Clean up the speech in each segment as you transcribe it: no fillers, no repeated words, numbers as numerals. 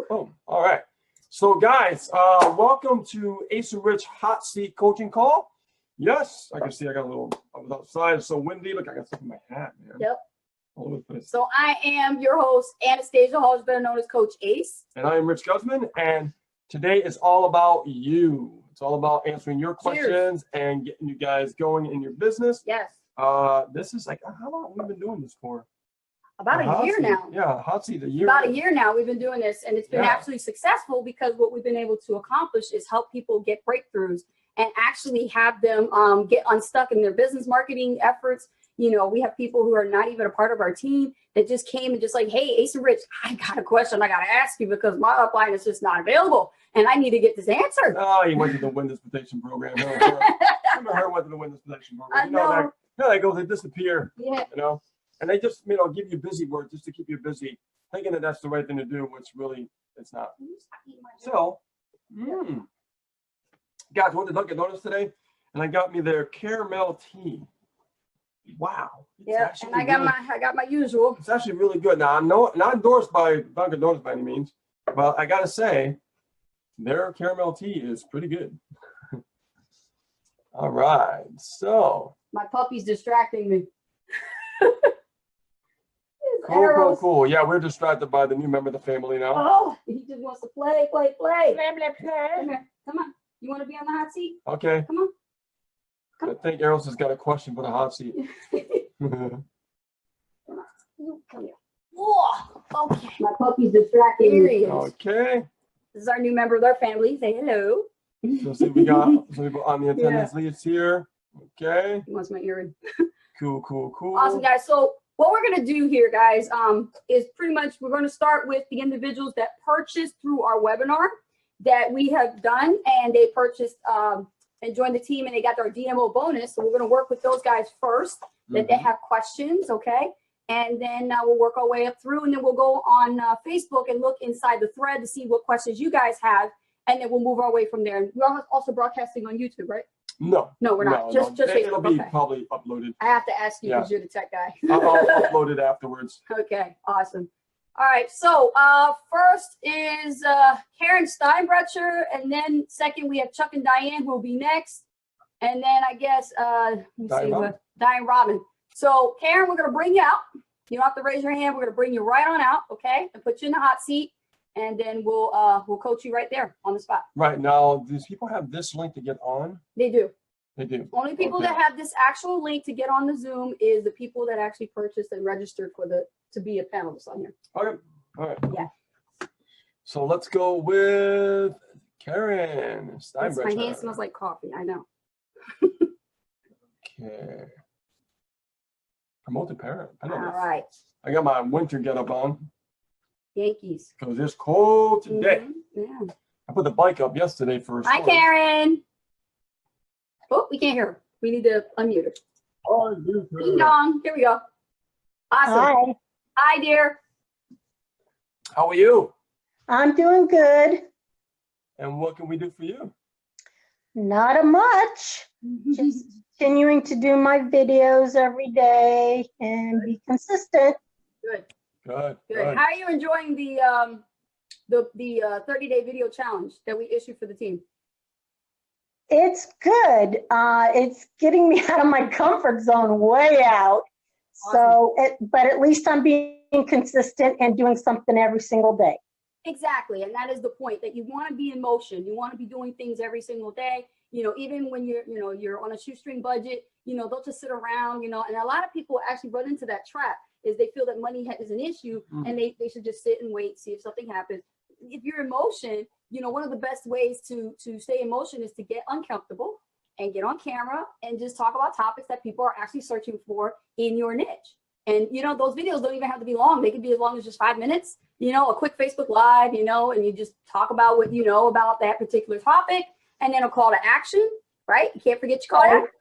Boom. All right. So guys, welcome to Ace and Rich Hot Seat Coaching Call. Yes, I can see I got a little, I was outside, it's so windy. Look, I got stuff in my hat, man. Yep. All over the place. So I am your host, Anastasia Hall, better known as Coach Ace. And I am Rich Guzman, and today is all about you. It's all about answering your questions and getting you guys going in your business. Yes. This is like, how long have we been doing this for? About a year now. Yeah, Hot Seat, a year. About a year now we've been doing this, and it's been absolutely successful because what we've been able to accomplish is help people get breakthroughs and actually have them get unstuck in their business marketing efforts. You know, we have people who are not even a part of our team that just came and just like, hey, Ace and Rich, I got a question I got to ask you because my upline is just not available and I need to get this answered. Oh, you went to the Windows Protection Program. I remember her went to the Windows Protection Program. I know. They go, they disappear. Yeah. You know, and they just, you know, give you busy work just to keep you busy, thinking that that's the right thing to do, which really it's not. So, guys, went to Dunkin' Donuts today, and I got me their caramel tea. Wow. Yeah, and I got my usual. It's actually really good. Now, I'm not endorsed by Dunkin' Donuts by any means, but I gotta say, their caramel tea is pretty good. All right, so my puppy's distracting me. Cool. Yeah, we're distracted by the new member of the family now. Oh, he just wants to play. Come here. Come on. You want to be on the hot seat? Okay. Come on. I think Eros has got a question for the hot seat. Come here. Whoa. Okay. My puppy's distracting me. Okay. This is our new member of our family. Say hello. So see, we got some people on the attendance list here. Okay. He wants my earring. Cool. Awesome, guys. So what we're going to do here, guys, is pretty much we're going to start with the individuals that purchased through our webinar that we have done, and they purchased and joined the team, and they got their DMO bonus. So we're going to work with those guys first, that they have questions, okay? And then we'll work our way up through, and then we'll go on Facebook and look inside the thread to see what questions you guys have, and then we'll move our way from there. And we're also broadcasting on YouTube, right? No, we're not. Just Facebook. It'll be probably uploaded. I have to ask you because you're the tech guy. I'll upload it afterwards. Okay, awesome. All right, so first is Karen Steinbrecher, and then second we have Chuck and Diane who will be next, and then I guess Diane Robin. So Karen, we're gonna bring you out. You don't have to raise your hand. We're gonna bring you right on out, okay, and put you in the hot seat, and then we'll coach you right there on the spot. Right now, these people have this link to get on? They do. They do. Only people that have this actual link to get on the Zoom is the people that actually purchased and registered for to be a panelist on here. Okay. All right. Yeah. So let's go with Karen Steinbrecher. My hand smells like coffee. I know. Okay. Promote the parent. All right. I got my winter getup on. Yankees. Because it's cold today. Yeah. I put the bike up yesterday for a Hi, Karen. Oh, we can't hear her. We need to unmute her. Oh, ding dong. Here we go. Awesome. Hi. Hi, dear. How are you? I'm doing good. And what can we do for you? Not a much. Just continuing to do my videos every day and be consistent. Good. Good. How are you enjoying the 30-day video challenge that we issued for the team? It's good. It's getting me out of my comfort zone, way out. Awesome. But at least I'm being consistent and doing something every single day. Exactly, and that is the point, that you want to be in motion. You want to be doing things every single day. You know, even when you're on a shoestring budget, they'll just sit around, and a lot of people actually run into that trap, is they feel that money is an issue and they should just sit and wait, see if something happens. If you're in motion, one of the best ways to stay in motion is to get uncomfortable and get on camera and just talk about topics that people are actually searching for in your niche. And, those videos don't even have to be long. They can be as long as just 5 minutes, a quick Facebook Live, and you just talk about what you know about that particular topic, and then a call to action, right? You can't forget your call to action.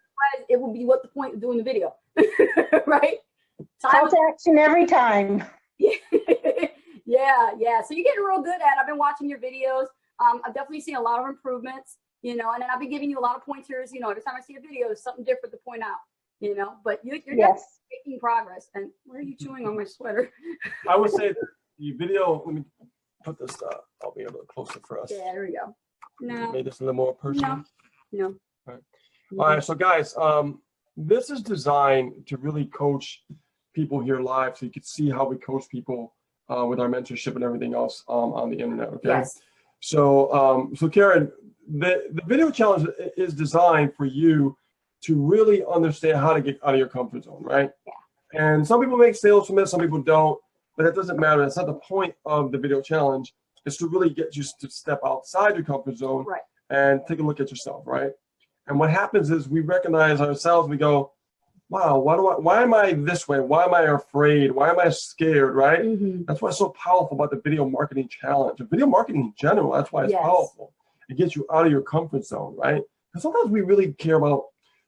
It will be what the point of doing the video, right? Call to action every time. Yeah. So you're getting real good at it. I've been watching your videos. I've definitely seen a lot of improvements, and then I've been giving you a lot of pointers. Every time I see a video, there's something different to point out, but you're definitely making progress. And why are you chewing on my sweater? I would say the video, let me put this, I'll be a little closer for us. Yeah, there we go. No, Made this a little more personal. no. Right. All right, so guys, this is designed to really coach people here live, so you can see how we coach people with our mentorship and everything else on the internet. Okay. Yes. So, so Karen, the video challenge is designed for you to really understand how to get out of your comfort zone, right? Yeah. And some people make sales from it, some people don't, but it doesn't matter. That's not the point of the video challenge. It's to really get you to step outside your comfort zone, Right. and take a look at yourself, right? And what happens is we recognize ourselves. We go, wow, why am I this way? Why am I afraid? Why am I scared, right? Mm-hmm. That's what's so powerful about the video marketing challenge. Video marketing in general, that's why it's Yes. powerful. It gets you out of your comfort zone, right? Because sometimes we really care about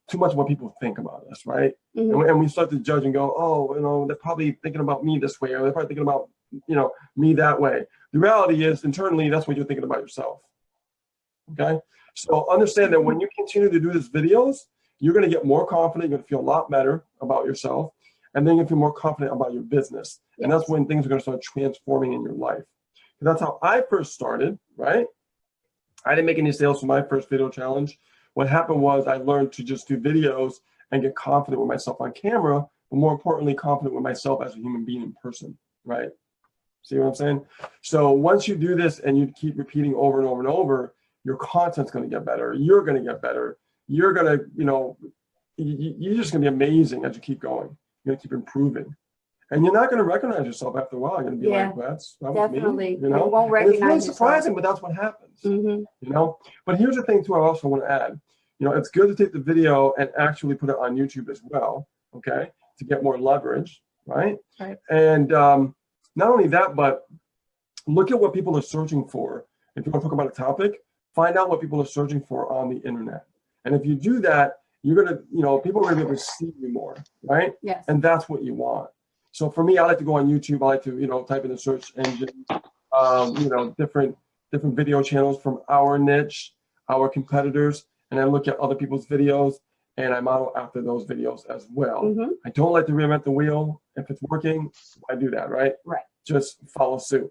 too much what people think about us, right? Mm-hmm. And we start to judge and go, oh, you know, they're probably thinking about me this way, or they're probably thinking about, you know, me that way. The reality is, internally, that's what you're thinking about yourself. Okay? So understand that when you continue to do these videos, you're going to get more confident. You're going to feel a lot better about yourself. And then you feel more confident about your business. And that's when things are going to start transforming in your life. And that's how I first started, right? I didn't make any sales for my first video challenge. What happened was I learned to just do videos and get confident with myself on camera, but more importantly, confident with myself as a human being in person, right? See what I'm saying? So once you do this and you keep repeating over and over and over, your content's going to get better. You're going to get better. You're going to, you know, you're just going to be amazing as you keep going. You're going to keep improving. And you're not going to recognize yourself after a while. You're going to be like, that was Definitely. me, you know? You won't And recognize it's really yourself. surprising, but that's what happens, Mm-hmm. you know? But here's the thing, too, I also want to add. You know, it's good to take the video and actually put it on YouTube as well, okay, to get more leverage, right? Right. And not only that, but look at what people are searching for. If you want to talk about a topic, find out what people are searching for on the internet. And if you do that, you're going to, you know, people are going to be able to see you more, right? Yes. And that's what you want. So for me, I like to go on YouTube. I like to, you know, type in the search engine, you know, different video channels from our niche, our competitors, and I look at other people's videos and I model after those videos as well. Mm-hmm. I don't like to reinvent the wheel. If it's working, I do that, right? Right. Just follow suit.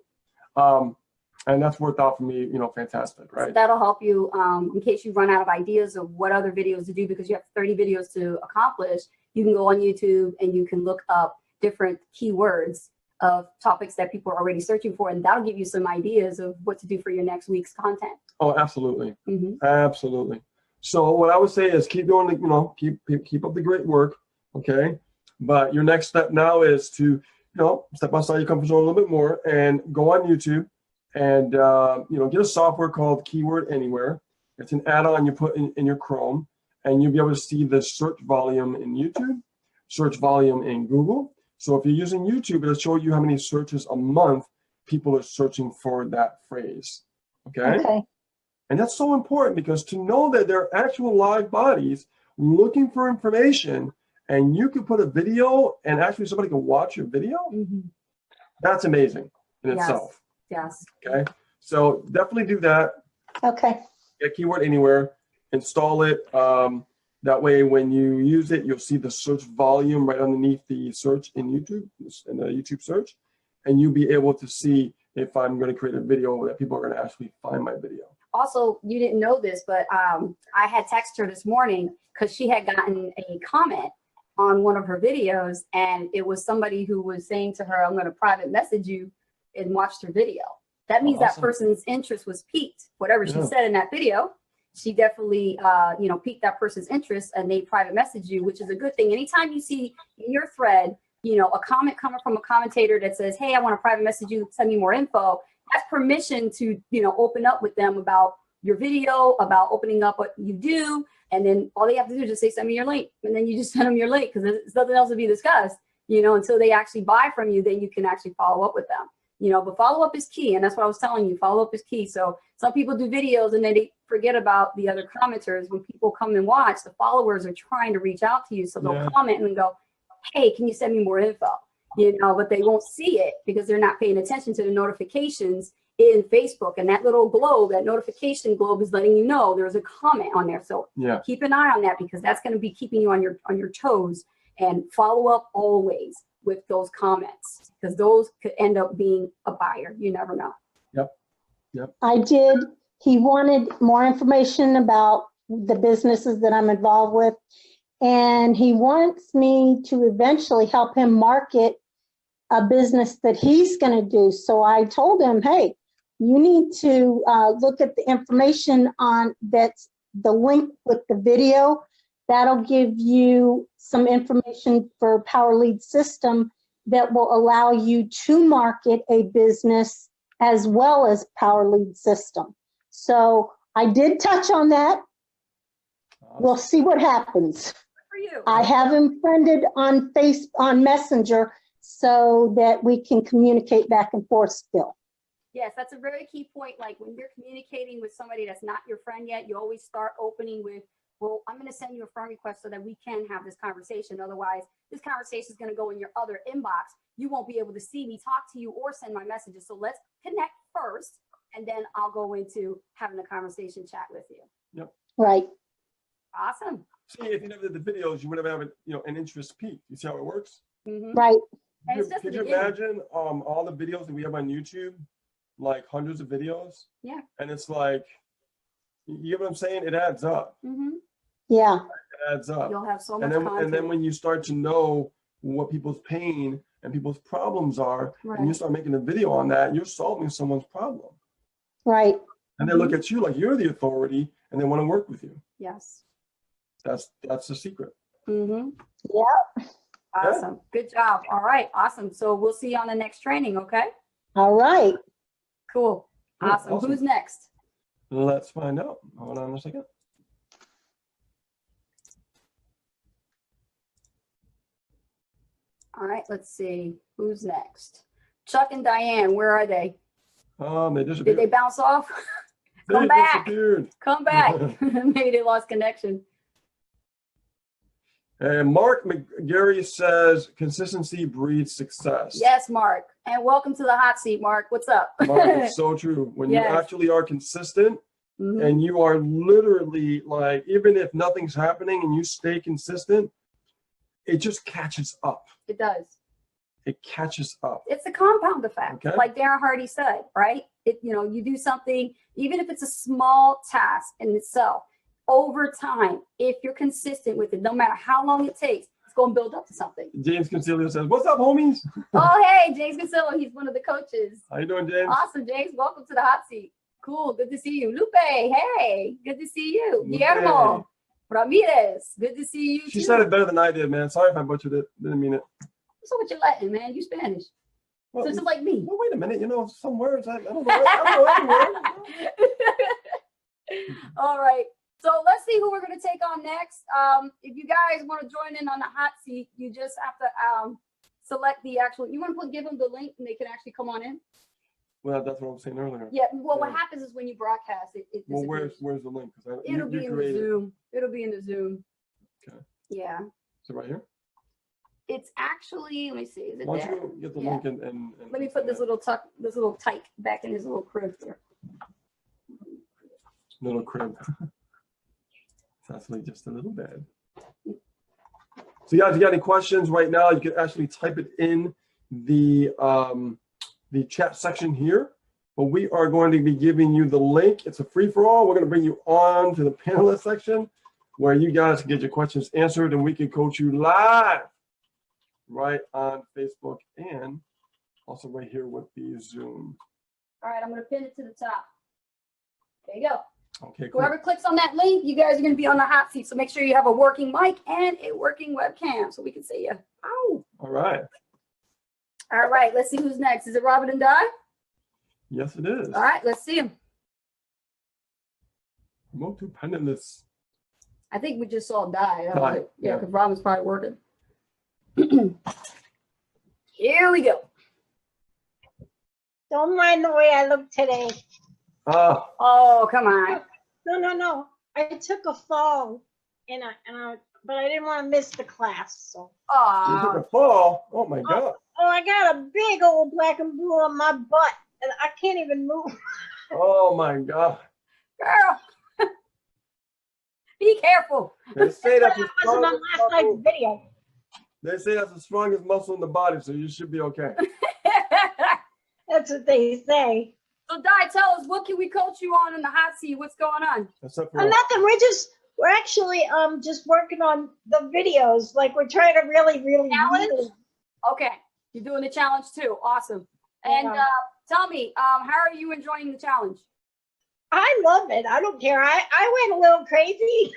And that's worked out for me, you know, fantastic, right? So that'll help you in case you run out of ideas of what other videos to do, because you have 30 videos to accomplish. You can go on YouTube and you can look up different keywords of topics that people are already searching for, and that'll give you some ideas of what to do for your next week's content. Oh, absolutely. Mm-hmm. Absolutely. So what I would say is keep doing, you know, keep up the great work, okay? But your next step now is to, you know, step outside your comfort zone a little bit more and go on YouTube and, you know, get a software called Keyword Anywhere. It's an add-on you put in your Chrome, and you'll be able to see the search volume in YouTube, search volume in Google. So if you're using YouTube, it'll show you how many searches a month people are searching for that phrase, okay? Okay. And that's so important, because to know that there are actual live bodies looking for information, and you can put a video and actually somebody can watch your video, Mm-hmm. that's amazing in Yes. itself, Yes. okay? So definitely do that. Okay. Get Keyword Anywhere, install it. That way when you use it, you'll see the search volume right underneath the search in YouTube, in the YouTube search, and you'll be able to see if I'm going to create a video that people are going to actually find my video. Also, you didn't know this, but I had texted her this morning because she had gotten a comment on one of her videos, and it was somebody who was saying to her, I'm going to private message you, and watched her video. That means Awesome. that person's interest was piqued. Whatever she Yeah. said in that video, she definitely, you know, piqued that person's interest, and they private message you, which is a good thing. Anytime you see in your thread, you know, a comment coming from a commentator that says, hey, I want to private message you, send me more info, that's permission to, you know, open up with them about your video, about opening up what you do. And then all they have to do is just say, send me your link. And then you just send them your link, because there's nothing else to be discussed, you know, until they actually buy from you, then you can actually follow up with them. You know, but follow up is key. And that's what I was telling you, follow up is key. So some people do videos and then they forget about the other commenters. When people come and watch, the followers are trying to reach out to you. So they'll Yeah. comment and go, hey, can you send me more info? You know, but they won't see it because they're not paying attention to the notifications in Facebook. And that little globe, that notification globe, is letting you know there's a comment on there. So Yeah. keep an eye on that, because that's going to be keeping you on your toes. And follow up always with those comments, because those could end up being a buyer. You never know. Yep. I did. He wanted more information about the businesses that I'm involved with. And he wants me to eventually help him market a business that he's going to do. So I told him, hey, you need to look at the information on that's the link with the video. That'll give you some information for Power Lead System that will allow you to market a business as well as Power Lead System. So I did touch on that. We'll see what happens. For you. I have him friended on Messenger so that we can communicate back and forth still. Yes, that's a very key point. Like when you're communicating with somebody that's not your friend yet, you always start opening with, well, I'm going to send you a friend request so that we can have this conversation. Otherwise, this conversation is going to go in your other inbox. You won't be able to see me, talk to you, or send my messages. So let's connect first, and then I'll go into having a conversation chat with you. Yep. Right. Awesome. See, if you never did the videos, you would have an interest peak. You see how it works? Mhm. Right. And it's just Could the you beginning. imagine all the videos that we have on YouTube, like hundreds of videos? Yeah. And it's like, you get what I'm saying? It adds up. Mhm. Yeah. It adds up. You'll have so much And then, content. and then when you start to know what people's pain and people's problems are, and you Right. start making a video on that, you're solving someone's problem. Right. And they look at you like you're the authority, and they want to work with you. Yes. That's the secret. Mm-hmm. Yeah. Awesome. Good job. All right. Awesome. So we'll see you on the next training. Okay. All right. Cool. Yeah, Awesome. awesome. Who's next? Let's find out. Hold on a second. All right. Let's see. Who's next? Chuck and Diane. Where are they? They Did disappeared. they bounce off? They Come back. disappeared. Come back. Maybe they lost connection. And Mark McGarry says, consistency breeds success. Yes, Mark. And welcome to the hot seat, Mark. What's up? Mark, it's so true. When Yes. you actually are consistent Mhm. and you are literally like, even if nothing's happening and you stay consistent, it just catches up. It does. It catches up. It's a compound effect. Okay. Like Darren Hardy said, right? You do something, even if it's a small task in itself, over time, if you're consistent with it, no matter how long it takes, it's going to build up to something. James Concilio says, what's up, homies? Oh, hey, James Consillo, he's one of the coaches. How you doing, James? Awesome, James. Welcome to the hot seat. Cool. Good to see you. Lupe, hey, good to see you. Lupe. Guillermo Ramirez, good to see you. She too. said it better than I did, man. Sorry if I butchered it. Didn't mean it. So what you Latin, man? You Spanish. Well, So it's like me. well, wait a minute. Some words. I don't know. I don't know every word. All right. So let's see who we're going to take on next. If you guys want to join in on the hot seat, you just have to select the actual, you want to give them the link and they can actually come on in? Well, that's what I was saying earlier. Yeah. Well, what Yeah. happens is when you broadcast it, Well, disappears. where's the link? 'Cause It'll be in the created it. Zoom. It'll be in the Zoom. Okay. Yeah. So right here. It's actually, let me see. Is it Why there? don't you get the Yeah. link and Let me put this little tyke back in his little crib here. little crib. It's actually just a little bed. So guys, if you got any questions right now, you can actually type it in the chat section here. But we are going to be giving you the link. It's a free-for-all. We're going to bring you on to the panelist section where you guys can get your questions answered and we can coach you live right on Facebook and also right here with the Zoom. All right, I'm going to pin it to the top. There you go. Okay, cool. Whoever clicks on that link, you guys are going to be on the hot seat. So make sure you have a working mic and a working webcam so we can see you. Ow. All right. All right, let's see who's next. Is it Robin and Di? Yes, it is. All right, let's see him. Promote to penniless. I think we just saw Di. Di, Yeah, yeah. because Robin's probably working. Here we go. Don't mind the way I look today. Ah, Oh, come on. No. I took a fall but I didn't want to miss the class. So, you took Oh, a fall. Oh my God. I got a big old black and blue on my butt, and I can't even move. Oh my God. girl. Be careful. They say that's the That wasn't on strongest last night's muscle. video. They say that's the strongest muscle in the body, so you should be okay. That's what they say. So Di, tell us, what can we coach you on in the hot seat? What's going on? Except for Nothing. We're actually just working on the videos. Like we're trying to really Challenge? really- Okay, you're doing the challenge too. Awesome. And Yeah. tell me, how are you enjoying the challenge? I love it. I don't care. I went a little crazy.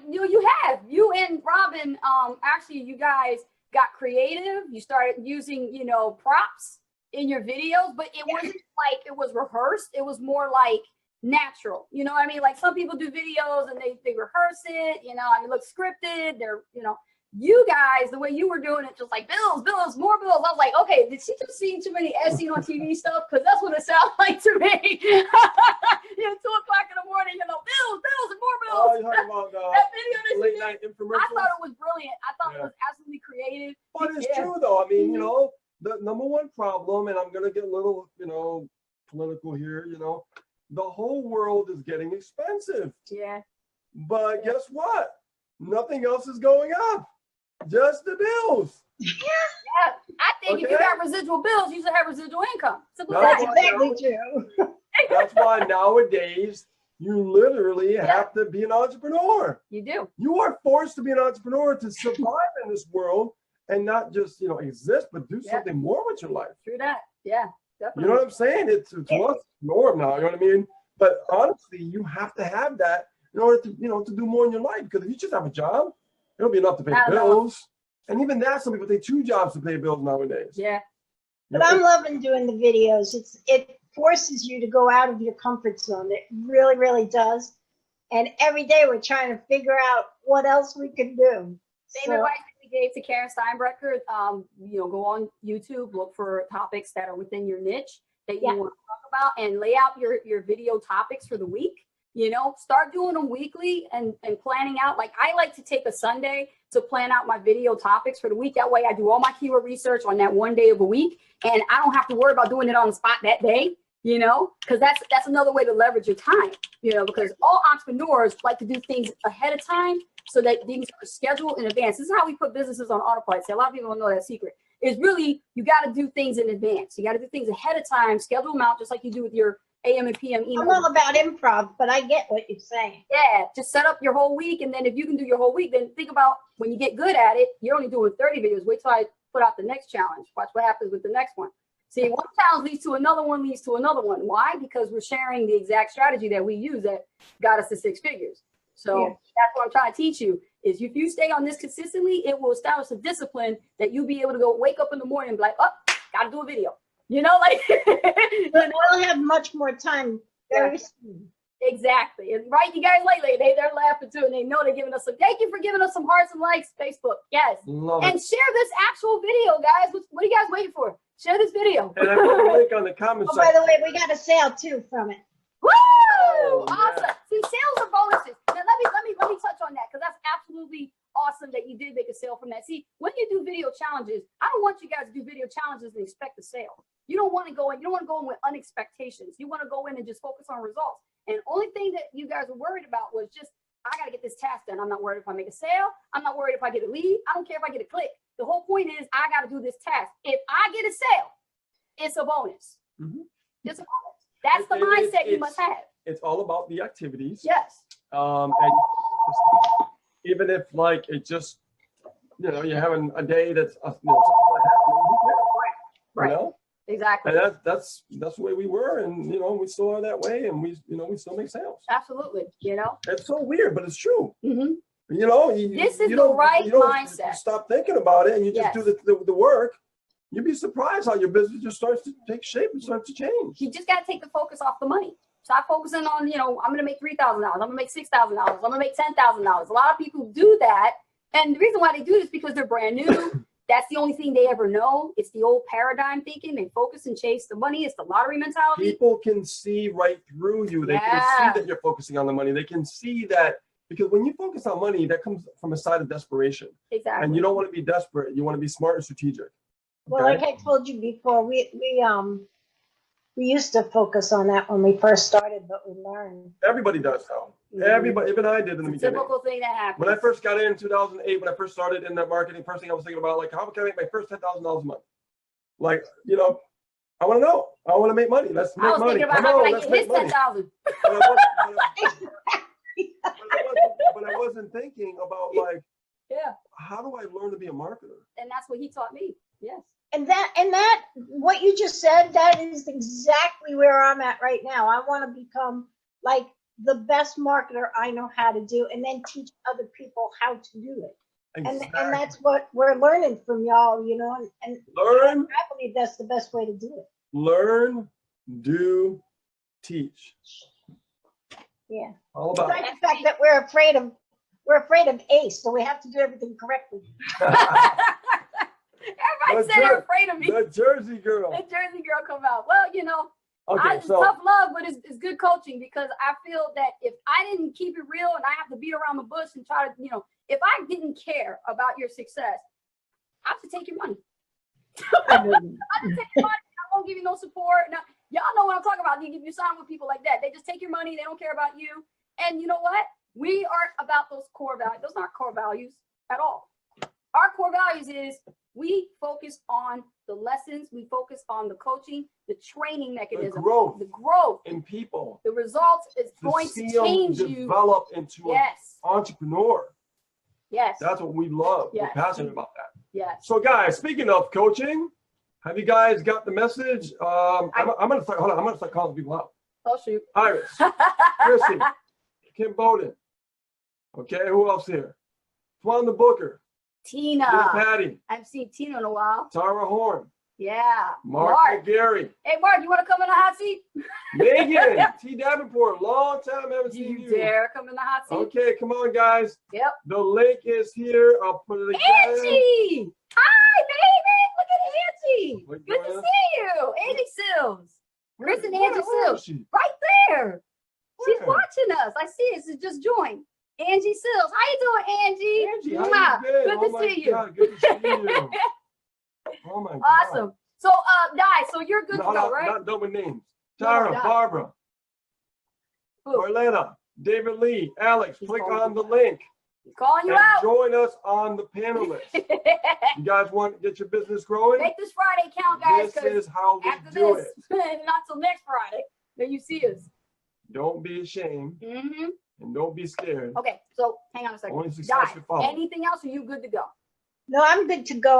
You have. You and Robin, actually, you guys got creative. You started using, props in your videos, but it wasn't like it was rehearsed. It was more like natural. You know what I mean? Like some people do videos and they rehearse it, and it looks scripted. They're, you guys, the way you were doing it, just like bills, more bills. I was like, okay, did she just see too many as seen on TV stuff? Because that's what it sounds like to me. 2:00 in the morning, bills and more bills. Oh, you're talking about That video that you late did, night I infomercials? thought it was brilliant. I thought Yeah. it was absolutely creative. But it's Yeah. true though. I mean, Mhm. the number one problem, and I'm gonna get a little, political here, the whole world is getting expensive. Yeah. But guess what? Nothing else is going up. Just the bills. Yeah. I think if you Okay. got residual bills, you should have residual income. Simple as That's that. That's exactly true. That's why nowadays you literally have to be an entrepreneur. You do. You are forced to be an entrepreneur to survive in this world and not just, exist, but do Yeah. something more with your life. True that. Yeah, You definitely. know what I'm saying? It's what's norm now. You know what I mean? But honestly, you have to have that in order to, to do more in your life. Because if you just have a job, it'll be enough to pay Not enough. bills. And even that, some people take 2 jobs to pay bills nowadays. Yeah. You But I'm know, loving doing the videos. It forces you to go out of your comfort zone. It really, really does. And every day we're trying to figure out what else we can do. Same So- advice that we gave to Karen Steinbrecher. Go on YouTube, look for topics that are within your niche that you Yeah. want to talk about, and lay out your video topics for the week. Start doing them weekly and planning out. Like I like to take a Sunday to plan out my video topics for the week. That way I do all my keyword research on that one day of a week, and I don't have to worry about doing it on the spot that day. Because that's another way to leverage your time. Because all entrepreneurs like to do things ahead of time so that things are scheduled in advance. This is how we put businesses on autopilot. See, a lot of people don't know that secret. Is really, you got to do things in advance. You got to do things ahead of time, schedule them out just like you do with your AM and PM email. I'm all about improv, but I get what you're saying. Yeah, just set up your whole week. And then if you can do your whole week, then think about when you get good at it, you're only doing 30 videos. Wait till I put out the next challenge. Watch what happens with the next one. See, one challenge leads to another one, leads to another one. Why? Because we're sharing the exact strategy that we use that got us to 6 figures. So Yeah. that's what I'm trying to teach you is if you stay on this consistently, it will establish a discipline that you'll be able to go wake up in the morning and be like, oh, gotta do a video. But we'll have much more time very soon. Exactly. And right, you guys lately, they're laughing too, and they know they're giving us thank you for giving us some hearts and likes, Facebook. Yes. love And it. share this actual video, guys. What are you guys waiting for? Share this video. And I put the link on the comment Oh, by section. the way, we got a sale too from it. Woo! yeah. Awesome. See, sales are bonuses. Now let me touch on that because that's absolutely awesome that you did make a sale from that. See, when you do video challenges, I don't want you guys to do video challenges and expect a sale. You don't want to go in with unexpectations. You want to go in and just focus on results. And the only thing that you guys were worried about was just, I got to get this task done. I'm not worried if I make a sale. I'm not worried if I get a lead. I don't care if I get a click. The whole point is I got to do this task. If I get a sale, it's a bonus. Mhm. It's a bonus. That's the mindset you must have. It's all about the activities. Yes. And even if like it just, you're having a day that's, something like happening, Right. you know? Exactly. And that's the way we were, and we still are that way, and we still make sales. Absolutely. It's so weird, but it's true. Mhm. This is the right mindset. You stop thinking about it, and you just Yes. do the work. You'd be surprised how your business just starts to take shape and starts to change. You just got to take the focus off the money. Stop focusing on, I'm going to make $3,000. I'm going to make $6,000. I'm going to make $10,000. A lot of people do that. And the reason why they do this is because they're brand new. That's the only thing they ever know. It's the old paradigm thinking. They focus and chase the money. It's the lottery mentality. People can see right through you. They can Yeah. see that you're focusing on the money. They can see that, because when you focus on money, that comes from a side of desperation. Exactly. And you don't want to be desperate. You want to be smart and strategic. Well, Okay? like I told you before, we used to focus on that when we first started, but we learned. Everybody does now. Mhm. Everybody, even I did in the It's a beginning. typical thing that happens. When I first got in 2008, when I first started in that marketing, first thing I was thinking about, like, how can I make my first $10,000 a month? Like, I want to know. I want to make money. Let's I make was money. thinking about Come how on, can I let's get make his money. 10,000. But I wasn't thinking about like, Yeah, how do I learn to be a marketer? and that's what he taught me. Yes. And that, what you just said, that is exactly where I'm at right now. I want to become like the best marketer I know how to do, and then teach other people how to do it. Exactly. And that's what we're learning from y'all, you know, and Learn, I believe that's the best way to do it. learn, do, teach. Yeah. All about Despite the fact that we're afraid of ACE, so we have to do everything correctly. Everybody The said they're Jer- afraid of me. the Jersey girl. The Jersey girl come out. Well, you know, Okay, it's so tough love, but it's good coaching, because I feel that if I didn't keep it real and I have to beat around the bush and try to, you know, if I didn't care about your success, I have to take your money. I have to take your money. I won't give you no support. Now, y'all know what I'm talking about. You sign with people like that. They just take your money. They don't care about you. And you know what? We aren't about those core values. Those aren't core values at all. Our core values is we focus on the lessons. We focus on the coaching, the training mechanism, growth. the growth, in people, the results is to going see to them change you. develop into Yes. an entrepreneur. Yes. That's what we love. Yes. We're passionate about that. Yes. So, guys, speaking of coaching, have you guys got the message? I'm gonna start. Hold on, I'm gonna start calling people out. Oh shoot. Iris, Chrissy, Kim Bowden. Okay, who else here? Twan Booker, Tina Tina. Patty, I haven't seen Tina in a while. Tara Horn, Yeah. Mark McGarry, Hey Mark, you want to come in the hot seat? Megan, T. Davenport. Long time haven't Do seen you you. dare come in the hot seat? Okay, come on, guys. Yep. The link is here. I'll put it again. Angie! Hi, baby! Look at Angie! Look, Good to Joanna. see you! Angie Sills. Chris and Angie Where is Sills. she? Right there. She's Where? watching us. I see it. She's just joined. Angie Sills. How you doing, Angie? Angie, how Mwah. you been? Good Oh to my see you. God, good to see you. Oh my God. Awesome. So, guys, so you're good to go, right? Not done with names. No, Tara, not. Barbara, Who? Orlena, David Lee, Alex, He's click calling on the you. link He's calling you and out. join us on the panelists. You guys want to get your business growing? Make this Friday count, guys, This because is how we after do this, it. not till next Friday, then you see us. Don't be ashamed Mm-hmm. and don't be scared. Okay, so hang on a second. Only success Di, should follow. anything else? Or you good to go? No, I'm good to go.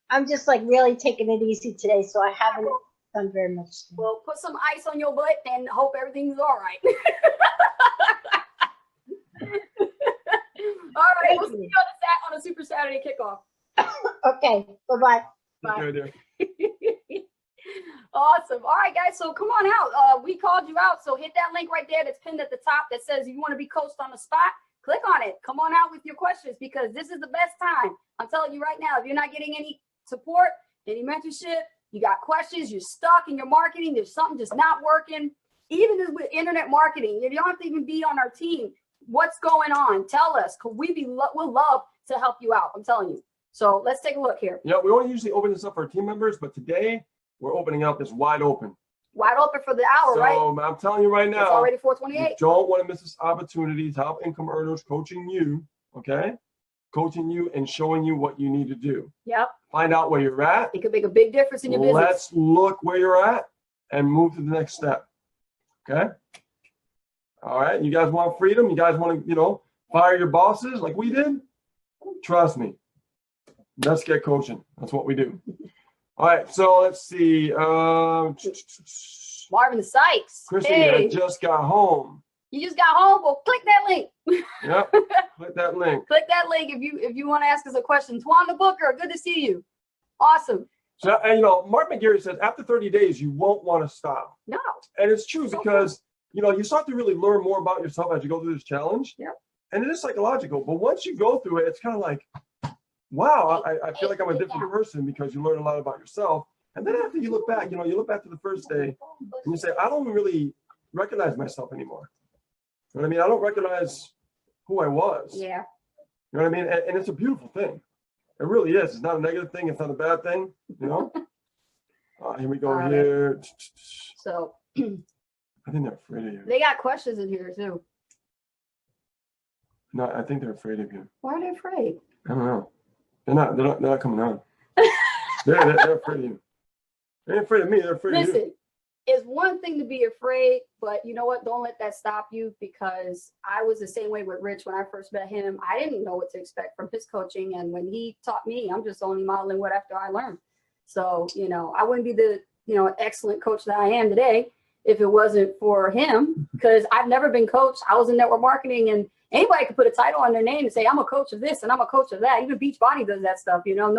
I'm just like really taking it easy today, so I haven't done very much. Well, put some ice on your butt and hope everything's all right. All right, we'll see you on a Super Saturday kickoff. Okay, bye-bye. Take care, dear. Awesome. All right, guys. So come on out. We called you out. So hit that link right there that's pinned at the top that says you want to be coached on the spot. Click on it. Come on out with your questions, because this is the best time. I'm telling you right now, if you're not getting any support, any mentorship, you got questions, you're stuck in your marketing, there's something just not working. Even with internet marketing, you don't have to even be on our team. What's going on? Tell us. We'll love to help you out. I'm telling you. So let's take a look here. Yeah, we only usually open this up for our team members, but today we're opening up this wide open. Wide open for the hour, So right? I'm telling you right It's now, already you 428. don't want to miss this opportunity. Top income earners coaching you, okay? Coaching you and showing you what you need to do. Yep. Find out where you're at. It could make a big difference in your business. Let's look where you're at and move to the next step. Okay? All right. You guys want freedom? You guys want to, fire your bosses like we did? Trust me. Let's get coaching. That's what we do. All right. So let's see. Marvin Sykes. Chrissy, Hey, I just got home. you just got home. Well, click that link. Yep. Click that link. Click that link if you want to ask us a question. Twan Booker, good to see you. Awesome. So, and Mark McGarry says after 30 days, you won't want to stop. No. And it's true because, you start to really learn more about yourself as you go through this challenge. Yep. And it is psychological. But once you go through it, it's kind of like, wow, I feel like I'm a different person because you learn a lot about yourself. And then after you look back, you look back to the first day and you say, I don't really recognize myself anymore. You know what I mean? I don't recognize who I was. Yeah. You know what I mean? And it's a beautiful thing. It really is. It's not a negative thing. It's not a bad thing. Here we go. Got it. Here. So I think they're afraid of you. they got questions in here too. No, I think they're afraid of you. Why are they afraid? I don't know. They're not coming on. They're afraid of you. They ain't afraid of me. They're afraid of you. Listen, it's one thing to be afraid, but you know what? Don't let that stop you, because I was the same way with Rich when I first met him. I didn't know what to expect from his coaching. And when he taught me, I'm just only modeling what after I learned. So, you know, I wouldn't be the, you know, excellent coach that I am today if it wasn't for him, because I've never been coached. I was in network marketing, and anybody could put a title on their name and say, I'm a coach of this and I'm a coach of that. Even Beachbody does that stuff, you know,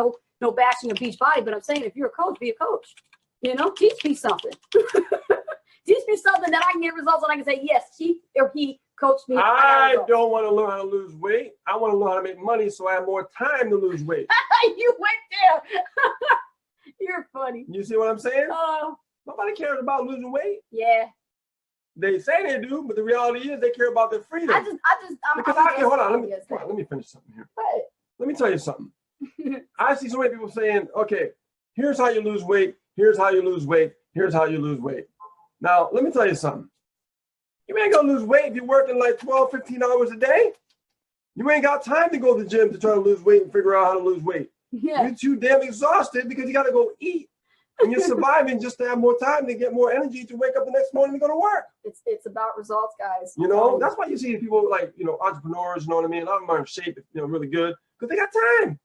no bashing of Beachbody, but I'm saying if you're a coach, be a coach. You know, teach me something. Teach me something that I can get results and I can say, yes, he coached me. I don't want to learn how to lose weight. I want to learn how to make money so I have more time to lose weight. You went there. You're funny. You see what I'm saying? Oh, Nobody cares about losing weight. yeah. They say they do, but the reality is they care about their freedom. Hold on, let me finish something here. What? Let me tell you something. I see so many people saying, okay, here's how you lose weight. Here's how you lose weight. Here's how you lose weight. Now, let me tell you something. You ain't gonna lose weight if you're working like 12, 15 hours a day. You ain't got time to go to the gym to try to lose weight and figure out how to lose weight. Yeah. You're too damn exhausted because you gotta go eat. And you're surviving just to have more time to get more energy to wake up the next morning and go to work. It's about results, guys. You know, that's why you see people like, you know, entrepreneurs, you know what I mean? A lot of them are in shape, you know, really good, because they got time.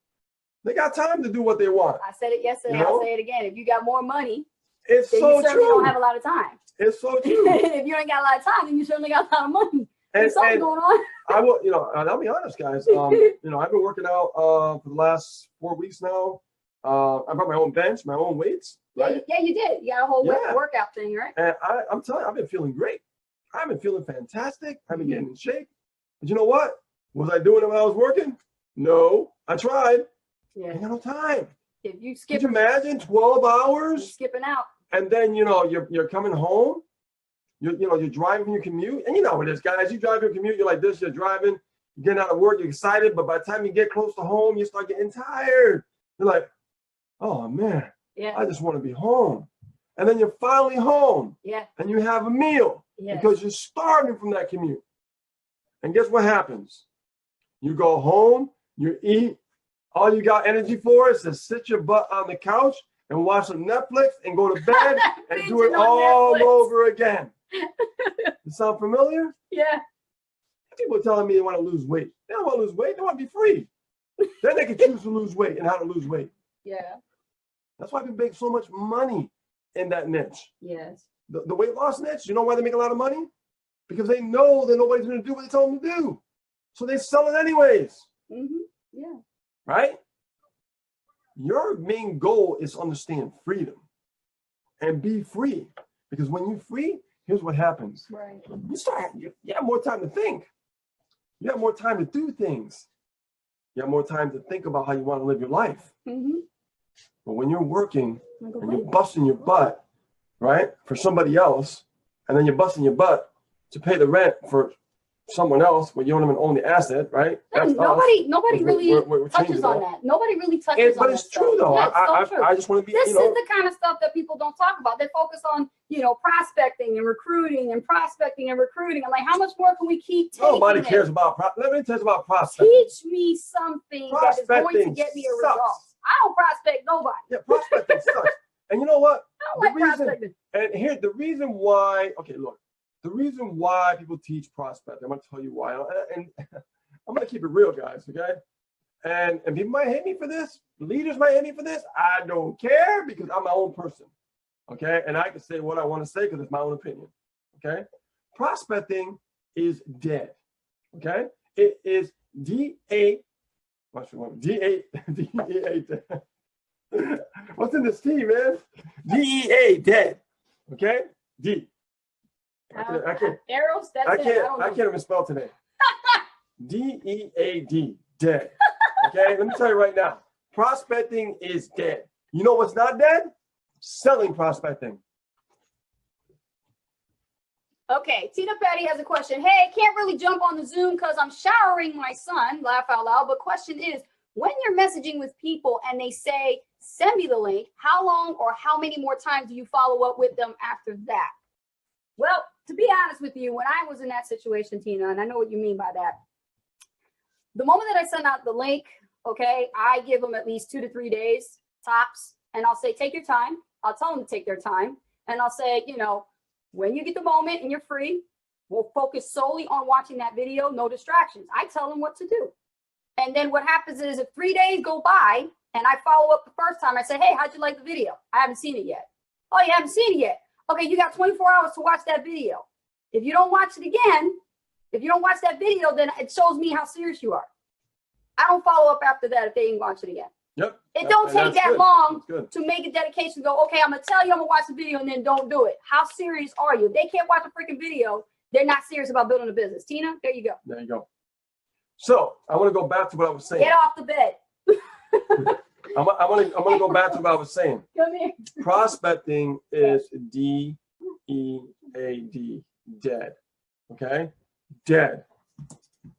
They got time to do what they want. I said it yesterday. You know? I'll say it again. If you got more money, It's then so you certainly true. don't have a lot of time. It's so true. If you ain't got a lot of time, then you certainly got a lot of money. And, There's something and going on. I will, you know, and I'll be honest, guys. You know, I've been working out for the last 4 weeks now. I brought my own bench, my own weights, right? Yeah, you did. You got a whole Yeah. workout thing, right? And I'm telling you, I've been feeling great. I've been feeling fantastic. I've been getting in shape. But you know what? Was I doing it when I was working? No, I tried. I Yeah. ain't got no time. If you Could skip, you imagine 12 you're hours? skipping out. And then, you know, you're coming home. You're driving your commute. And you know what it is, guys. You drive your commute, you're like this, you're driving, you're getting out of work, you're excited. But by the time you get close to home, you start getting tired. You're like, oh, man, Yeah. I just want to be home. And then you're finally home Yeah. and you have a meal Yeah. because you're starving from that commute. And guess what happens? You go home, you eat. All you got energy for is to sit your butt on the couch and watch some Netflix and go to bed and do it Binging on all Netflix. over again. You sound familiar? Yeah. People are telling me they want to lose weight. They don't want to lose weight. They want to be free. Then they can choose to lose weight and how to lose weight. Yeah. That's why people make so much money in that niche. Yes. The weight loss niche, you know why they make a lot of money? Because they know that nobody's going to do what they tell them to do. So they sell it anyways, Yeah. right? Your main goal is to understand freedom and be free. Because when you're free, here's what happens. Right. You have more time to think. You have more time to do things. You have more time to think about how you want to live your life. But when you're working and you're busting your butt, right, for somebody else, and then you're busting your butt to pay the rent for someone else, but you don't even own the asset, right? That's us. Nobody really We're touches changing on that. that. Nobody really touches on But that. it's true though. Yeah, it's so true. I just want to be, This you know, is the kind of stuff that people don't talk about. They focus on, you know, prospecting and recruiting and prospecting and recruiting. I'm like, how much more can we keep taking? nobody it? cares about let me tell you about prospecting. Teach me something that is going to Prospecting get me a sucks. result. I don't prospect nobody. Yeah, prospecting sucks. And you know what? I The don't like reason- prospecting. And here's the reason why. Okay, look, the reason why people teach prospecting. I'm gonna tell you why. And I'm gonna keep it real, guys. Okay. And people might hate me for this. Leaders might hate me for this. I don't care because I'm my own person. Okay. And I can say what I want to say because it's my own opinion. Okay. Prospecting is dead. Okay. It is D-A. What's your one? D-A. D-E-A. What's in this T, man? D-E-A, dead. Okay? D. I can't. Arrows, that's I it. can't I don't know. even spell today. D-E-A-D, dead. Okay, let me tell you right now. Prospecting is dead. You know what's not dead? Selling prospecting. Okay, Tina Patty has a question. Hey, can't really jump on the Zoom because I'm showering my son, laugh out loud. But question is, when you're messaging with people and they say, send me the link, how long or how many more times do you follow up with them after that? Well, to be honest with you, when I was in that situation, Tina, and I know what you mean by that, the moment that I send out the link, okay, I give them at least 2 to 3 days tops, and I'll say, take your time. I'll tell them to take their time, and I'll say, you know, when you get the moment and you're free, we'll focus solely on watching that video, no distractions. I tell them what to do. And then what happens is if 3 days go by and I follow up the first time, I say, hey, how'd you like the video? I haven't seen it yet. Oh, you haven't seen it yet? Okay, you got 24 hours to watch that video. If you don't watch it again, if you don't watch that video, then it shows me how serious you are. I don't follow up after that if they didn't watch it again. Yep. It don't And take that's that good. long That's good. to make a dedication, go, okay, I'm gonna tell you I'm gonna watch the video and then don't do it. How serious are you? If they can't watch a freaking video, they're not serious about building a business. Tina, there you go. There you go. So I want to go back to what I was saying. Get off the bed. I'm gonna go back to what I was saying. Come here. Prospecting is DEAD, dead. Okay? Dead.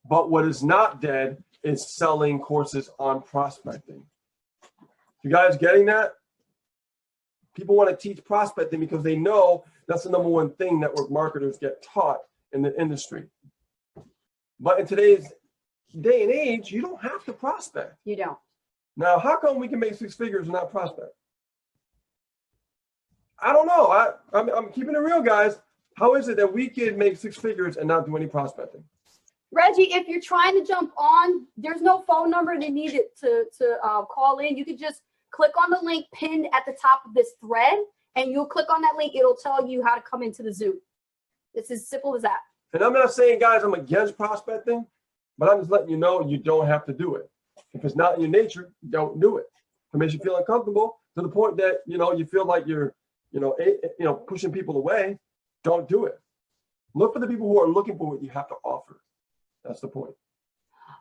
But what is not dead is selling courses on prospecting. You guys getting that? People want to teach prospecting because they know that's the number one thing network marketers get taught in the industry. But in today's day and age, you don't have to prospect. You don't. Now, how come we can make 6 figures and not prospect? I don't know. I'm keeping it real, guys. How is it that we can make 6 figures and not do any prospecting? Reggie, if you're trying to jump on, there's no phone number they need it to call in. You could just click on the link pinned at the top of this thread, and you'll click on that link. It'll tell you how to come into the Zoom. It's as simple as that. And I'm not saying, guys, I'm against prospecting, but I'm just letting you know you don't have to do it. If it's not in your nature, don't do it. If it makes you feel uncomfortable to the point that, you feel like you're, pushing people away, don't do it. Look for the people who are looking for what you have to offer. That's the point.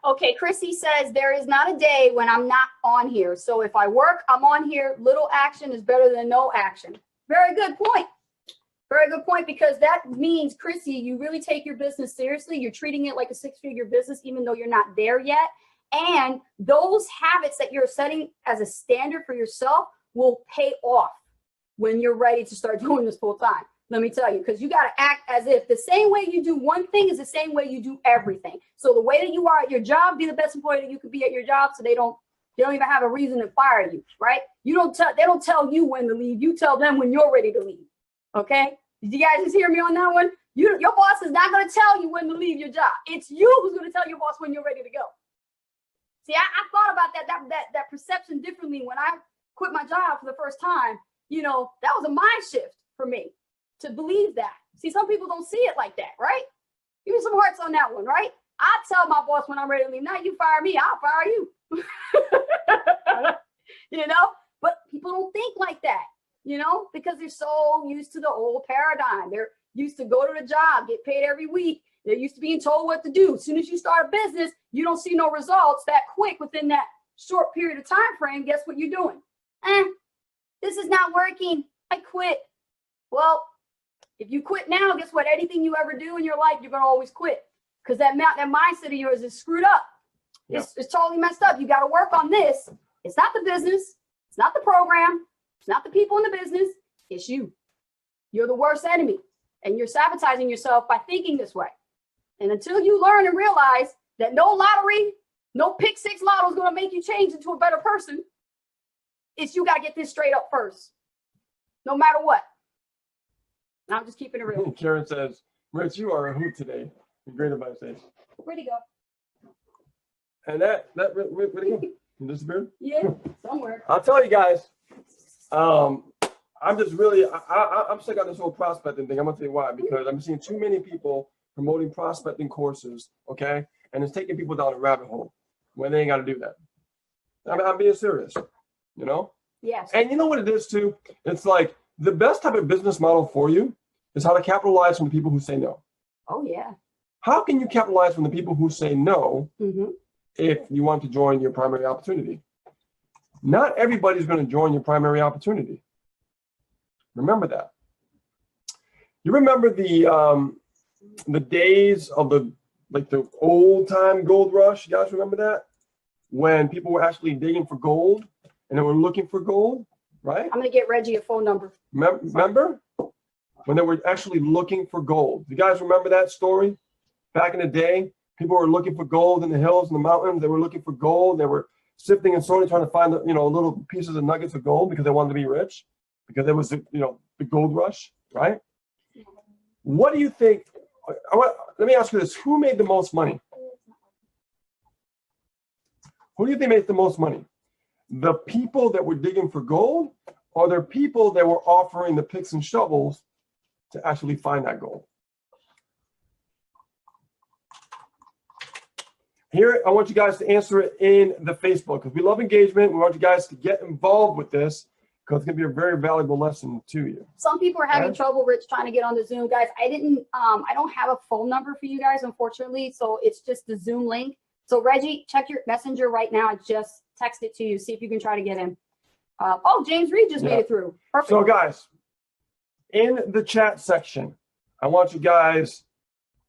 Okay, Chrissy says there is not a day when I'm not on here. So if I work, I'm on here. Little action is better than no action. Very good point. Very good point, because that means, Chrissy, you really take your business seriously. You're treating it like a 6-figure business, even though you're not there yet. And those habits that you're setting as a standard for yourself will pay off when you're ready to start doing this full time. Let me tell you, because you got to act as if the same way you do one thing is the same way you do everything. So the way that you are at your job, be the best employee that you could be at your job, so they don't even have a reason to fire you, right? They don't tell you when to leave. You tell them when you're ready to leave. Okay? Did you guys just hear me on that one? Your boss is not going to tell you when to leave your job. It's you who's going to tell your boss when you're ready to go. See, I thought about that perception differently when I quit my job for the first time. That was a mind shift for me to believe that. See, some people don't see it like that, right? Give me some hearts on that one, right? I tell my boss when I'm ready to leave, now you fire me, I'll fire you. But people don't think like that, because they're so used to the old paradigm. They're used to go to the job, get paid every week. They're used to being told what to do. As soon as you start a business, you don't see no results that quick within that short period of time frame. Guess what you're doing? This is not working. I quit. Well, if you quit now, guess what? Anything you ever do in your life, you're going to always quit, because that mindset of yours is screwed up. Yeah. It's totally messed up. You got to work on this. It's not the business. It's not the program. It's not the people in the business. It's you. You're the worst enemy, and you're sabotaging yourself by thinking this way. And until you learn and realize that no lottery, no pick 6 lotto is going to make you change into a better person, you got to get this straight up first, no matter what. And I'm just keeping it real. Karen says, Rich, you are a hoot today. Great advice, Ace. Where'd he go? And where'd he go? He disappeared? Yeah, somewhere. I'll tell you guys, I'm just really, I'm sick on this whole prospecting thing. I'm going to tell you why. Because I'm seeing too many people promoting prospecting courses, okay? And it's taking people down a rabbit hole when they ain't got to do that. I'm being serious, Yes. And you know what it is, too? It's like the best type of business model for you is how to capitalize from the people who say no. Oh, yeah. How can you capitalize from the people who say no if you want to join your primary opportunity? Not everybody's going to join your primary opportunity. Remember that. You remember the days of the old time gold rush? You guys remember that? When people were actually digging for gold and they were looking for gold, right? I'm going to get Reggie a phone number. Remember? When they were actually looking for gold. You guys remember that story? Back in the day, people were looking for gold in the hills and the mountains. They were looking for gold. They were sifting and sorting, trying to find little pieces of nuggets of gold because they wanted to be rich. because it was the gold rush, right? What do you think? Let me ask you this: who made the most money? Who do you think made the most money? The people that were digging for gold, or the people that were offering the picks and shovels to actually find that gold? Here, I want you guys to answer it in the Facebook, because we love engagement. We want you guys to get involved with this, because it's going to be a very valuable lesson to you. Some people are having Okay. trouble, Rich, trying to get on the Zoom. Guys, I don't have a phone number for you guys, unfortunately. So it's just the Zoom link. So Reggie, check your messenger right now. I just texted to you. See if you can try to get in. Oh, James Reed just made it through. Perfect. So guys, in the chat section, I want you guys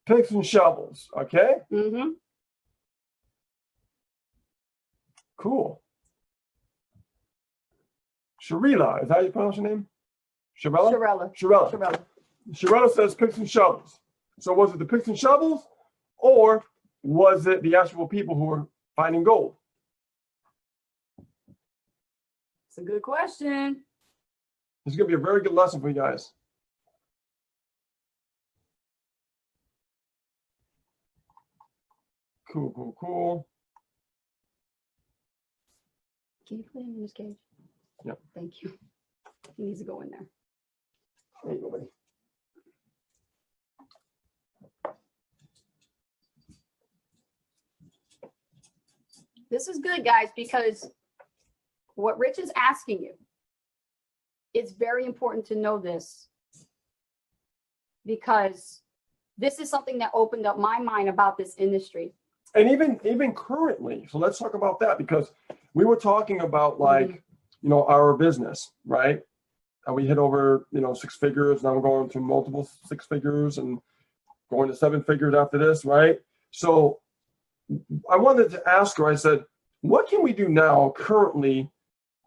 picks and shovels, okay? Mm-hmm. Cool. Sharila, is that how you pronounce your name? Sharella? Sharella. Sharella says picks and shovels. So was it the picks and shovels, or was it the actual people who were finding gold? It's a good question. This is going to be a very good lesson for you guys. Cool, cool, cool. Can you put him in his cage? Yep. Thank you. He needs to go in there. There you go, buddy. This is good, guys, because what Rich is asking you, it's very important to know this, because this is something that opened up my mind about this industry. And even currently, so let's talk about that, because we were talking about our business, right? And we hit over 6 figures. Now we're going to multiple 6 figures and going to 7 figures after this, right? So I wanted to ask her. I said, what can we do now currently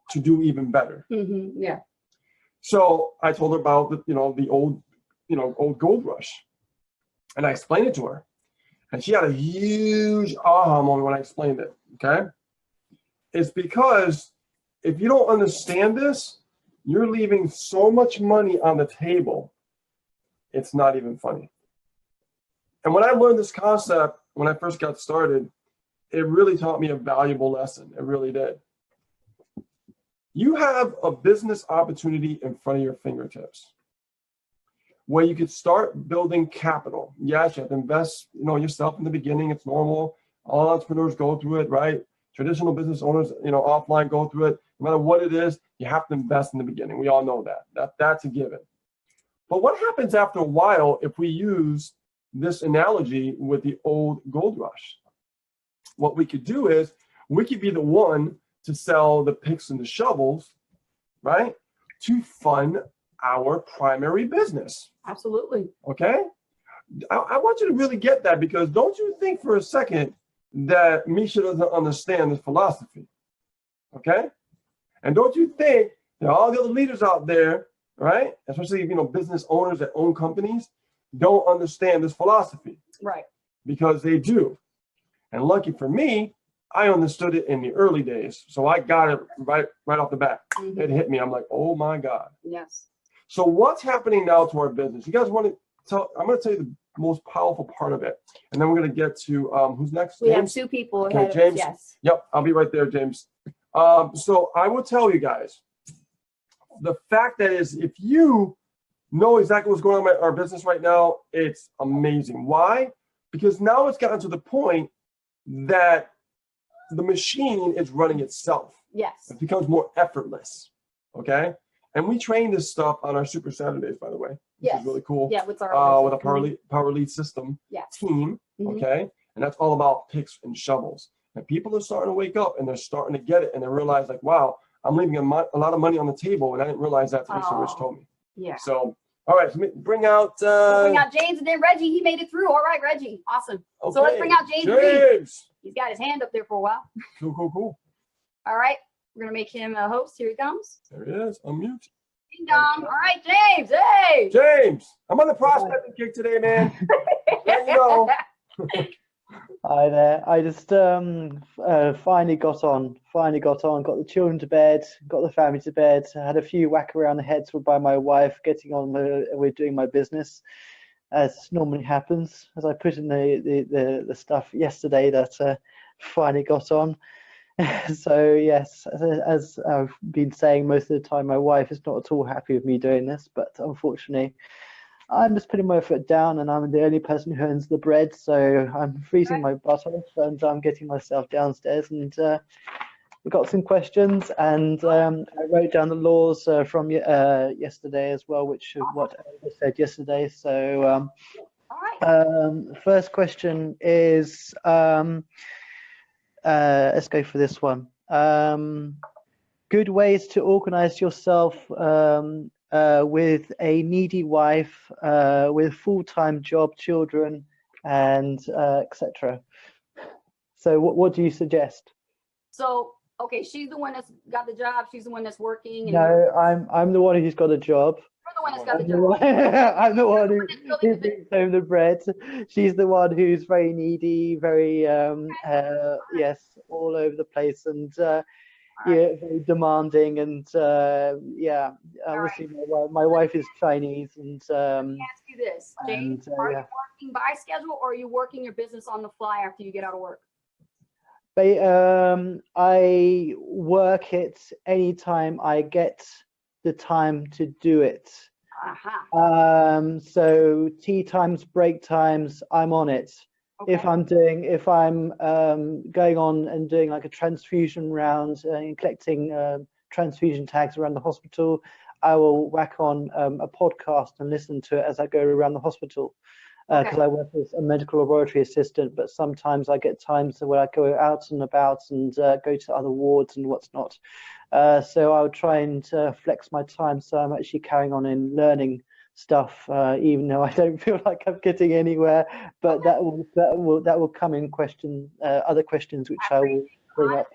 to do even better? Mm-hmm. Yeah. So I told her about the old gold rush, and I explained it to her. And she had a huge aha moment when I explained it, okay? It's because if you don't understand this, you're leaving so much money on the table, it's not even funny. And when I learned this concept, when I first got started, it really taught me a valuable lesson. It really did. You have a business opportunity in front of your fingertips, where you could start building capital. Yes, you have to invest, yourself in the beginning. It's normal. All entrepreneurs go through it, right? Traditional business owners, offline go through it. No matter what it is, you have to invest in the beginning. We all know that. That's a given. But what happens after a while if we use this analogy with the old gold rush? What we could do is we could be the one to sell the picks and the shovels, right? To fund our primary business. Absolutely. Okay? I want you to really get that, because don't you think for a second that Misha doesn't understand this philosophy. Okay? And don't you think that all the other leaders out there, right, especially business owners that own companies, don't understand this philosophy? Right. Because they do. And lucky for me, I understood it in the early days. So I got it right off the bat. Mhm. It hit me. I'm like, oh my God. Yes. So what's happening now to our business? You guys want to tell? I'm going to tell you the most powerful part of it, and then we're going to get to who's next. We have James? 2 people Okay, ahead of us. James. Yes. Yep, I'll be right there, James. So I will tell you guys, the fact that is, if you know exactly what's going on in our business right now, it's amazing. Why? Because now it's gotten to the point that the machine is running itself. Yes. It becomes more effortless. Okay. And we train this stuff on our Super Saturdays, by the way. Which Yes. is really cool. Yeah, with our With a power lead system Yes. team. Mhm. Okay. And that's all about picks and shovels. And people are starting to wake up, and they're starting to get it, and they realize, like, wow, I'm leaving a lot of money on the table, and I didn't realize that today. So Rich Oh. told me. Yeah. So, all right, so bring out. We'll bring out James, and then Reggie. He made it through. All right, Reggie. Awesome. So let's bring out James Reed. James. He's got his hand up there for a while. Cool, cool, cool. All right. We're going to make him a host. Here he comes. There he is. Unmute. Ding dong. All right, James. Hey. James, I'm on the prospecting kick today, man. Let you know. Hi there. I just finally got on finally got on, got the children to bed, got the family to bed. I had a few whack around the heads by my wife, getting on with doing my business, as normally happens. As I put in the stuff yesterday that finally got on. So yes, as I've been saying most of the time, my wife is not at all happy with me doing this, but unfortunately, I'm just putting my foot down, and I'm the only person who earns the bread. So I'm freezing my butt off, and I'm getting myself downstairs. And we got some questions, and I wrote down the laws from yesterday as well, which is what I said yesterday. So All right. first question is. Let's go for this one. Good ways to organize yourself with a needy wife, with full-time job, children, and etc. So what do you suggest? So, okay, she's the one that's got the job. She's the one that's working. And No, I'm the one who's got a job. you're the one that's got the I'm job. I'm the one who Really the brings home the bread. She's the one who's very needy, very yes, all over the place, and yeah, very demanding, and yeah. Obviously, my wife is Chinese, and Let me ask you this, Jane. and, Are yeah. you working by schedule, or are you working your business on the fly after you get out of work? I work it anytime I get the time to do it. Aha. So tea times, break times, I'm on it. Okay. If I'm going on and doing like a transfusion round and collecting transfusion tags around the hospital, I will whack on a podcast and listen to it as I go around the hospital. Because I work as a medical laboratory assistant, but sometimes I get times where I go out and about and go to other wards and what's not. So I would try and flex my time, so I'm actually carrying on in learning stuff, even though I don't feel like I'm getting anywhere. But that will come in other questions which I will bring up.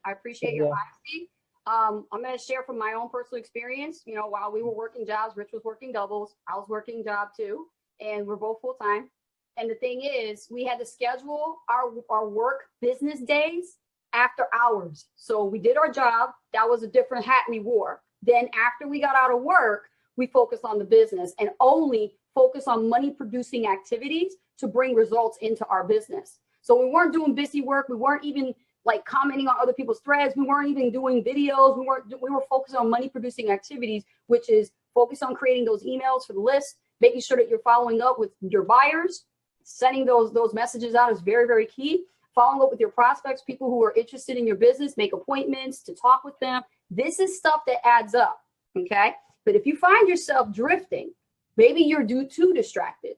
I appreciate your honesty. I'm going to share from my own personal experience. You know, while we were working jobs, Rich was working doubles. I was working job too. And we're both full time. And the thing is, we had to schedule our work business days after hours. So we did our job. That was a different hat we wore. Then after we got out of work, we focused on the business and only focus on money producing activities to bring results into our business. So we weren't doing busy work. We weren't even like commenting on other people's threads. We weren't even doing videos. We were focused on money producing activities, which is focus on creating those emails for the list, making sure that you're following up with your buyers, sending those messages out is very, very key. Following up with your prospects, people who are interested in your business, make appointments to talk with them. This is stuff that adds up, okay? But if you find yourself drifting, maybe you're too distracted.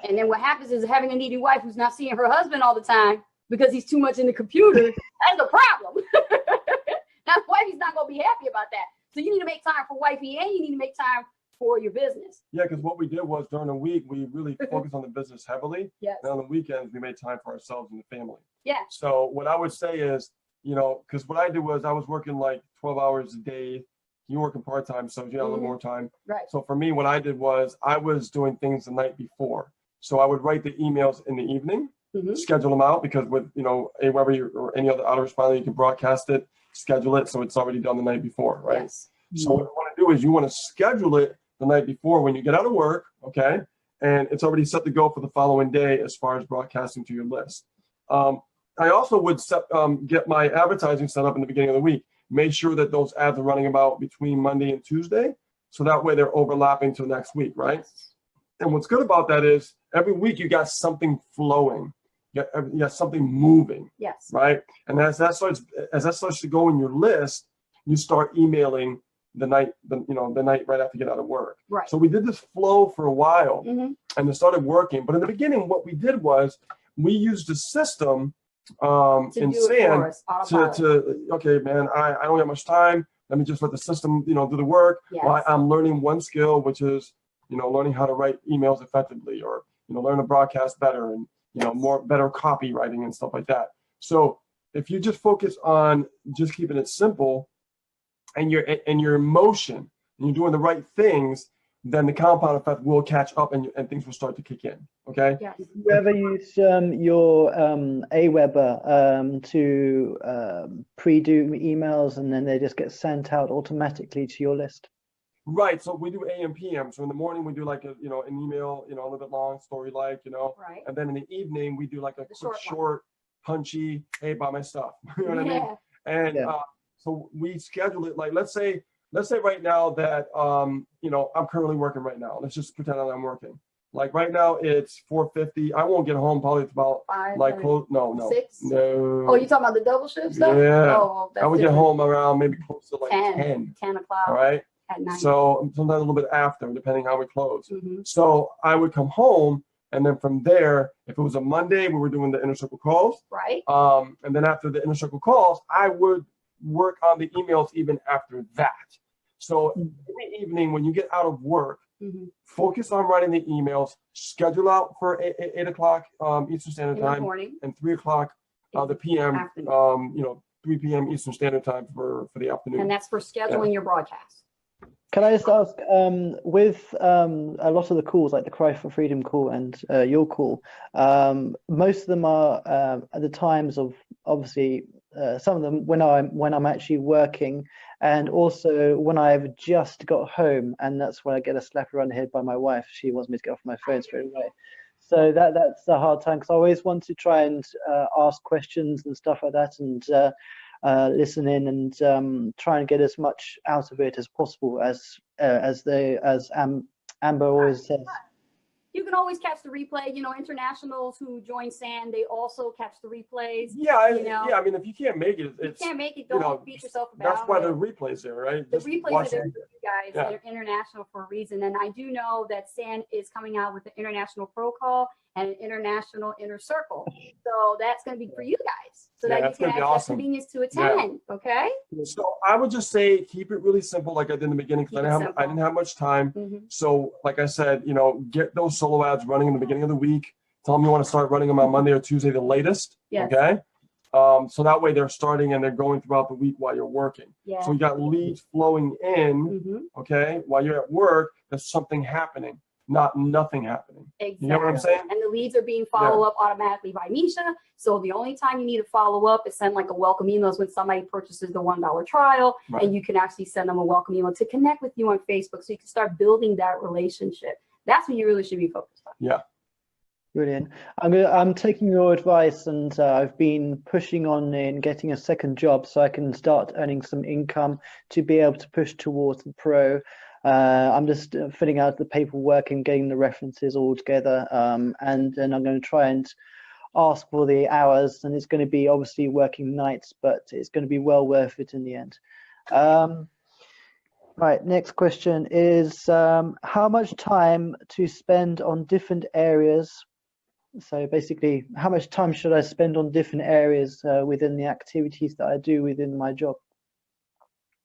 And then what happens is having a needy wife who's not seeing her husband all the time because he's too much in the computer, that's a problem. That wifey's not gonna be happy about that. So you need to make time for wifey and you need to make time for your business. Yeah, because what we did was during the week, we really focused on the business heavily. Yes. And on the weekends, we made time for ourselves and the family. Yeah. So what I would say is, you know, because what I did was I was working like 12 hours a day. You working part-time, so you had a little more time. Right. So for me, what I did was I was doing things the night before. So I would write the emails in the evening, schedule them out, because with, you know, Aweber or any other autoresponder, you can broadcast it, schedule it, so it's already done the night before, right? Yes. So what you want to do is you want to schedule it the night before when you get out of work, okay? And it's already set to go for the following day as far as broadcasting to your list. I also would get my advertising set up in the beginning of the week. Make sure that those ads are running about between Monday and Tuesday, so that way they're overlapping to next week, right? And what's good about that is every week you got something flowing, you got something moving, Yes. right? And as that starts to go in your list, you start emailing the night right after you get out of work. Right. So we did this flow for a while, Mm-hmm. and it started working. But in the beginning, what we did was we used a system in SAN okay, man, I don't have much time. Let me just let the system, do the work. Yes. While I'm learning one skill, which is, learning how to write emails effectively, or, learn to broadcast better, and, better copywriting and stuff like that. So if you just focus on just keeping it simple, and you're in motion, and you're doing the right things, then the compound effect will catch up and things will start to kick in. Okay. Yes. You ever use your Aweber to pre-do emails and then they just get sent out automatically to your list? Right. So we do AM PM. So in the morning we do like an email, a little bit long story, like, Right. and then in the evening we do like a The quick, short one. short, punchy, hey, buy my stuff. You know what I mean? Yeah. And Yeah. so we schedule it like, let's say right now that I'm currently working right now. Let's just pretend that I'm working. Like right now it's 4:50. I won't get home probably about 5, like 7, close. No. 6? No. Oh, you talking about the double shift stuff? Yeah. Oh, that's I would get different. home around maybe close to like 10. 10 o'clock All right. at night. So sometimes a little bit after, depending how we close. Mhm. So I would come home, and then from there, if it was a Monday, we were doing the inner circle calls. Right. And then after the inner circle calls, I would work on the emails even after that. So every evening when you get out of work, Mhm. focus on writing the emails, schedule out for 8 o'clock Eastern Standard In the Time morning. and 3 o'clock the PM, Afternoon. 3 p.m. Eastern Standard Time for the afternoon. And that's for scheduling your broadcast. Can I just ask, with a lot of the calls, like the Cry for Freedom call and your call, most of them are at the times of obviously some of them when I'm actually working, and also when I've just got home, and that's when I get a slap around the head by my wife. She wants me to get off my phone straight away. So that's a hard time because I always want to try and ask questions and stuff like that, and listen in and try and get as much out of it as possible, as Amber always says. You can always catch the replay. Internationals who join SAN, they also catch the replays. Yeah, I mean, if you can't make it, If it's you can't make it, don't beat yourself about that's why it. the replay's there, right? The Just replays watch are there it. for you guys that are international for a reason. And I do know that SAN is coming out with the International Pro Call and an International Inner Circle. So that's going to be for you guys so that you that's can gonna be have that awesome. convenience to attend. Okay. So I would just say keep it really simple, like I did in the beginning, because I didn't have much time. Mhm. So like I said, get those solo ads running in the beginning of the week. Tell them you want to start running them on Monday or Tuesday, the latest. Yes. Okay. So that way they're starting and they're going throughout the week while you're working. Yeah. So you got leads flowing in. Mhm. Okay. While you're at work, there's something happening, not nothing happening. Exactly. You know what I'm saying? And the leads are being followed up automatically by Misha. So the only time you need to follow up is send like a welcome email is when somebody purchases the $1 trial, Right. and you can actually send them a welcome email to connect with you on Facebook so you can start building that relationship. That's what you really should be focused on. Yeah. Brilliant. I'm taking your advice, and I've been pushing on in getting a second job so I can start earning some income to be able to push towards the pro. I'm just filling out the paperwork and getting the references all together, and then I'm going to try and ask for the hours, and it's going to be obviously working nights, but it's going to be well worth it in the end. Right, next question is how much time to spend on different areas. So basically, how much time should I spend on different areas within the activities that I do within my job?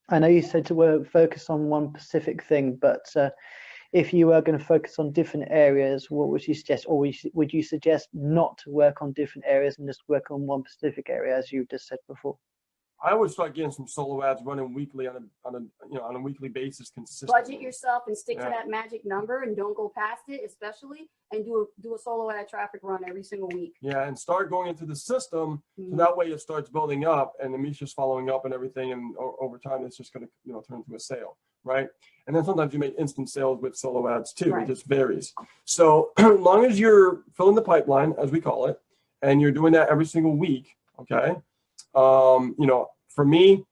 I know you said to focus on one specific thing, but if you were going to focus on different areas, what would you suggest? Or would you suggest not to work on different areas and just work on one specific area, as you just said before? I would start getting some solo ads running weekly on a weekly basis consistently. Budget yourself and stick to that magic number and don't go past it, especially, and do a solo ad traffic run every single week. Yeah, and start going into the system so Mhm. that way it starts building up, and Amisha's following up and everything, and over time it's just going to turn into a sale, right? And then sometimes you make instant sales with solo ads too. Right. It just varies. So as long as you're filling the pipeline, as we call it, and you're doing that every single week, okay. For me,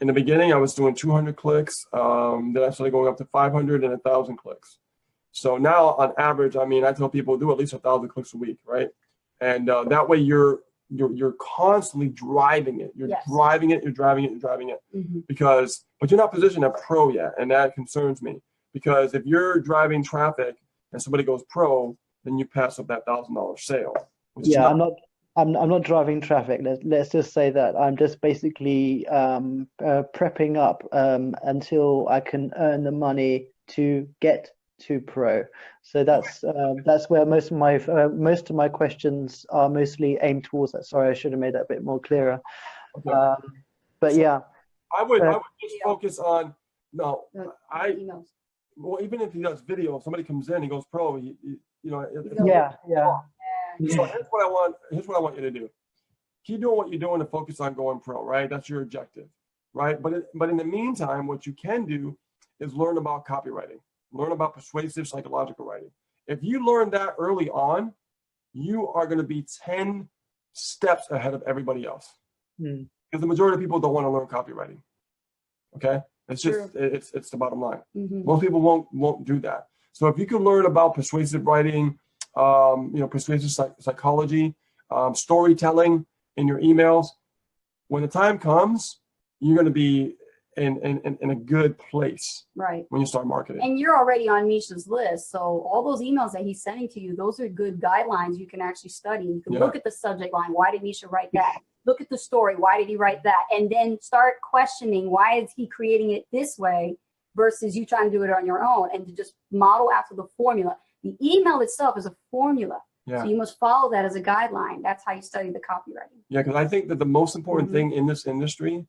in the beginning, I was doing 200 clicks. Then I started going up to 500 and 1,000 clicks. So now, on average, I mean, I tell people do at least 1,000 clicks a week, right? And that way, you're constantly driving it. You're Yes. driving it. You're driving it. You're driving it. Mhm. But you're not positioned at pro yet, and that concerns me. Because if you're driving traffic and somebody goes pro, then you pass up that $1,000 sale. Which is Yeah, not, I'm not driving traffic. Let's just say that I'm just basically prepping up until I can earn the money to get to pro. So that's where most of my questions are mostly aimed towards that. Sorry, I should have made that a bit more clearer. okay. But yeah, I would just focus on The emails. well, even if he does video, if somebody comes in, he goes pro, you know, Yeah. So here's what I want you to do. Keep doing what you're doing to focus on going pro, right? That's your objective, right? But in the meantime, what you can do is learn about copywriting, learn about persuasive psychological writing. If you learn that early on, you are going to be 10 steps ahead of everybody else. Mm. Because the majority of people don't want to learn copywriting. Okay? It's just, True. it's the bottom line. Mhm. Most people won't do that. So if you can learn about persuasive writing, persuasive psychology, storytelling in your emails, when the time comes, you're going to be in a good place Right. when you start marketing. And you're already on Misha's list. So all those emails that he's sending to you, those are good guidelines you can actually study. You can Yeah. look at the subject line. Why did Misha write that? Look at the story. Why did he write that? And then start questioning, why is he creating it this way versus you trying to do it on your own, and to just model after the formula. The email itself is a formula. Yeah. So you must follow that as a guideline. That's how you study the copywriting. Yeah, because I think that the most important Mhm. thing in this industry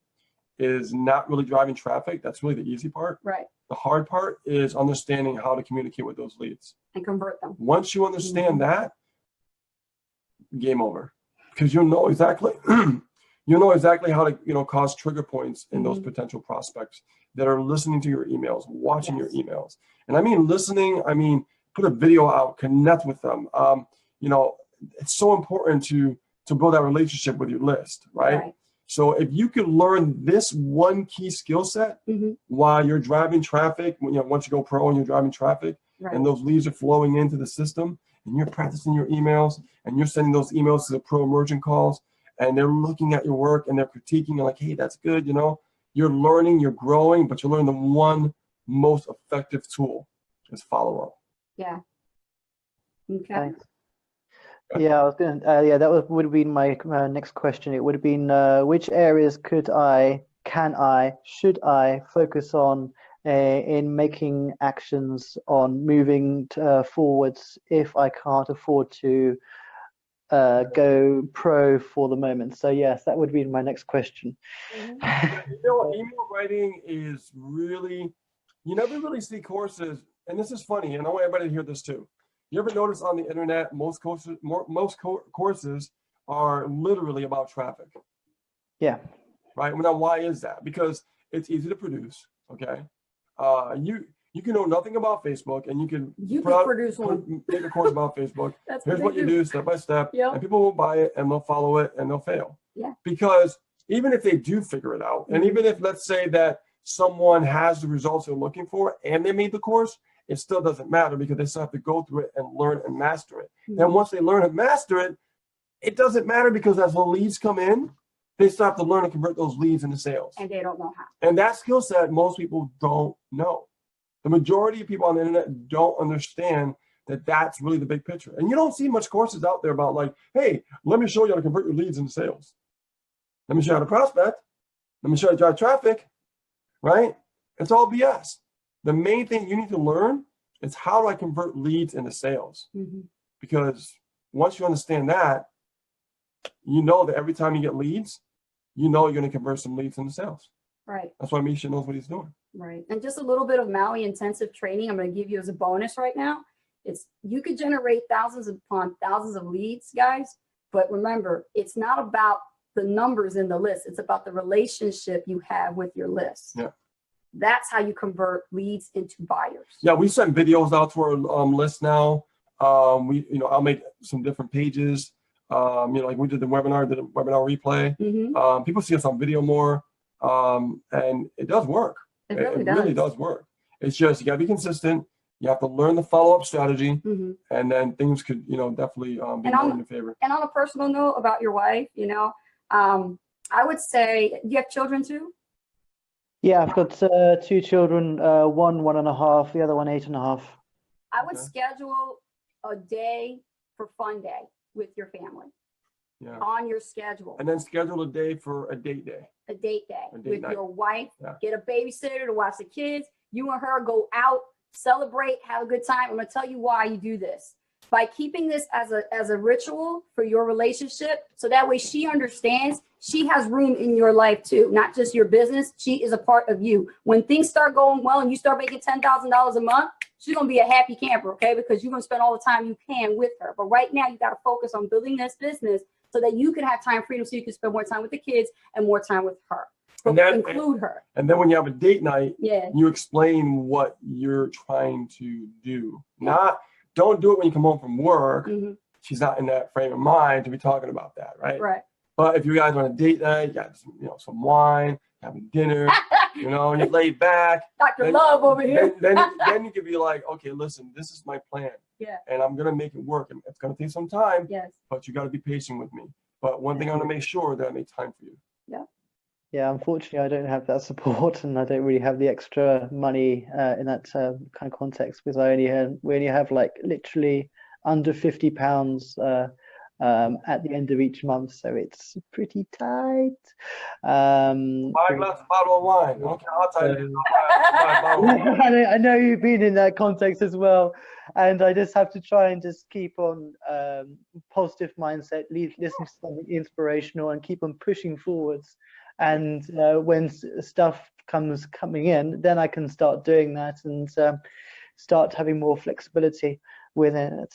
is not really driving traffic. That's really the easy part. Right. The hard part is understanding how to communicate with those leads. And convert them. Once you understand Mhm. that, game over, because you'll know exactly how to cause trigger points in those Mhm. potential prospects that are listening to your emails, watching Yes. your emails. And I mean listening, I mean put a video out, connect with them. It's so important to build that relationship with your list, right? So if you can learn this one key skill set Mhm. while you're driving traffic, once you go pro and you're driving traffic, Right. and those leads are flowing into the system, and you're practicing your emails, and you're sending those emails to the pro emergent calls, and they're looking at your work and they're critiquing, and like, hey, that's good, you're learning, you're growing, but you're learning the one most effective tool is follow up. Yeah. Okay. Thanks. Yeah, I was going to, would have been my next question. It would have been, which areas should I focus on in making actions on moving forwards if I can't afford to go pro for the moment? So yes, that would be my next question. Email writing is really, you never really see courses, and this is funny, and I want everybody to hear this too. You ever notice on the internet, most courses are literally about traffic, Yeah. right? Now, why is that? Because it's easy to produce, okay? You can know nothing about Facebook, and you can produce one. make a course about Facebook. That's Here's what you do step by step, Yep. and people will buy it, and they'll follow it, and they'll fail. Yeah. Because even if they do figure it out, and Mhm. even if, let's say that someone has the results they're looking for and they made the course, it still doesn't matter because they still have to go through it and learn and master it. Mhm. And once they learn and master it, it doesn't matter because as the leads come in, they still have to learn and convert those leads into sales. And they don't know how. And that skill set, most people don't know. The majority of people on the internet don't understand that that's really the big picture. And you don't see much courses out there about like, hey, let me show you how to convert your leads into sales. Let me show you how to prospect. Let me show you how to drive traffic, right? It's all BS. The main thing you need to learn is how do I convert leads into sales? Mhm. Because once you understand that, you know that every time you get leads, you know you're going to convert some leads into sales. Right. That's why Misha knows what he's doing. Right. And just a little bit of Maui intensive training I'm going to give you as a bonus right now. You could generate thousands upon thousands of leads, guys. But remember, it's not about the numbers in the list. It's about the relationship you have with your list. Yeah. That's how you convert leads into buyers. Yeah, we send videos out to our list now. I'll make some different pages. Like we did a webinar replay. Mhm. People see us on video more, and it does work. It It really really does work. It's just you got to be consistent. You have to learn the follow-up strategy, Mhm. and then things could, definitely be And more in your favor. And on a personal note about your wife, I would say, do you have children too? Yeah, I've got 2 children, one 1.5, the other one 8.5. I would Okay. schedule a day for fun day with your family Yeah, on your schedule. and then schedule a day for a date day. A date day A date with night. your wife. Yeah. Get a babysitter to watch the kids. You and her go out, celebrate, have a good time. I'm going to tell you why you do this. By keeping this as a ritual for your relationship, so that way she understands she has room in your life too, not just your business. She is a part of you. When things start going well and you start making $10,000 a month, she's going to be a happy camper, okay? Because you're going to spend all the time you can with her. But right now, you got to focus on building this business so that you can have time freedom, so you can spend more time with the kids and more time with her. And that- include her. And then when you have a date night, Yeah. you explain what you're trying to do. Don't do it when you come home from work. Mhm. She's not in that frame of mind to be talking about that, right? Right. But if you guys on a date night, you got some wine, having dinner, and you're laid back. Dr. Then- Love over here. Then you could be like, okay, listen, this is my plan. Yeah. And I'm gonna make it work. And it's gonna take some time, Yes. but you gotta be patient with me. But one thing I wanna make sure that I make time for you. Yeah, unfortunately, I don't have that support, and I don't really have the extra money in that kind of context, because we only have like literally under £50 at the end of each month, so it's pretty tight. Buy a glass, bottle of wine. Okay, I'll tell you. Buy a bottle of wine. I know you've been in that context as well, and I just have to try and just keep on positive mindset, listen to something inspirational, and keep on pushing forwards. And when stuff coming in, then I can start doing that and start having more flexibility within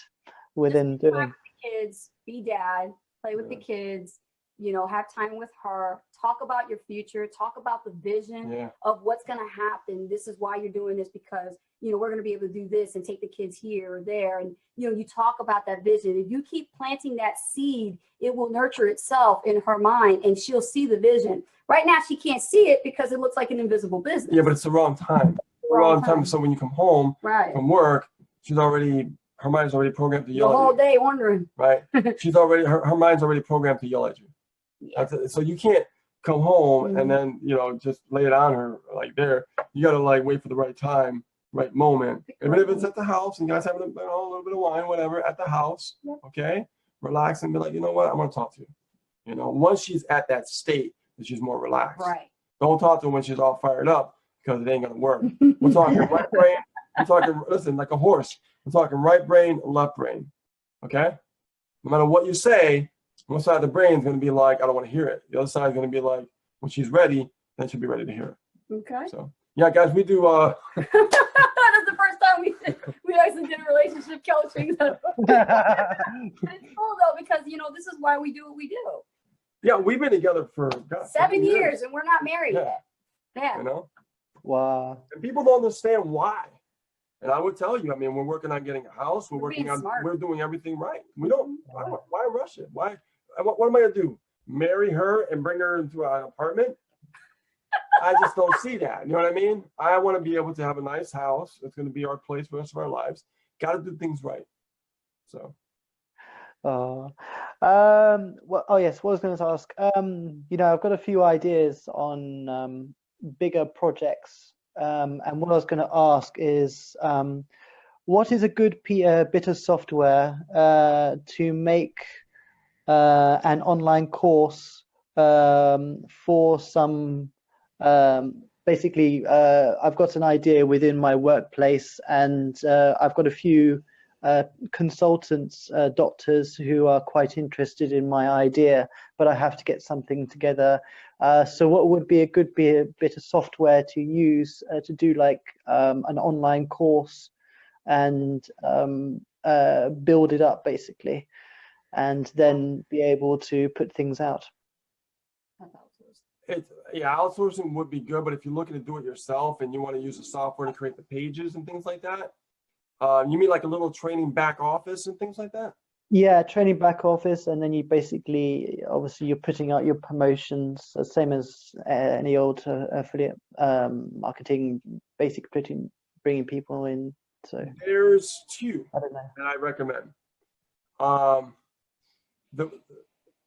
doing. Kids, be dad, play with the kids, have time with her, talk about your future, talk about the vision Yeah. of what's going to happen. This is why you're doing this, because we're going to be able to do this and take the kids here or there, and you talk about that vision. If you keep planting that seed, it will nurture itself in her mind, and she'll see the vision. Right now she can't see it because it looks like an invisible business. Yeah, but it's the wrong time. Wrong time. So when you come home Right. from work, her mind's already programmed to The yell whole at you. day wondering. Right? Her mind's already programmed to yell at you. Yeah. That's it. So you can't come home Mhm. and then just lay it on her like there. You gotta wait for the right time, right moment. Even if it's at the house and you guys having a little bit of wine, whatever, at the house, Yep. okay? Relax and be like, you know what? I want to talk to you. Once she's at that state that she's more relaxed. Right. Don't talk to her when she's all fired up, because it ain't gonna work. We're talking right brain. We're talking, listen, like a horse. We're talking right brain, left brain. Okay? No matter what you say, one side of the brain is gonna be like, I don't want to hear it. The other side is gonna be like, when she's ready, then she'll be ready to hear it. Okay. So yeah, guys, we do That's the first time we actually did a relationship coaching. But it's cool though, because this is why we do what we do. yeah, we've been together for 7 years and we're not married yet. Yeah. Wow. And people don't understand why. And I would tell you, we're working on getting a house. We're being smart. We're doing everything right. We don't, why rush it? What am I going to do? Marry her and bring her into an apartment? I just don't see that. You know what I mean? I want to be able to have a nice house. It's going to be our place for the rest of our lives. Got to do things right. So. Well, oh yes, what I was going to ask, I've got a few ideas on bigger projects, and what I was going to ask is, what is a good bit of software to make an online course for some, basically, I've got an idea within my workplace, and I've got a few consultants, doctors who are quite interested in my idea, but I have to get something together. So what would be a good bit of software to use to do like an online course and build it up basically, and then be able to put things out? Outsourcing would be good, but if you're looking to do it yourself and you want to use the software to create the pages and things like that, you mean like a little training back office and things like that? Yeah, training back office, and then you basically, obviously, you're putting out your promotions, same as any old affiliate marketing, basically bringing people in. So there's two I don't know that I recommend. The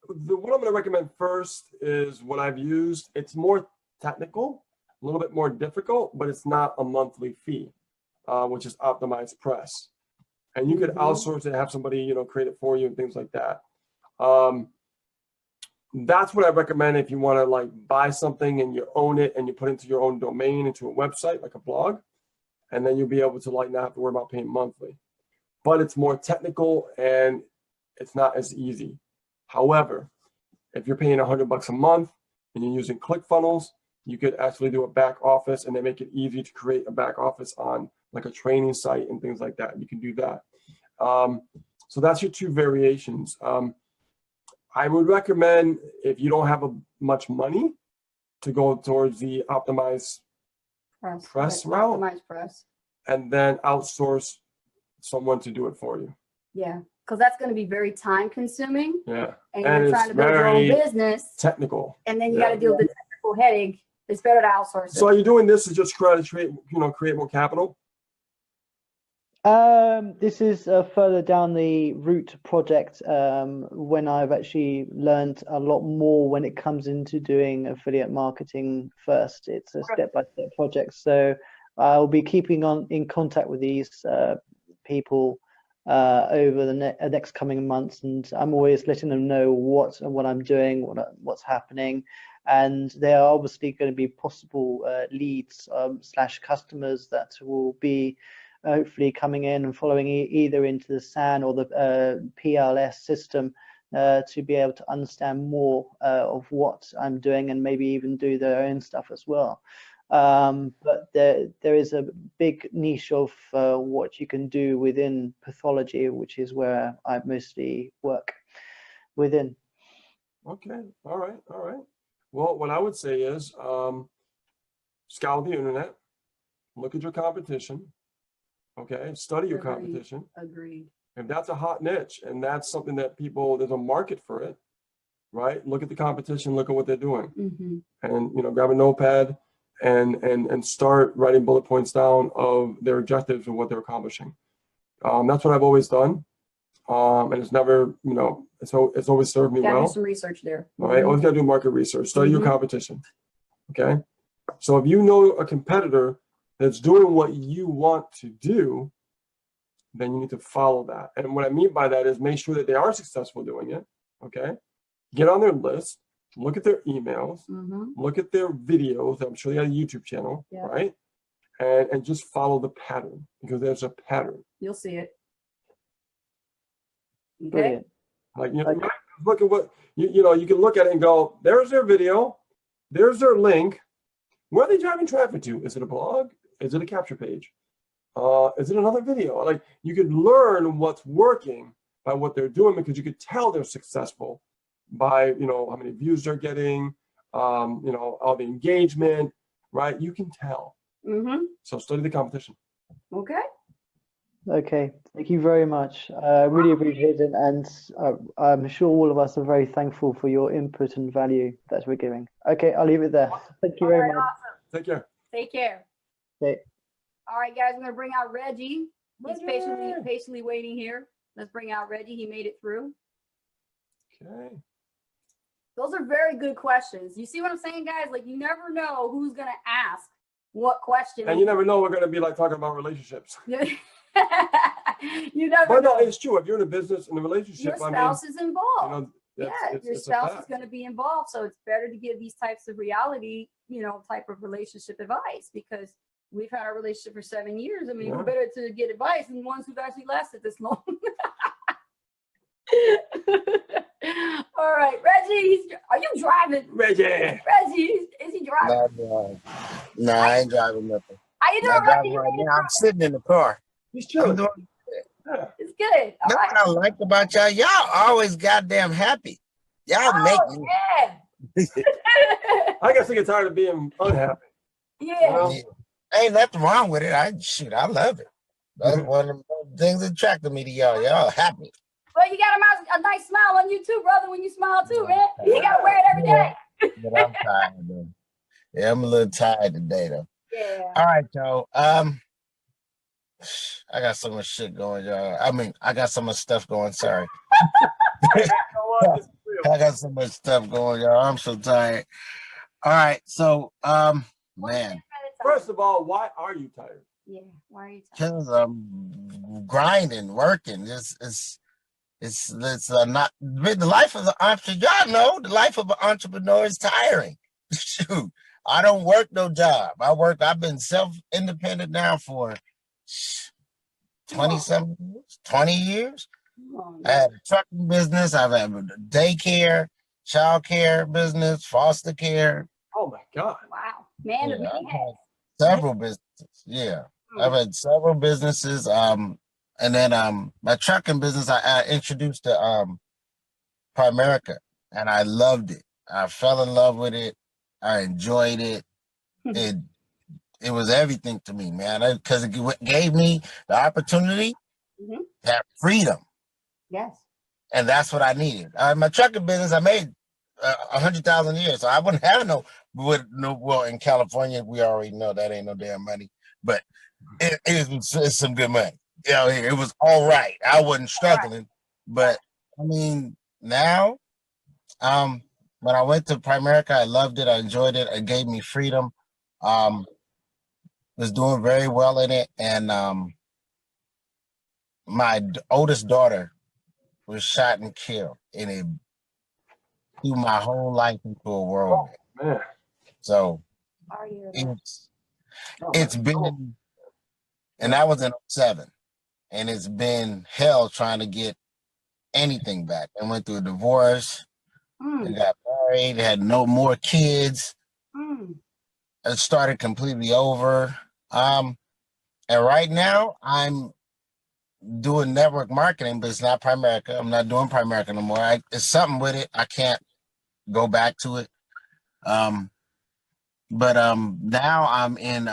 what I'm going to recommend first is what I've used. It's more technical, a little bit more difficult, but it's not a monthly fee, which is Optimize Press. And you could outsource it, have somebody, create it for you and things like that. That's what I recommend if you want to buy something and you own it and you put it into your own domain, into a website, like a blog, and then you'll be able to not have to worry about paying monthly. But it's more technical and it's not as easy. However, If you're paying $100 a month and you're using ClickFunnels, you could actually do a back office and then make it easy to create a back office on like a training site and things like that. You can do that. So that's your two variations. I would recommend, if you don't have much money, to go towards the optimized press route, Optimized press. and then outsource someone to do it for you. Yeah, because that's going to be very time consuming, Yeah, and And you're it's trying to build your own very business, technical. and then you yeah. got to deal with the technical headache. It's better to outsource So it. are you doing this to just create more capital? This is further down the route project, when I've actually learned a lot more when it comes into doing affiliate marketing first. It's a step-by-step project. So I'll be keeping in contact with these people over the next coming months, and I'm always letting them know what I'm doing, what's happening. And there are obviously going to be possible leads / customers that will be hopefully coming in and following either into the SAN or the PLS system to be able to understand more of what I'm doing, and maybe even do their own stuff as well. But there is a big niche of what you can do within pathology, which is where I mostly work within. Okay, all right. Well, what I would say is scour the internet, look at your competition, okay? Study your Agreed. competition. Agreed. If that's a hot niche and that's something that there's a market for it, right? Look at the competition, look at what they're doing. And grab a notepad and start writing bullet points down of their objectives and what they're accomplishing. That's what I've always done. And it's never, it's always served me Gotta well. do some research there. All right, always gotta do market research, study your competition, okay? So if you know a competitor that's doing what you want to do, then you need to follow that. And what I mean by that is make sure that they are successful doing it, okay? Get on their list, look at their emails, look at their videos. I'm sure they got a YouTube channel, Yeah. right? And just follow the pattern, because there's a pattern. You'll see it. Okay. Brilliant. Like, look at what, you can look at it and go, there's their video, there's their link. Where are they driving traffic to? Is it a blog? Is it a capture page? Is it another video? Like, you could learn what's working by what they're doing, because you could tell they're successful by, how many views they're getting, all the engagement, right? You can tell. So study the competition. Okay. Okay, thank you very much. I really appreciate it, and I'm sure all of us are very thankful for your input and value that we're giving. Okay, I'll leave it there. Thank you very much. Awesome. Take care. Take care. Okay. All right, guys, I'm gonna bring out Reggie. He's Reggie. patiently waiting here. Let's bring out Reggie. He made it through. Okay. Those are very good questions. You see what I'm saying, guys? Like, you never know who's gonna ask what question. And you never know, we're going to be like talking about relationships. You never But no, know. it's true. If you're in a business, in a relationship, Your spouse is involved. it's Your a spouse fact. is going to be involved. So it's better to give these types of reality, type of relationship advice, because we've had our relationship for 7 years. I mean, Yeah. we're better to get advice than ones who've actually lasted this long. All right, Reggie, are you driving? Reggie. Reggie, is he driving? No, I ain't driving nothing. How you doing, I'm Reggie? driving right now. I'm sitting in the car. He's I'm chilling. doing. Yeah. It's good. All That's right. what I like about y'all. Y'all always goddamn happy. Y'all make me. Yeah. I guess I get tired of being unhappy. Yeah. Well, Ain't nothing wrong with it. I love it. That's one of the things that attracted me to y'all. Y'all happy. Well, you got a nice smile on you too, brother, when you smile too, man. You got to wear it every day. But I'm tired though. Yeah, I'm a little tired today though. Yeah. All right, y'all. I got so much shit going, y'all. I mean, I got so much stuff going. Sorry. you know what? This is real. I got so much stuff going, y'all. I'm so tired. All right, so man, First of all, why are you tired? Yeah. Why are you tired? because I'm grinding, working. It's not the life of the entrepreneur. Y'all know the life of an entrepreneur is tiring. Shoot, I don't work no job. I've been self-independent now for 20 years. Come on, I had a trucking business. I've had a daycare. child care business, foster care. Oh my God. Wow. Man of Yeah, many I've hats. had several businesses. Yeah, I've had several businesses. And then my trucking business, I introduced to Primerica, and I loved it. I fell in love with it. I enjoyed it. It it was everything to me, man, because it gave me the opportunity, Mhm. that freedom, Yes. and that's what I needed. My trucking business, I made 100,000 a year, so I wouldn't have well, in California, we already know that ain't no damn money, but it's some good money. You know, it was all right. I wasn't struggling, but I mean, now, when I went to Primerica, I loved it. I enjoyed it. It gave me freedom. Was doing very well in it, and my oldest daughter was shot and killed, and it threw my whole life into a whirlwind. Man. So Sorry to hear that. it's been, and that was in 07, and it's been hell trying to get anything back. I went through a divorce, and got married, had no more kids. It started completely over. And right now I'm doing network marketing, but it's not Primerica. I'm not doing Primerica no more. It's something with it. I can't go back to it. But now I'm in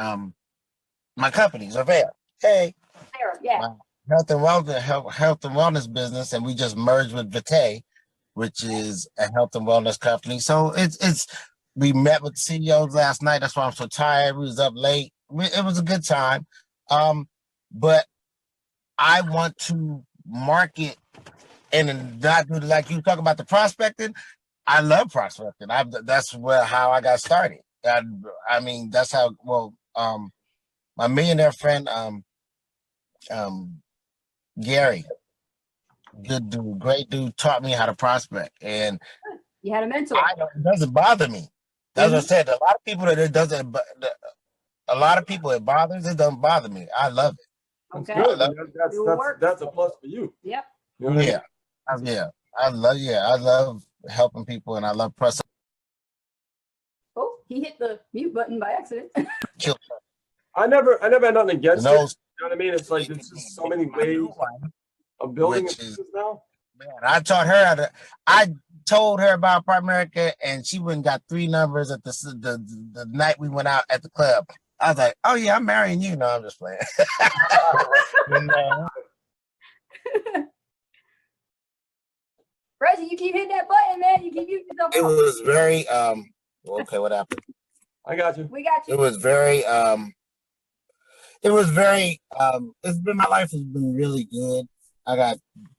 my company, Zervail. Hey, Sarah, yeah. my health and wellness business, and we just merged with Vitae, which is a health and wellness company. So it's we met with CEOs last night. That's why I'm so tired. We was up late. It was a good time. But I want to market and not do like you talk about the prospecting. I love prospecting. That's how I got started. I mean, that's how. Well, my millionaire friend, Gary, good dude, great dude, taught me how to prospect, and You had a mentor. it doesn't bother me. That's what I said. A lot of people that it doesn't. A lot of people it bothers. It doesn't bother me. I love it. Okay. Good. It'll work. That's a plus for you. Yep. You know what I mean? Yeah. I love helping people, and I love press. Oh, he hit the mute button by accident. I never had nothing against it. You know Those, what I mean? It's like there's just so many ways of building a Which is- business now. man, I taught her how to. I told her about Primerica, and she went and got 3 numbers at the night we went out at the club. I was like, "Oh yeah, I'm marrying you." No, I'm just playing. Reggie, you keep hitting that button, man. You keep muting yourself. It up. was very okay, what happened? I got you. We got you. It was very it's been, my life has been really good. I got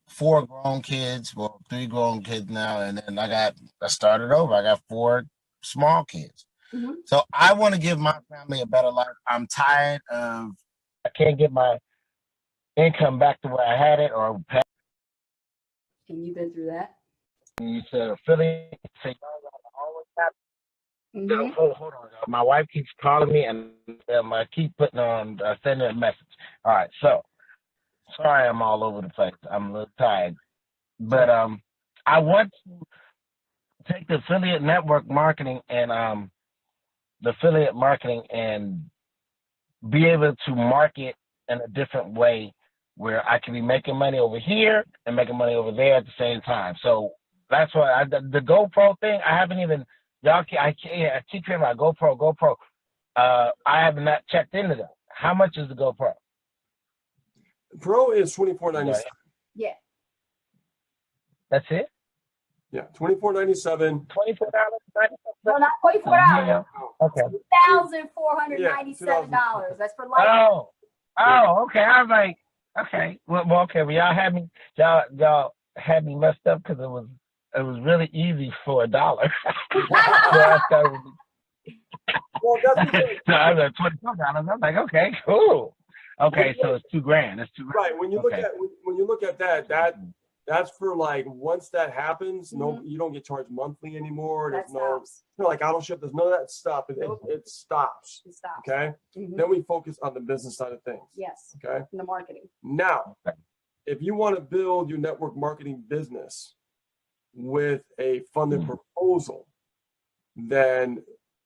4 grown kids, well, 3 grown kids now, and then I started over. I got 4 small kids. Mhm. So I want to give my family a better life. I'm tired of, I can't get my income back to where I had it, or And you've been through that. you said affiliate. Say, always have. Mhm. Hold on. My wife keeps calling me, and I keep putting on, sending a message. All right, so sorry, I'm all over the place. I'm a little tired, but I want to take the affiliate network marketing and be able to market in a different way, where I can be making money over here and making money over there at the same time. So that's why the GoPro thing, I haven't even, I keep hearing about GoPro. I have not checked into that. How much is the GoPro? Pro is $24.97. Yeah. That's it? Yeah, $24.97. $24.97? No, not $24. Yeah. Okay. $2,497. That's for life. Oh, okay. I was like, okay. Well, okay. Well, y'all had me messed up, because it was really easy for $1. So I started, Well, that's because, so I was like $24. I'm like, okay, cool. Okay, so it's $2,000. It's $2,000. right. When you look Okay. at when you look at that's for like, once that happens, no, you don't get charged monthly anymore. That There's no, stops. like auto ship. There's none of that stuff. It stops. It stops. Okay. Mhm. Then we focus on the business side of things. Yes. Okay. In the marketing. Now, if you want to build your network marketing business, with a funded proposal, then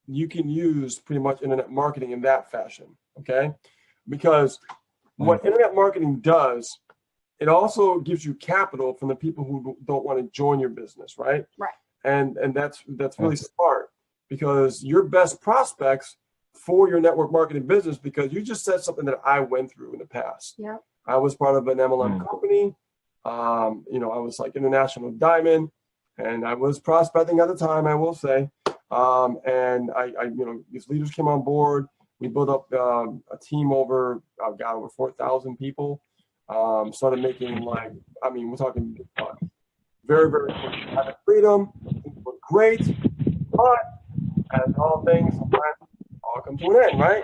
you can use pretty much internet marketing in that fashion, okay? Because what internet marketing does, it also gives you capital from the people who don't want to join your business, right? Right. And that's really smart, because your best prospects for your network marketing business, because you just said something that I went through in the past. Yeah. I was part of an MLM company. You know, I was like International Diamond, and I was prospecting at the time, I will say. And I, you know, these leaders came on board. We built up a team over, over 4,000 people. Started making like, I mean, we're talking very, very quick freedom. Things were great, but as all things, all come to an end, right?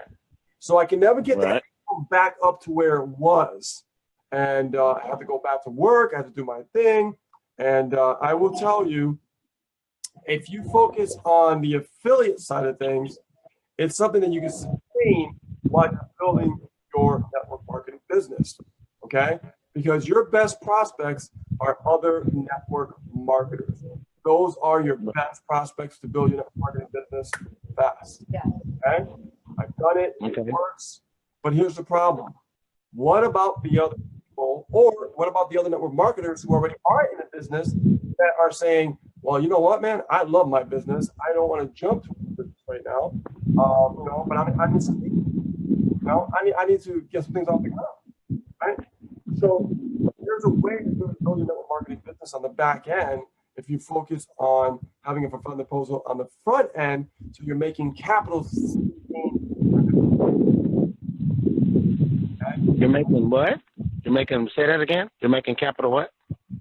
So I can never get that back up to where it was. And I have to go back to work. I have to do my thing. And I will tell you, if you focus on the affiliate side of things, it's something that you can sustain while you're building your network marketing business, okay? Because your best prospects are other network marketers. Those are your best prospects to build your network marketing business fast, okay? I've done it, it works, but here's the problem. What about the other people, or what about the other network marketers who already are in the business that are saying, well, you know what, man, I love my business. I don't want to jump to business right now, you know, but I need some, you know, I need to get some things off the ground, right? So there's a way to build your network marketing business on the back end if you focus on having a funded proposal on the front end, so you're making capital. You're making what? You're making, say that again? You're making capital what?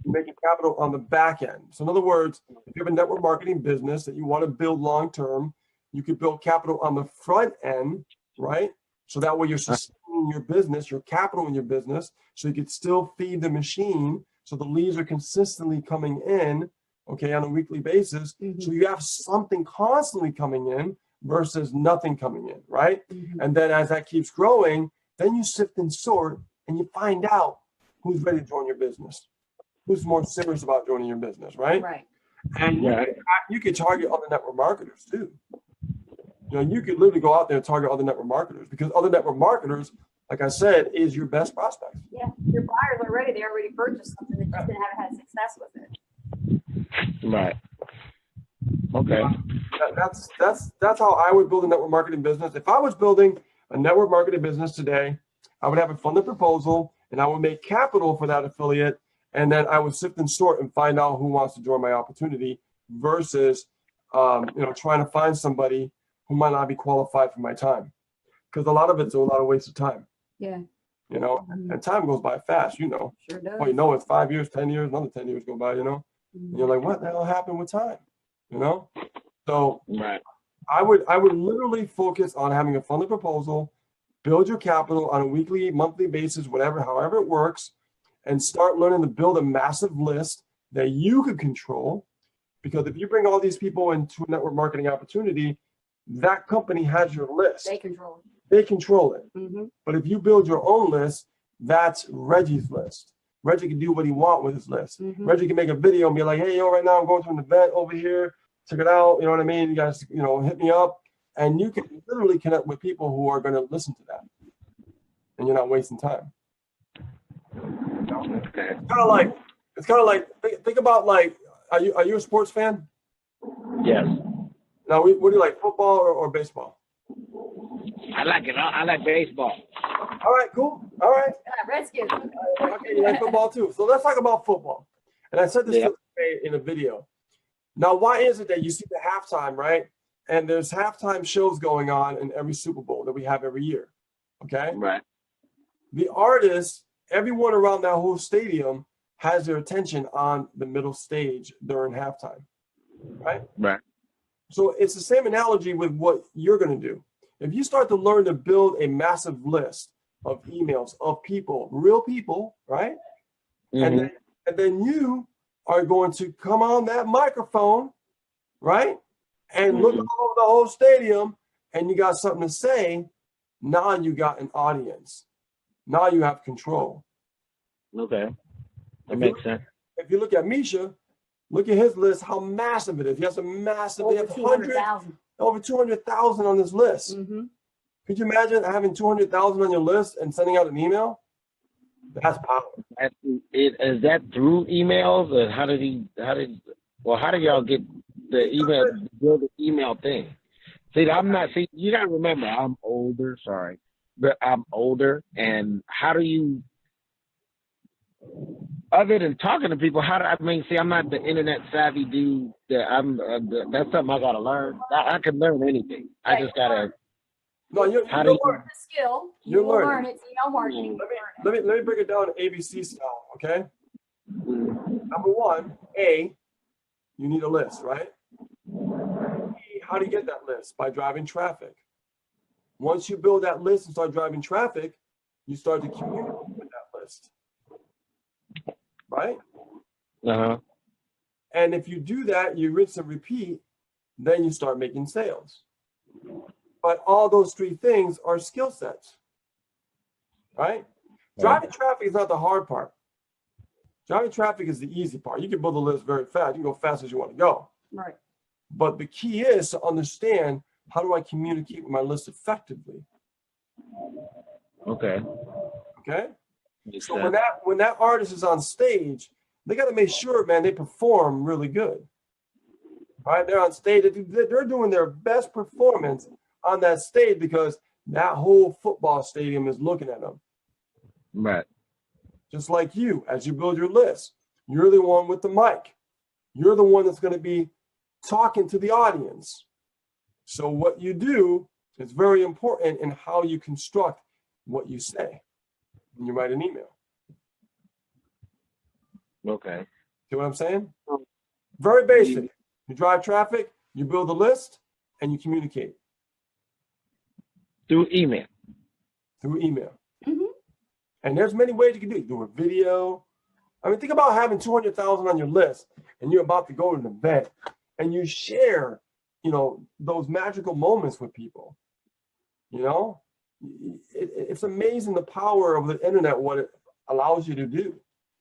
You're making capital on the back end. So in other words, if you have a network marketing business that you want to build long-term, you could build capital on the front end, right? So that way you're sustaining your business, your capital in your business, so you could still feed the machine. So the leads are consistently coming in, okay, on a weekly basis. So you have something constantly coming in versus nothing coming in, right? And then as that keeps growing, then you sift and sort and you find out who's ready to join your business, who's more serious about joining your business, right? Right. And you can target other network marketers too. You know, you could literally go out there and target other network marketers, because other network marketers, like I said, is your best prospects. Yeah, your buyers are ready. They already purchased something. They just haven't had success with it. Right. Okay. That's how I would build a network marketing business. If I was building a network marketing business today, I would have a funded proposal and I would make capital for that affiliate. And then I would sift and sort and find out who wants to join my opportunity versus, you know, trying to find somebody who might not be qualified for my time. Because a lot of it's a lot of waste of time. Yeah. You know, and time goes by fast, you know. Sure does. Well, you know, it's 5 years, 10 years, another 10 years go by, you know. And you're like, what the hell happened with time? You know? So I would literally focus on having a funded proposal, build your capital on a weekly, monthly basis, whatever, however it works, and start learning to build a massive list that you could control. Because if you bring all these people into a network marketing opportunity, that company has your list. They control it. They control it. But if you build your own list, that's Reggie's list. Reggie can do what he wants with his list. Reggie can make a video and be like, hey, yo, right now I'm going to an event over here. Check it out. You know what I mean? You guys, you know, hit me up. And you can literally connect with people who are going to listen to that. And you're not wasting time. It's kind of like, think about like, are you a sports fan? Yes. Now, what do you like, football or baseball? I like it. I like baseball. All right, cool. All right. Redskins. Okay, you like football too. So let's talk about football. And I said this in a video. Now, why is it that you see the halftime, right? And there's halftime shows going on in every Super Bowl that we have every year. Okay? Right. The artists, everyone around that whole stadium has their attention on the middle stage during halftime. Right? Right. So it's the same analogy with what you're going to do. If you start to learn to build a massive list of emails of people, real people, right? And then you are going to come on that microphone, right? And look over the whole stadium and you got something to say. Now you got an audience. Now you have control. Okay. That makes sense. If you look at Misha, Look at his list, how massive it is. He has a massive, they Over have 200,000. over 200,000 on this list. Mm-hmm. Could you imagine having 200,000 on your list and sending out an email? That's power. Is that through emails, or how did y'all get the email, build the email thing? See, you gotta remember, I'm older, sorry, but I'm older, and how do you, other than talking to people, I'm not the internet savvy dude that's something I gotta learn. I can learn anything. I just gotta. No, you're How do you- learning. The skill, You're you will learning. learn it. It's email marketing. Let me break it down ABC style, okay? Number one, A, you need a list, right? B, how do you get that list? By driving traffic. Once you build that list and start driving traffic, you start to communicate with that list, right? Uh-huh. And if you do that, you rinse and repeat, then you start making sales. But all those three things are skill sets, right? Driving traffic is not the hard part. Driving traffic is the easy part. You can build a list very fast. You can go fast as you want to go. Right. But the key is to understand, how do I communicate with my list effectively? Okay. Okay? Makes So sense. when that artist is on stage, they got to make sure, man, they perform really good. Right? They're on stage. They're doing their best performance on that stage because that whole football stadium is looking at them. Right. Just like you, as you build your list, you're the one with the mic. You're the one that's going to be talking to the audience. So what you do is very important in how you construct what you say when you write an email. Okay. See what I'm saying? Very basic. You drive traffic, you build a list, and you communicate Through email. through email. Mhm. And there's many ways you can do it. Do a video. I mean, think about having 200,000 on your list and you're about to go to an event and you share, those magical moments with people. It's amazing the power of the internet, what it allows you to do.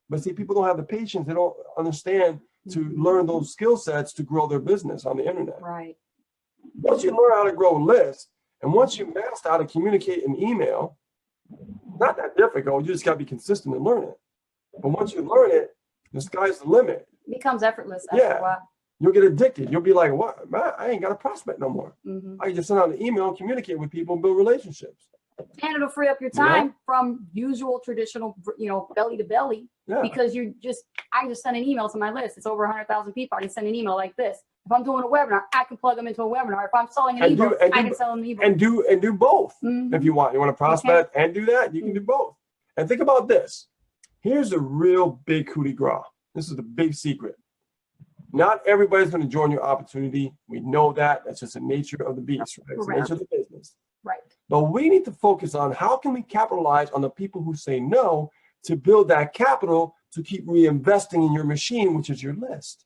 But see, people don't have the patience. They don't understand to learn those skill sets to grow their business on the internet. Right. Once you learn how to grow a list, and once you master how to communicate in email, not that difficult. You just got to be consistent and learn it. But once you learn it, the sky's the limit. It becomes effortless after Yeah. a while. You'll get addicted. You'll be like, what? Man, I ain't got a prospect no more. Mhm. I can just send out an email, communicate with people, and build relationships. And it'll free up your You know? time from usual traditional, belly to belly, Yeah. because I just send an email to my list. It's over 100,000 people. I can send an email like this. If I'm doing a webinar, I can plug them into a webinar. If I'm selling an And do- ebook, and I do- can sell them an ebook. And do both. Mhm. If you want to prospect and do that, you can do both. And think about this. Here's a real big coup de grace. This is the big secret. Not everybody's going to join your opportunity. We know that. That's just the nature of the beast, right? It's the nature of the business. Right. But we need to focus on how can we capitalize on the people who say no to build that capital to keep reinvesting in your machine, which is your list.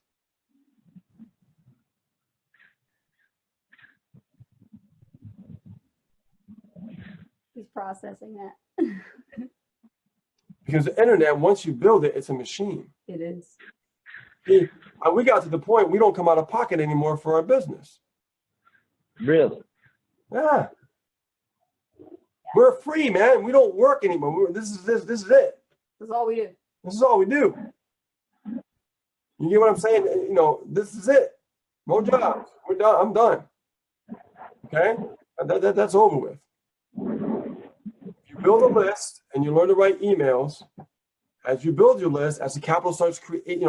He's processing that. Because the internet, once you build it, it's a machine. It is. See, we got to the point we don't come out of pocket anymore for our business. Really? Yeah. We're free, man. We don't work anymore. This is it. That's all we do. This is all we do. You get what I'm saying? This is it. No jobs. We're done. I'm done. Okay? That's over with. If you build a list and you learn to write emails, as you build your list, as the capital starts creating,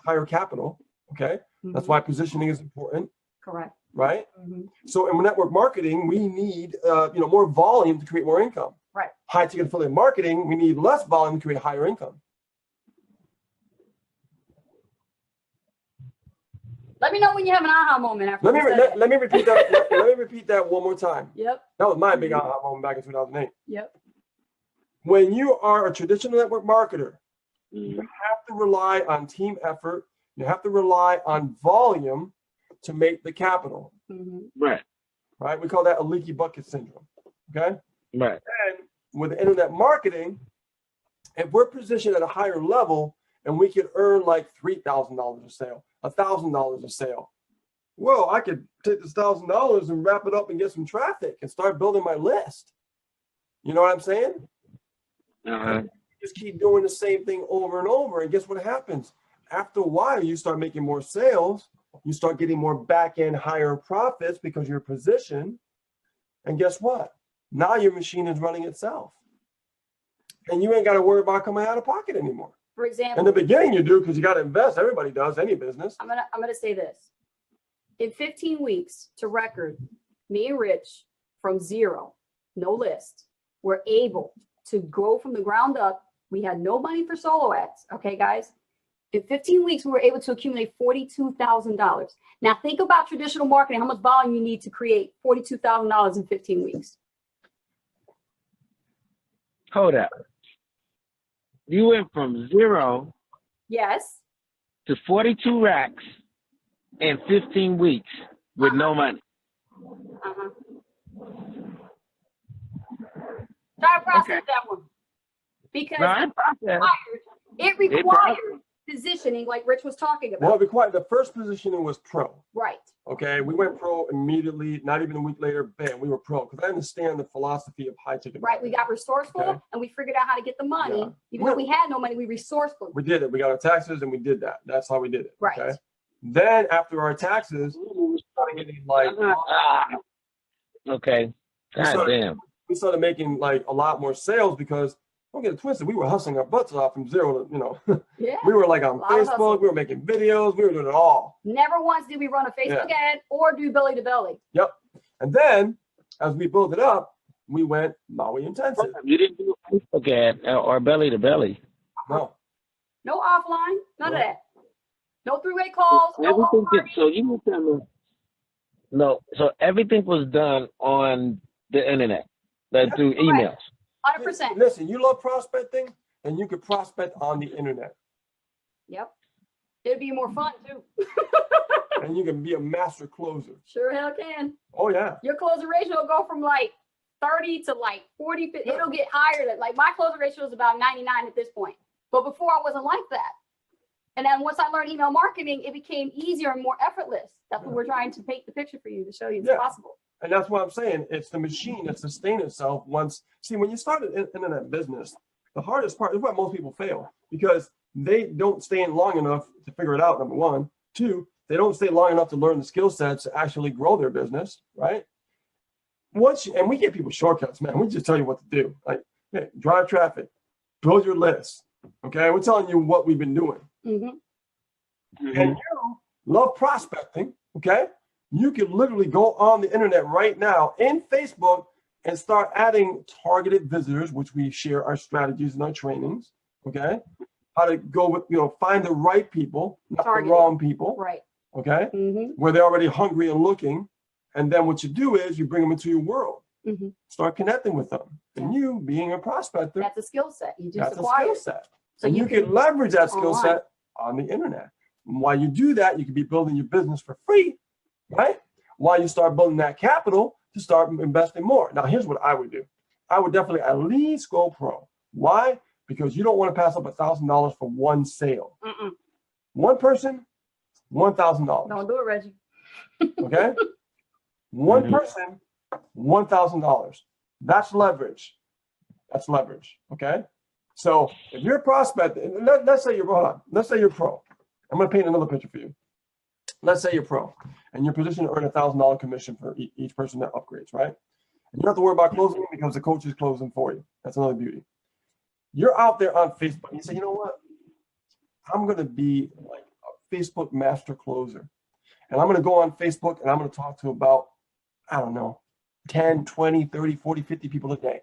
higher capital, okay? That's why positioning is important, Correct. right? Mhm. So in network marketing, we need, more volume to create more income. Right. High ticket affiliate marketing, we need less volume to create higher income. Let me know when you have an aha moment after Let me you said it. let me repeat that. Let me repeat that one more time. Yep. That was my big aha moment back in 2008. Yep. When you are a traditional network marketer, you have to rely on team effort. You have to rely on volume to make the capital. Mhm. Right. Right? We call that a leaky bucket syndrome. Okay. Right. And with internet marketing, if we're positioned at a higher level and we could earn like $3,000 a sale, $1,000 a sale. Well, I could take this $1,000 and wrap it up and get some traffic and start building my list. You know what I'm saying? Just keep doing the same thing over and over. And guess what happens? After a while, you start making more sales. You start getting more back-end higher profits because you're positioned. And guess what? Now your machine is running itself. And you ain't got to worry about coming out of pocket anymore. For example, In the beginning, you do because you got to invest. Everybody does, any business. I'm gonna say this. In 15 weeks to record, me and Rich, from zero, no list, were able to grow from the ground up. We had no money for solo ads. Okay, guys. In 15 weeks, we were able to accumulate $42,000. Now think about traditional marketing, how much volume you need to create $42,000 in 15 weeks. Hold up. You went from 0 Yes. to 42 racks in 15 weeks with no money. Uh-huh. Try to process that one. Because No, I process. it required positioning, like Rich was talking Well, about. it required, the first positioning was pro. Right. Okay, we went pro immediately, not even a week later, bam, we were pro. Because I understand the philosophy of high ticket. Right. We got resourceful Okay. and we figured out how to get the money. Yeah. Even though we had no money, we resourceful. We did it. We got our taxes and we did that. That's how we did it. Right. Okay. Then after our taxes, we started getting like, Okay. God damn. we started making like a lot more sales because, don't get it twisted, we were hustling our butts off from zero to, you know, Yeah. we were like on lot of hustle. Facebook, we were making videos, we were doing it all. Never once did we run a Facebook ad or do belly to belly. Yep. And then as we built it up, we went Maui intensive. You didn't do a Facebook ad or belly to belly. No. No offline, none of Right. that. No three-way calls. No Everything home party. so you tell me. No, so everything was done on the internet, through emails. 100%. Listen, you love prospecting and you could prospect on the internet Yep. It'd be more fun too. and you can be a master closer. Sure hell can. Oh yeah. Your closing ratio will go from like 30 to like 40. It'll get higher. Like my closing ratio is about 99 at this point. But before I wasn't like that. And then once I learned email marketing, it became easier and more effortless. That's what we're trying to paint the picture for you to show you it's Yeah. possible. And that's what I'm saying. It's the machine that sustains itself once. See, when you start an internet business, the hardest part is why most people fail because they don't stay in long enough to figure it out. Number one. Two, they don't stay long enough to learn the skill sets to actually grow their business, right? And we give people shortcuts, man. We just tell you what to do. Like, hey, drive traffic, build your list. Okay, we're telling you what we've been doing. Mm-hmm. And you love prospecting, okay? You can literally go on the internet right now in Facebook and start adding targeted visitors, which we share our strategies and our trainings, okay? How to go with, find the right people, not Targeted. the wrong people, Right. okay? Mm-hmm. Where they're already hungry and looking. And then what you do is you bring them into your world, Mm-hmm. start connecting with them. And you, being a prospector, That's a skill set. You just that's a acquire. skill set. So And you can leverage that skill online. set on the internet. And while you do that, you can be building your business for free, right? While you start building that capital to start investing more. Now, here's what I would do. I would definitely at least go pro. Why? Because you don't want to pass up $1,000 for one sale. Mm-mm. One person, $1,000. Don't do it, Reggie. Okay? One Mhm. person, $1,000. That's leverage. That's leverage. Okay? So if you're a prospect, let's say you're let's say you're pro. I'm going to paint another picture for you. Let's say you're pro and you're positioned to earn $1,000 commission for each person that upgrades, right? And you don't have to worry about closing because the coach is closing for you. That's another beauty. You're out there on Facebook. And you say, you know what? I'm going to be like a Facebook master closer. And I'm going to go on Facebook and I'm going to talk to about, I don't know, 10, 20, 30, 40, 50 people a day.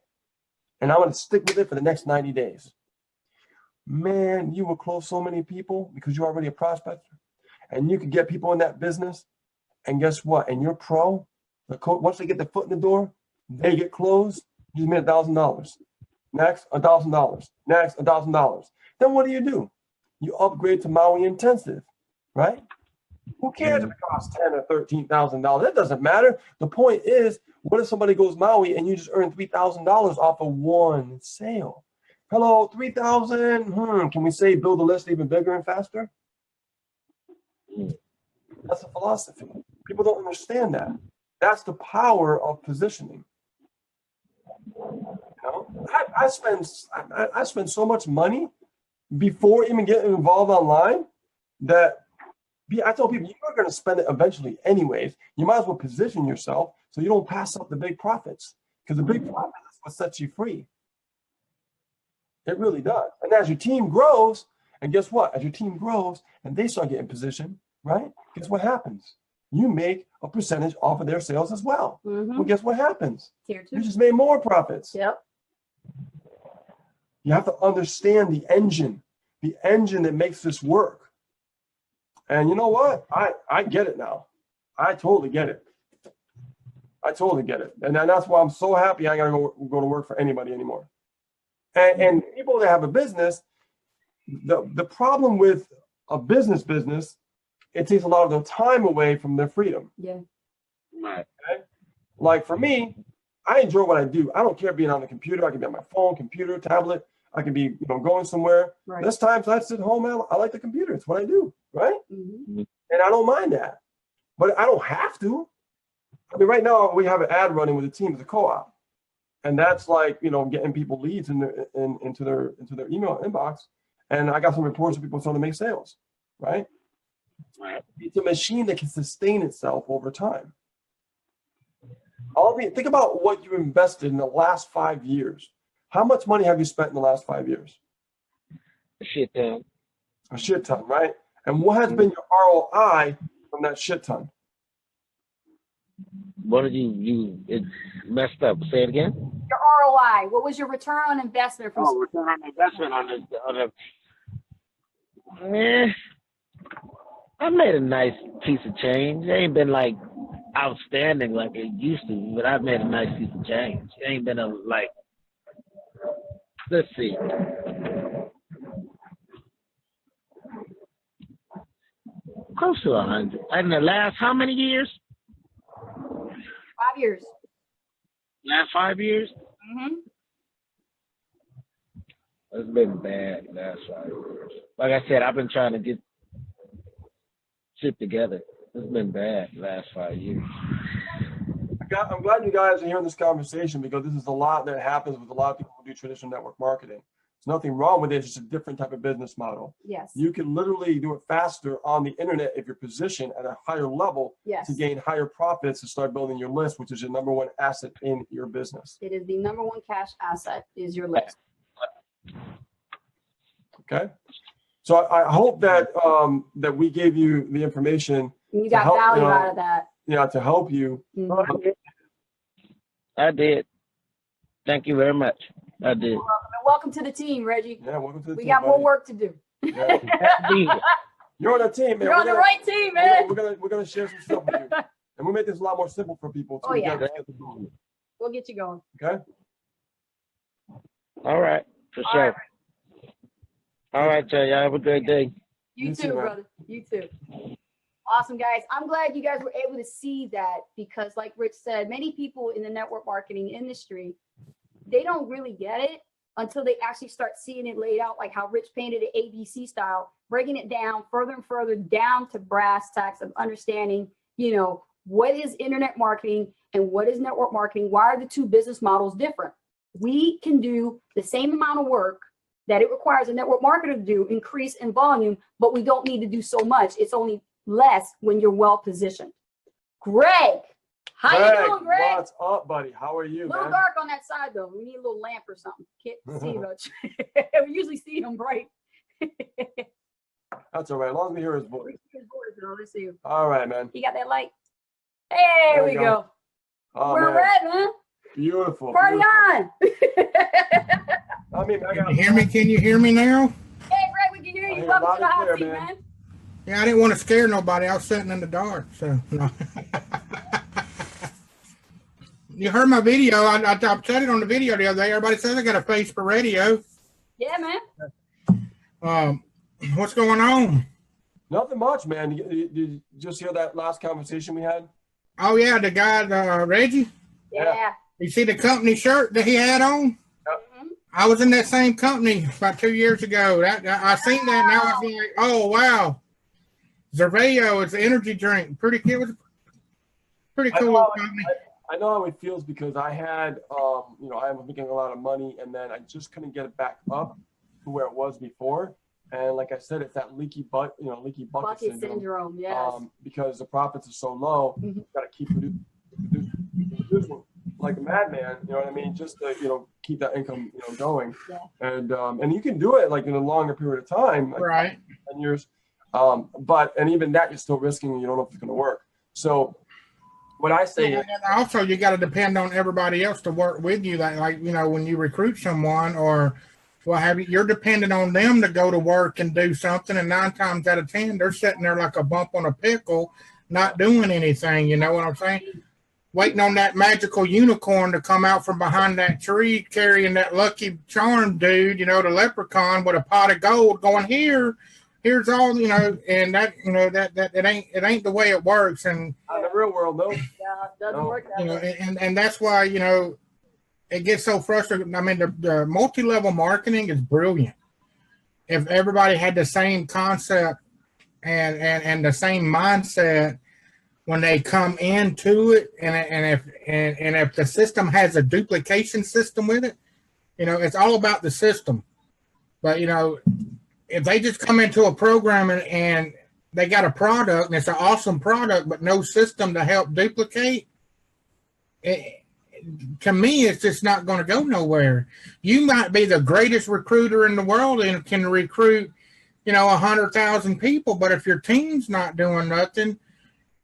And I'm going to stick with it for the next 90 days. Man, you will close so many people because you're already a prospector. And you can get people in that business. And guess what? And you're pro. The coach, once they get their foot in the door, they get closed. You just made $1,000. Next, $1,000. Next, $1,000. Then what do? You upgrade to Maui Intensive, right? Who cares if it costs $10,000 or $13,000? That doesn't matter. The point is, what if somebody goes Maui and you just earn $3,000 off of one sale? Hello, 3,000. Can we say build the list even bigger and faster? That's a philosophy. People don't understand that. That's the power of positioning. You know, I spend so much money before even getting involved online that I tell people you're going to spend it eventually anyways. You might as well position yourself so you don't pass up the big profits, because the big profit is what sets you free. It really does. And as your team grows, and guess what? As your team grows and they start getting positioned, right? Guess what happens? You make a percentage off of their sales as well. Well, guess what happens? Tier You 2. just made more profits. Yep. You have to understand the engine that makes this work. And you know what? I get it now. I totally get it. I totally get it. And that's why I'm so happy I gotta go to work for anybody anymore. And people that have a business, the problem with a business, it takes a lot of their time away from their freedom. Yeah. Right. Okay? Like for me, I enjoy what I do. I don't care being on the computer. I can be on my phone, computer, tablet. I can be, going somewhere. Right. There's times I sit home, man. I like the computer. It's what I do, right? Mhm. And I don't mind that. But I don't have to. I mean, right now we have an ad running with the team as a co-op. And that's like, getting people leads into their email inbox. And I got some reports of people starting to make sales, right? Right. It's a machine that can sustain itself over time. Think about what you invested in the last 5 years. How much money have you spent in the last 5 years? Shit, Tom. A shit ton, right? And what has been your ROI from that shit ton? What did it messed up? Say it again. Your ROI. What was your return on investment from? Return on investment on the I made a nice piece of change. It ain't been like outstanding like it used to, but I've made a nice piece of change. It ain't been let's see. Close to 100. In the last how many years? 5 years. Last 5 years? Mm-hmm. It's been bad last 5 years. Like I said, I've been trying to get shit together. It's been bad last 5 years. I'm glad you guys are hearing this conversation, because this is a lot that happens with a lot of people who do traditional network marketing. There's nothing wrong with it. It's just a different type of business model. Yes. You can literally do it faster on the internet if you're positioned at a higher level Yes. to gain higher profits and start building your list, which is your number one asset in your business. It is the number one cash asset is your list. Okay. So I hope that that we gave you the information. And you got help, value out of that. To help you. Mhm. I did. Thank you very much. I did. Welcome to the team, Reggie. Yeah, welcome to the We team, got more buddy. work to do. Yeah. You're on the team, man. You're on the right team, man. We're gonna share some stuff with you, and we make this a lot more simple for people too. Oh, yeah. Together. We'll get you going. Okay. All right. For All sure. right. All right, Jay. Y'all have a great day. You You too, too, man. brother. You too. Awesome, guys. I'm glad you guys were able to see that, because like Rich said, many people in the network marketing industry, they don't really get it until they actually start seeing it laid out, like how Rich painted it ABC style, breaking it down further and further down to brass tacks of understanding, what is internet marketing and what is network marketing? Why are the two business models different? We can do the same amount of work that it requires a network marketer to do, increase in volume, but we don't need to do so much. It's only less when you're well positioned. Greg, how you doing, Greg? What's up, buddy? How are you, A little man? dark on that side though. We need a little lamp or something. Can't see much. We usually see him bright. That's all right. As long as we hear his voice. We see his voice, though. Let's see. All right, man. You got that light? There There we you go. go. Oh, We're man. red, man. Beautiful. Party beautiful. on. I mean, I got. Can you hear me now? Hey, Greg, we can hear I you. hear Welcome loud to the and hot clear, seat, man. man. Yeah, I didn't want to scare nobody. I was sitting in the dark, so no. You heard my video. I said it on the video the other day. Everybody says I got a face for radio. Yeah, man. What's going on? Nothing much, man. Did you just hear that last conversation we had? Oh yeah, the guy Reggie. Yeah. You see the company shirt that he had on? I was in that same company about 2 years ago. I seen that. Now I was like, oh wow, Zerveo is an energy drink. Pretty cool. It was a pretty cool little company. I know how it feels because I had, you know, I was making a lot of money and then I just couldn't get it back up to where it was before. And like I said, it's that leaky bucket Bucket syndrome, yes. Because the profits are so low, you got to keep producing like a madman. You know what I mean? Just to, you know, keep that income, you know, going. Yeah. And you can do it like in a longer period of time, like Right. 10 years. And even that you're still risking. You don't know if it's going to work. So what I say is, And also, you got to depend on everybody else to work with you. Like you know, when you recruit someone or what have you, you're dependent on them to go to work and do something. And 9 times out of 10, they're sitting there like a bump on a pickle, not doing anything. You know what I'm saying? Waiting on that magical unicorn to come out from behind that tree, carrying that Lucky Charm dude, you know, the leprechaun with a pot of gold, going here's all, you know, and that, you know, that it ain't the way it works. And in the real world, no. Yeah, it doesn't No. work that you know, way. and that's why, you know, it gets so frustrating. I mean, the multi-level marketing is brilliant. If everybody had the same concept and the same mindset when they come into it, and if the system has a duplication system with it, you know, it's all about the system. But you know, if they just come into a program and they got a product and it's an awesome product, but no system to help duplicate, to me, it's just not going to go nowhere. You might be the greatest recruiter in the world and can recruit, you know, 100,000 people, but if your team's not doing nothing,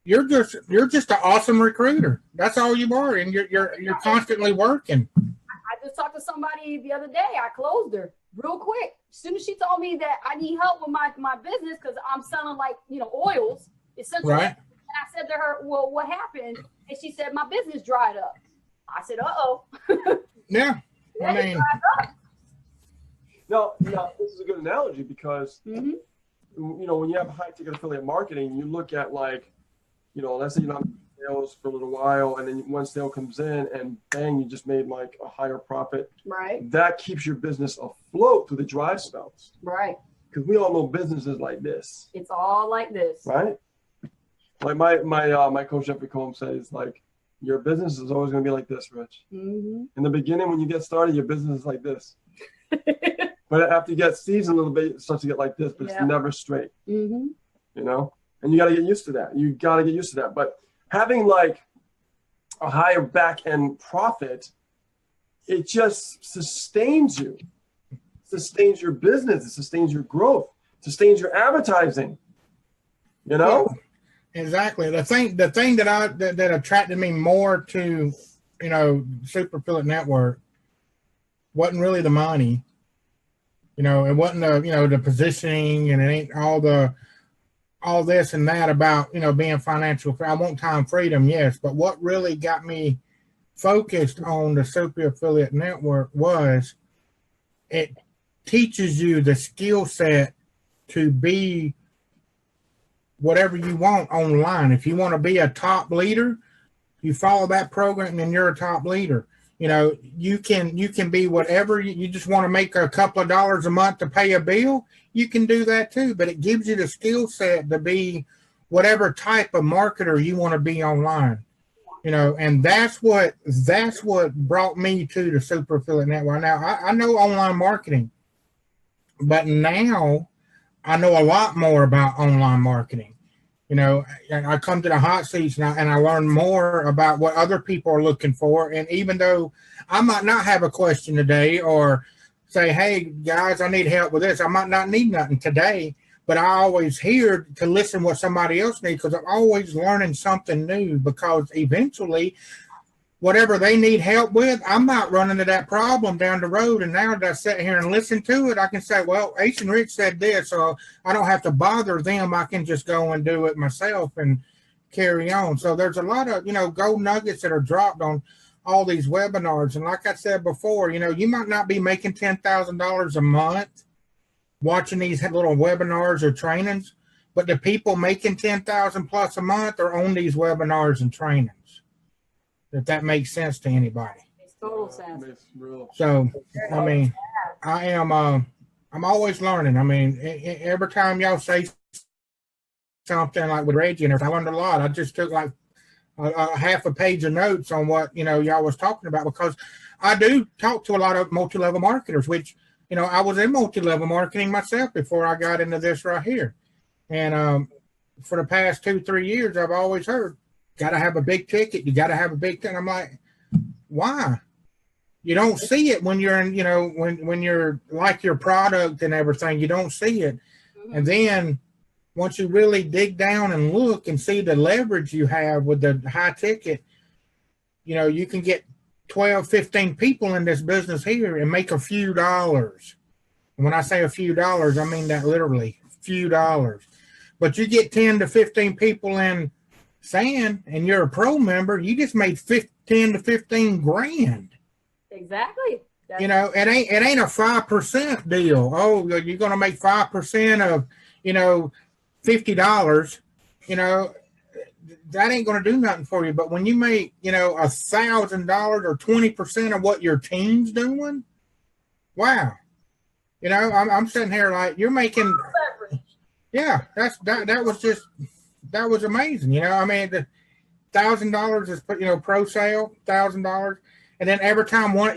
you're just an awesome recruiter. That's all you are, and you're constantly working. I just talked to somebody the other day. I closed her real quick. As soon as she told me that I need help with my business because I'm selling like, you know, oils, essentially. Right. And I said to her, well, what happened? And she said, my business dried up. I said, uh-oh. Yeah. I mean, No, this is a good analogy because, Mhm. you know, when you have high ticket affiliate marketing, you look at like, you know, let's say you're not in sales for a little while and then one sale comes in and bang, you just made like a higher profit. Right, That keeps your business afloat through the dry spells. right. Because we all know businesses like this, It's all like this. right? Like my coach Jeffrey Combs says, like, your business is always going to be like this, Rich. Mm-hmm. In the beginning, when you get started, your business is like this. But after you get seasoned a little bit, it starts to get like this, but Yeah. it's never straight, Mm-hmm. you know? And you got to get used to that. You got to get used to that. But having like a higher back end profit, it just sustains you, sustains your business, it sustains your growth, sustains your advertising, you know? exactly. The thing that attracted me more to, you know, Super Affiliate Network wasn't really the money. You know, it wasn't the, you know, the positioning, and it ain't all this and that about, you know, being financial. I want time freedom, yes, but what really got me focused on the Super Affiliate Network was it teaches you the skill set to be whatever you want online. If you want to be a top leader, you follow that program and you're a top leader. You know, you can be whatever you just want to make a couple of dollars a month to pay a bill. You can do that too, but it gives you the skill set to be whatever type of marketer you want to be online. You know, and that's what brought me to the Super Affiliate Network. Now I know online marketing, but now I know a lot more about online marketing. You know, I come to the hot seats now and I learn more about what other people are looking for. And even though I might not have a question today or say, hey, guys, I need help with this, I might not need nothing today, but I always hear to listen what somebody else needs because I'm always learning something new because eventually whatever they need help with, I might run into that problem down the road. And now that I sit here and listen to it, I can say, well, Ace and Rich said this, so I don't have to bother them. I can just go and do it myself and carry on. So there's a lot of, you know, gold nuggets that are dropped on all these webinars. And like I said before, you know, you might not be making $10,000 a month watching these little webinars or trainings, but the people making 10,000 plus a month are on these webinars and trainings. If that makes sense to anybody. Makes Total sense. Makes real. So, I mean, I'm always learning. I mean, every time y'all say something like with Reggie and everything, I learned a lot. I just took like a half a page of notes on what, y'all was talking about, because I do talk to a lot of multi-level marketers, which, I was in multi-level marketing myself before I got into this right here. And for the past 2-3 years, I've always heard, got to have a big ticket. You got to have a big ticket. I'm like, why? You don't see it when you're in, when you're like your product and everything, you don't see it. And then once you really dig down and look and see the leverage you have with the high ticket, you can get 12, 15 people in this business here and make a few dollars. And when I say a few dollars, I mean that literally, few dollars. But you get 10 to 15 people in sand and you're a pro member, you just made 10 to 15 grand. Exactly. It ain't a 5% deal. Oh, you're going to make 5% of, $50, that ain't going to do nothing for you. But when you make, $1,000 or 20% of what your team's doing, wow. I'm sitting here like, you're making, yeah, that was amazing. I mean, the $1,000 is, pro sale, $1,000. And then every time one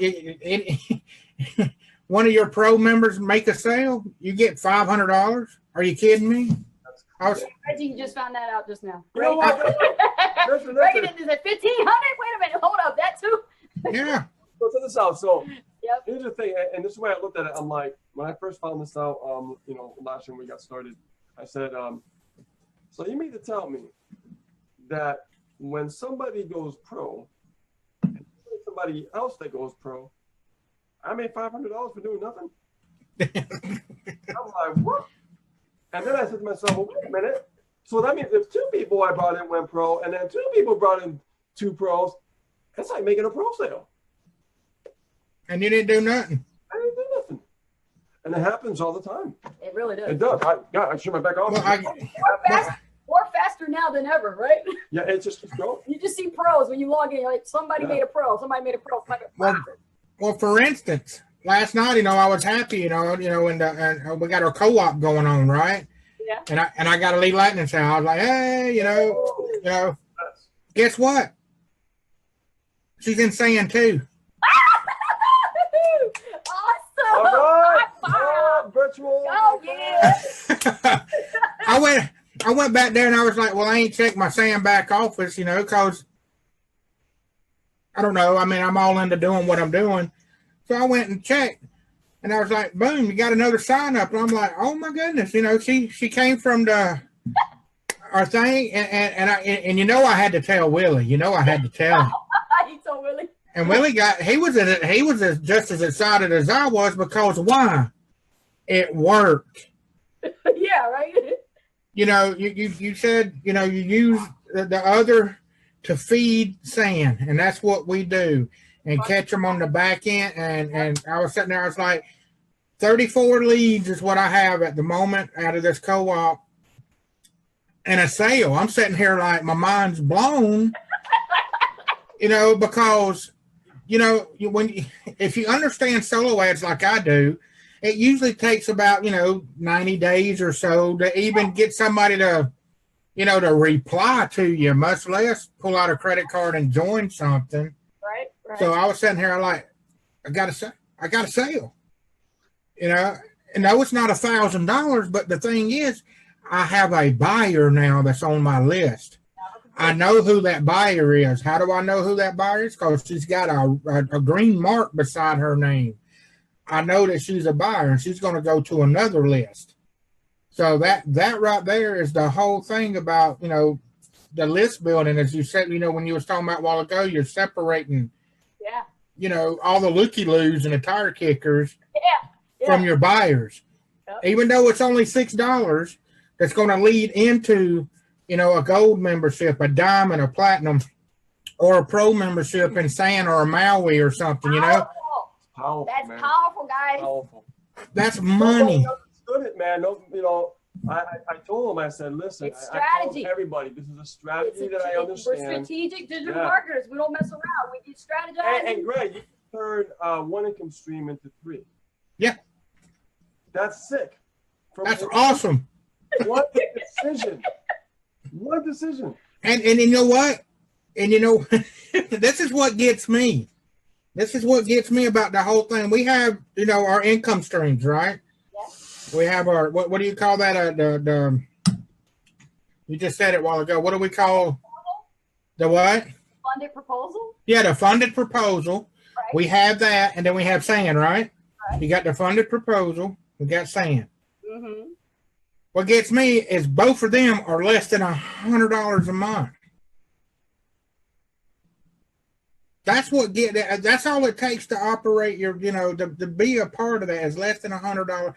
of your pro members make a sale, you get $500. Are you kidding me? Reggie just found that out just now. You know what? Listen. Reggie is at 1,500. Wait a minute, hold up, that too. Yeah. So check this out. So Yep. here's the thing, and this is the way I looked at it. I'm like, when I first found this out, last year when we got started, I said, so you mean to tell me that when somebody goes pro, somebody else that goes pro, I made $500 for doing nothing? I'm like, what? And then I said to myself, well, wait a minute. So that means if 2 people I brought in went pro, and then 2 people brought in 2 pros, it's like making a pro sale. And you didn't do nothing. I didn't do nothing. And it happens all the time. It really does. It does. I shoot my back off. Well, More faster now than ever, right? Yeah, it just keeps going. You just see pros when you log in. You're like, somebody made a pro. Somebody made a pro. Well, for instance, last night, I was happy, and we got our co-op going on, right? Yeah. And I got a Lee Lightning sound. I was like, hey, guess what? She's in sand too. Awesome. All right. High five. Virtual. Oh, yeah. I went back there and I was like, well, I ain't checked my sand back office, because I don't know. I mean, I'm all into doing what I'm doing. So I went and checked and I was like, boom, you got another sign up. And I'm like, oh my goodness. She came from our thing. And I had to tell Willie, I had to tell him. He told Willie. And Willie he was just as excited as I was, because why? It worked. Yeah, right. You said, you use the other to feed sand, and that's what we do, and catch them on the back end. And I was sitting there, I was like, 34 leads is what I have at the moment out of this co-op, and a sale. I'm sitting here like my mind's blown, because, if you understand solo ads like I do, it usually takes about, 90 days or so to even get somebody to, to reply to you, much less pull out a credit card and join something. Right. So I was sitting here like, I got a sale, and no, it's not $1,000, but the thing is, I have a buyer now that's on my list. I know who that buyer is. How do I know who that buyer is? Because she's got a green mark beside her name. I know that she's a buyer, and she's going to go to another list. So that right there is the whole thing about, the list building. As you said, when you was talking about a while ago, you're separating, all the looky-loos and the tire kickers from your buyers. Yep. Even though it's only $6, that's going to lead into, a gold membership, a diamond, a platinum, or a pro membership in sand or a Maui or something, Powerful, That's man. powerful, guys. Powerful. That's money. Understood it, man. No, I told him, I said, listen, It's I told strategy. everybody, this is a strategy that I We're understand. strategic digital Yeah. marketers. We don't mess around. We do strategize. And Greg, you turn one income stream into 3. Yeah. That's sick. That's awesome. One decision. One decision. And you know what? And you know, this is what gets me. This is what gets me about the whole thing. We have, you know, our income streams, right? Yes. We have our what do you call that? You just said it a while ago. What do we call the what? Funded proposal. Yeah, the funded proposal. Right. We have that, and then we have sand, right? Right. You got the funded proposal. We got sand. Mm-hmm. What gets me is both of them are less than $100 a month. That's what that's all it takes to operate your, you know, to be a part of that is less than $100.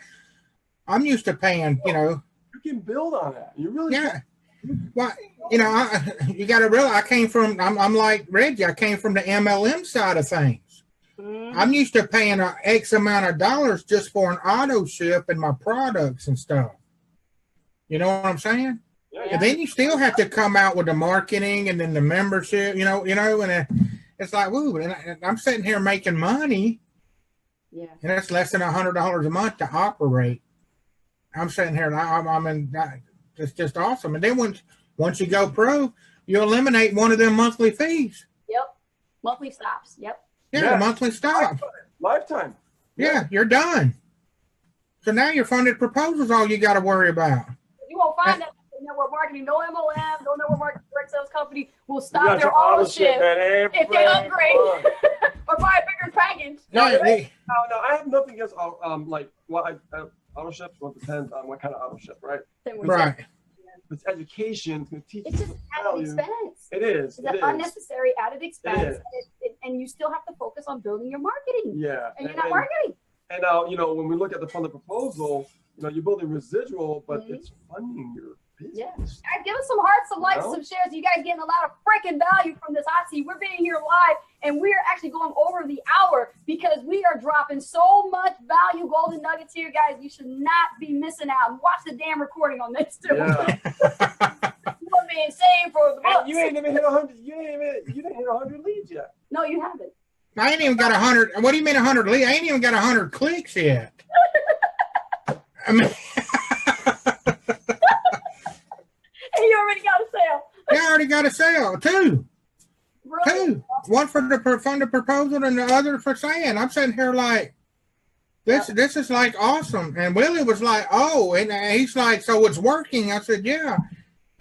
I'm used to paying, you know. You can build on that. You really Yeah. Well, you know, you got to realize I came from, I'm like Reggie, I came from the MLM side of things. Mm-hmm. I'm used to paying an X amount of dollars just for an auto ship and my products and stuff. You know what I'm saying? Yeah. And then you still have to come out with the marketing and then the membership, you know, and it's like, woo, and I'm sitting here making money, Yeah. and it's less than $100 a month to operate. I'm sitting here, and I'm in. It's just awesome. And then once you go pro, you eliminate one of them monthly fees. Yep. Monthly stops. Yep. Yeah, Yeah. the monthly stop. Lifetime. Yeah, you're done. So now your funded proposal's all you got to worry about. You won't find that in network marketing. No MLM, no network marketing direct sales company will You stop got their your auto auto ship, ship man, if they upgrade month. or buy a bigger package. No, Yeah, No, I have nothing against like auto ships. Well, it depends on what kind of auto ship, right? right. It's education. It's going to teach It's you just value. added expense. It is. It's an unnecessary added expense, is. and you still have to focus on building your marketing. Yeah. And you're not marketing. And now, you know, when we look at the funded proposal, you know, you're building residual, but Mhm. it's funding your business. Yeah. Guys, give us some hearts, some likes, No. some shares. You guys getting a lot of freaking value from this hot seat. We're being here live, and we're actually going over the hour because we are dropping so much value, golden nuggets here, guys. You should not be missing out. And watch the damn recording on this too. Yeah. We're being saved for the And months. you ain't even hit 100. You didn't hit 100 leads yet. No, you haven't. I ain't even got 100. What do you mean 100 leads? I ain't even got 100 clicks yet. I mean, And you already got a sale. I already got a sale. Two. Brilliant. One for the funded proposal and the other for sand. I'm sitting here like, this is like awesome. And Willie was like, oh, and he's like, so it's working. I said, yeah.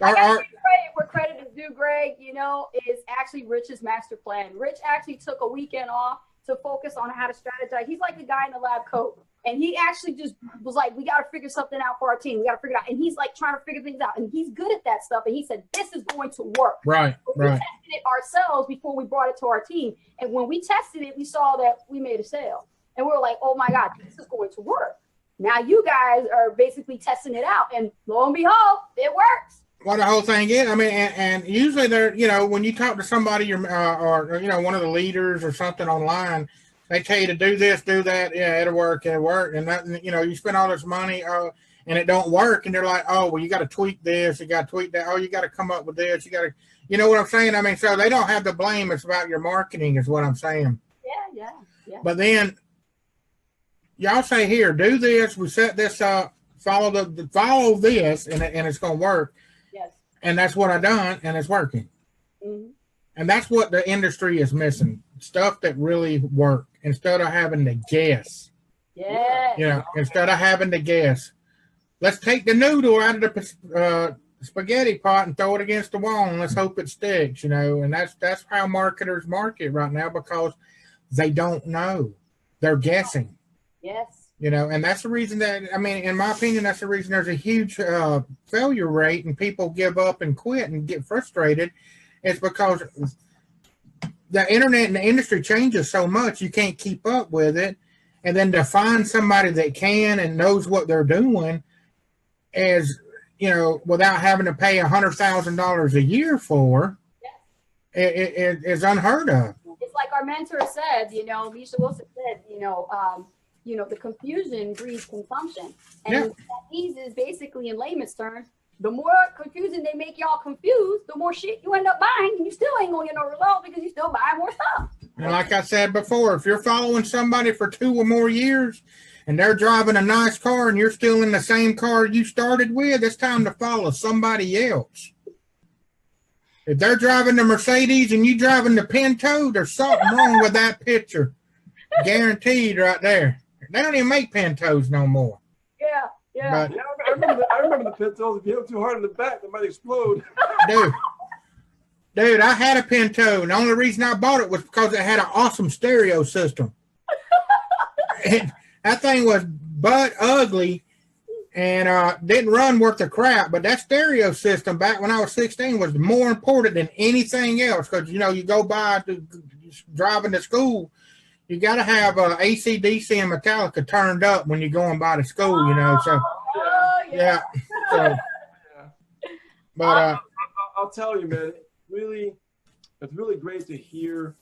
I gotta give credit where credit is due, Greg, you know, is actually Rich's master plan. Rich actually took a weekend off to focus on how to strategize. He's like the guy in the lab coat. And he actually just was like, we got to figure something out for our team. We got to figure it out. And he's like trying to figure things out. And he's good at that stuff. And he said, this is going to work. Right, But we right. tested it ourselves before we brought it to our team. And when we tested it, we saw that we made a sale. And we were like, oh my God, this is going to work. Now you guys are basically testing it out. And lo and behold, it works. Well, the whole thing is, I mean, and usually they're, you know, when you talk to somebody or you know, one of the leaders or something online, they tell you to do this, do that. Yeah, it'll work. And that, you know, you spend all this money and it don't work. And they're like, oh, well, you got to tweak this. You got to tweak that. Oh, you got to come up with this. You got to, you know what I'm saying? I mean, so they don't have the blame. It's about your marketing is what I'm saying. Yeah. But then y'all say, here, do this. We set this up, follow this, and it's going to work. Yes. And that's what I done, and it's working. Mm-hmm. And that's what the industry is missing. Stuff that really work instead of having to guess. Yeah. You know, instead of having to guess. Let's take the noodle out of the spaghetti pot and throw it against the wall and let's hope it sticks, you know. And that's how marketers market right now because they don't know. They're guessing. Yes. You know, and that's the reason that, I mean, in my opinion, that's the reason there's a huge failure rate and people give up and quit and get frustrated. It's because the internet and the industry changes so much, you can't keep up with it. And then to find somebody that can and knows what they're doing is, you know, without having to pay $100,000 a year for, it is unheard of. It's like our mentor said, you know, Misha Wilson said, you know, you know, the confusion breeds consumption. And Yeah. that means is basically in layman's terms, the more confusing they make y'all confused, the more shit you end up buying, and you still ain't gonna get no result because you still buying more stuff. And like I said before, if you're following somebody for 2 or more years and they're driving a nice car and you're still in the same car you started with, it's time to follow somebody else. If they're driving the Mercedes and you driving the Pinto, there's something wrong with that picture. Guaranteed right there. They don't even make Pintos no more. Yeah, yeah. But Yeah, I remember the Pintos. If you hit them too hard in the back, they might explode. dude, I had a Pinto, and the only reason I bought it was because it had an awesome stereo system. And that thing was butt ugly and didn't run worth a crap. But that stereo system back when I was 16 was more important than anything else because, you know, you go by driving to school, you got to have AC/DC and Metallica turned up when you're going by to school, you know. So, Oh, yeah. So, Yeah. but I'll tell you, man, it's really great to hear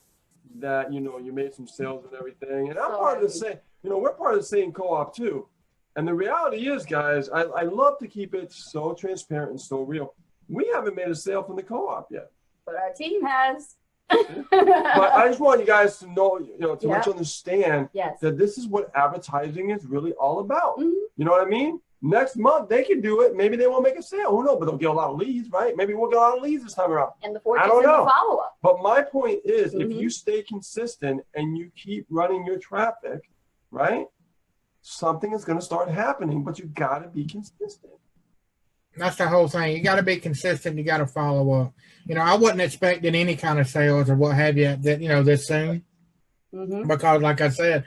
that, you know, you made some sales and everything. And I'm So part of the happy. same, you know, we're part of the same co-op too. And the reality is, guys, I love to keep it so transparent and so real. We haven't made a sale from the co-op yet. but our team has. But I just want you guys to know, you know, to let Yeah. you understand Yes. that this is what advertising is really all about. Mhm. You know what I mean? Next month they can do it. Maybe they won't make a sale. Who knows? But they'll get a lot of leads, right? Maybe we'll get a lot of leads this time around. And the I fortune's don't in the know. follow-up. But my point is, if Mhm. you stay consistent and you keep running your traffic, right, something is going to start happening. But you got to be consistent. that's the whole thing. You got to be consistent. You got to follow up. You know, I wasn't expecting any kind of sales or what have you that, you know, this soon Mm-hmm. because, like I said,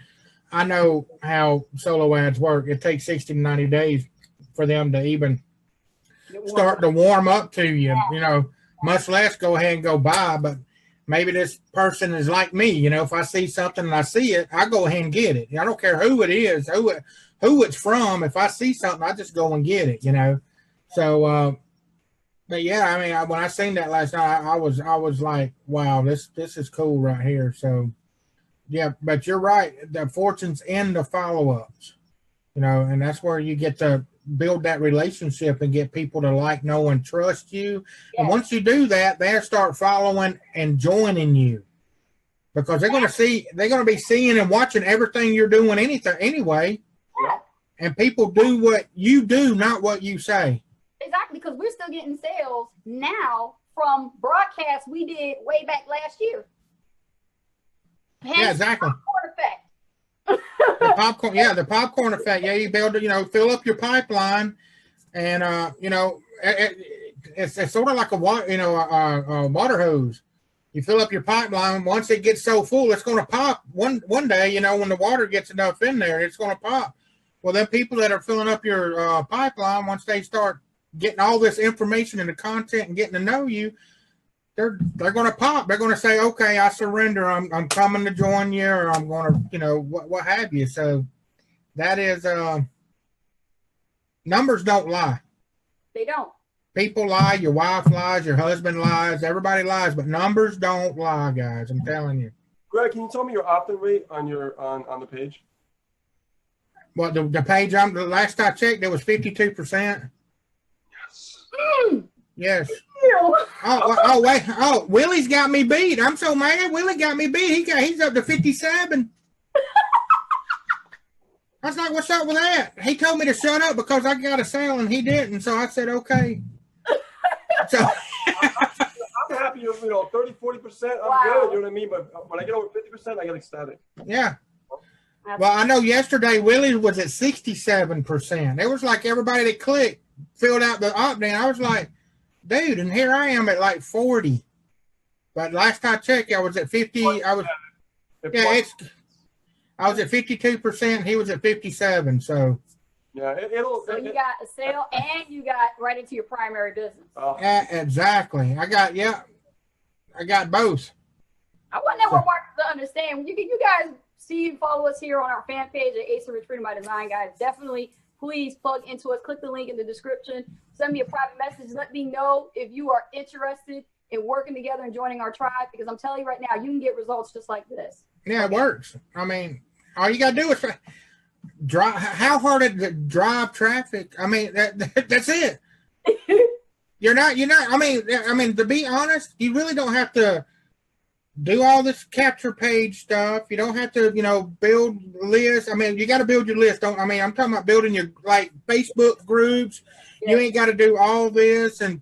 I know how solo ads work. It takes 60 to 90 days for them to even start to warm up to you, you know, much less go ahead and go buy. But maybe this person is like me, you know, if I see something and I see it, I go ahead and get it. I don't care who it is, who it's from. If I see something, I just go and get it, you know. So, but yeah, I mean, when I seen that last night, I was like, wow, this is cool right here. So, yeah, but you're right. The fortune's in the follow-ups, you know, and that's where you get to build that relationship and get people to like, know, and trust you. And Yes. once you do that, they'll start following and joining you because they're going to be seeing and watching everything you're doing anyway. Yeah. And people do what you do, not what you say. Exactly, because we're still getting sales now from broadcasts we did way back last year. Yeah, exactly. Popcorn effect. The popcorn, yeah, the popcorn effect. Yeah, you build, you know, fill up your pipeline, and you know, it's sort of like a water, you know, a water hose. You fill up your pipeline. Once it gets so full, it's going to pop. One day, you know, when the water gets enough in there, it's going to pop. Well, then people that are filling up your pipeline, once they start getting all this information and the content and getting to know you, they're going to pop. They're going to say, okay, I surrender. I'm coming to join you, or I'm going to, you know, what have you. So that is, numbers don't lie. They don't. People lie. Your wife lies. Your husband lies. Everybody lies, but numbers don't lie, guys. I'm telling you. Greg, can you tell me your opt-in rate on your on the page? Well, the page the last I checked, it was 52%. Yes. Oh, wait. Oh, Willie's got me beat. I'm so mad. Willie got me beat. He's up to 57. I was like, what's up with that? He told me to shut up because I got a sale and he didn't. So I said, okay. So I'm happy, you know, 30, 40%. I'm good. You know what I mean? But when I get over 50%, I get ecstatic. yeah. Well, I know yesterday Willie was at 67%. It was like everybody that clicked filled out the opt-in. I was like, dude, and here I am at like 40. But last I checked, I was at 50. I was at 52%. He was at 57. So yeah, So you got a sale and you got right into your primary business. yeah, exactly. I got both. I want network marketers to understand. You guys see and follow us here on our fan page at Ace of Rich Freedom by Design, guys. Definitely, please plug into us. Click the link in the description. Send me a private message. Let me know if you are interested in working together and joining our tribe, because I'm telling you right now, you can get results just like this. Yeah, it works. I mean, all you got to do is how hard is it to drive traffic? I mean, that's it. You're not, I mean, to be honest, you really don't have to do all this capture page stuff. You don't have to, build lists. I mean, you got to build your list. I'm talking about building your, like, Facebook groups. You ain't got to do all this. And,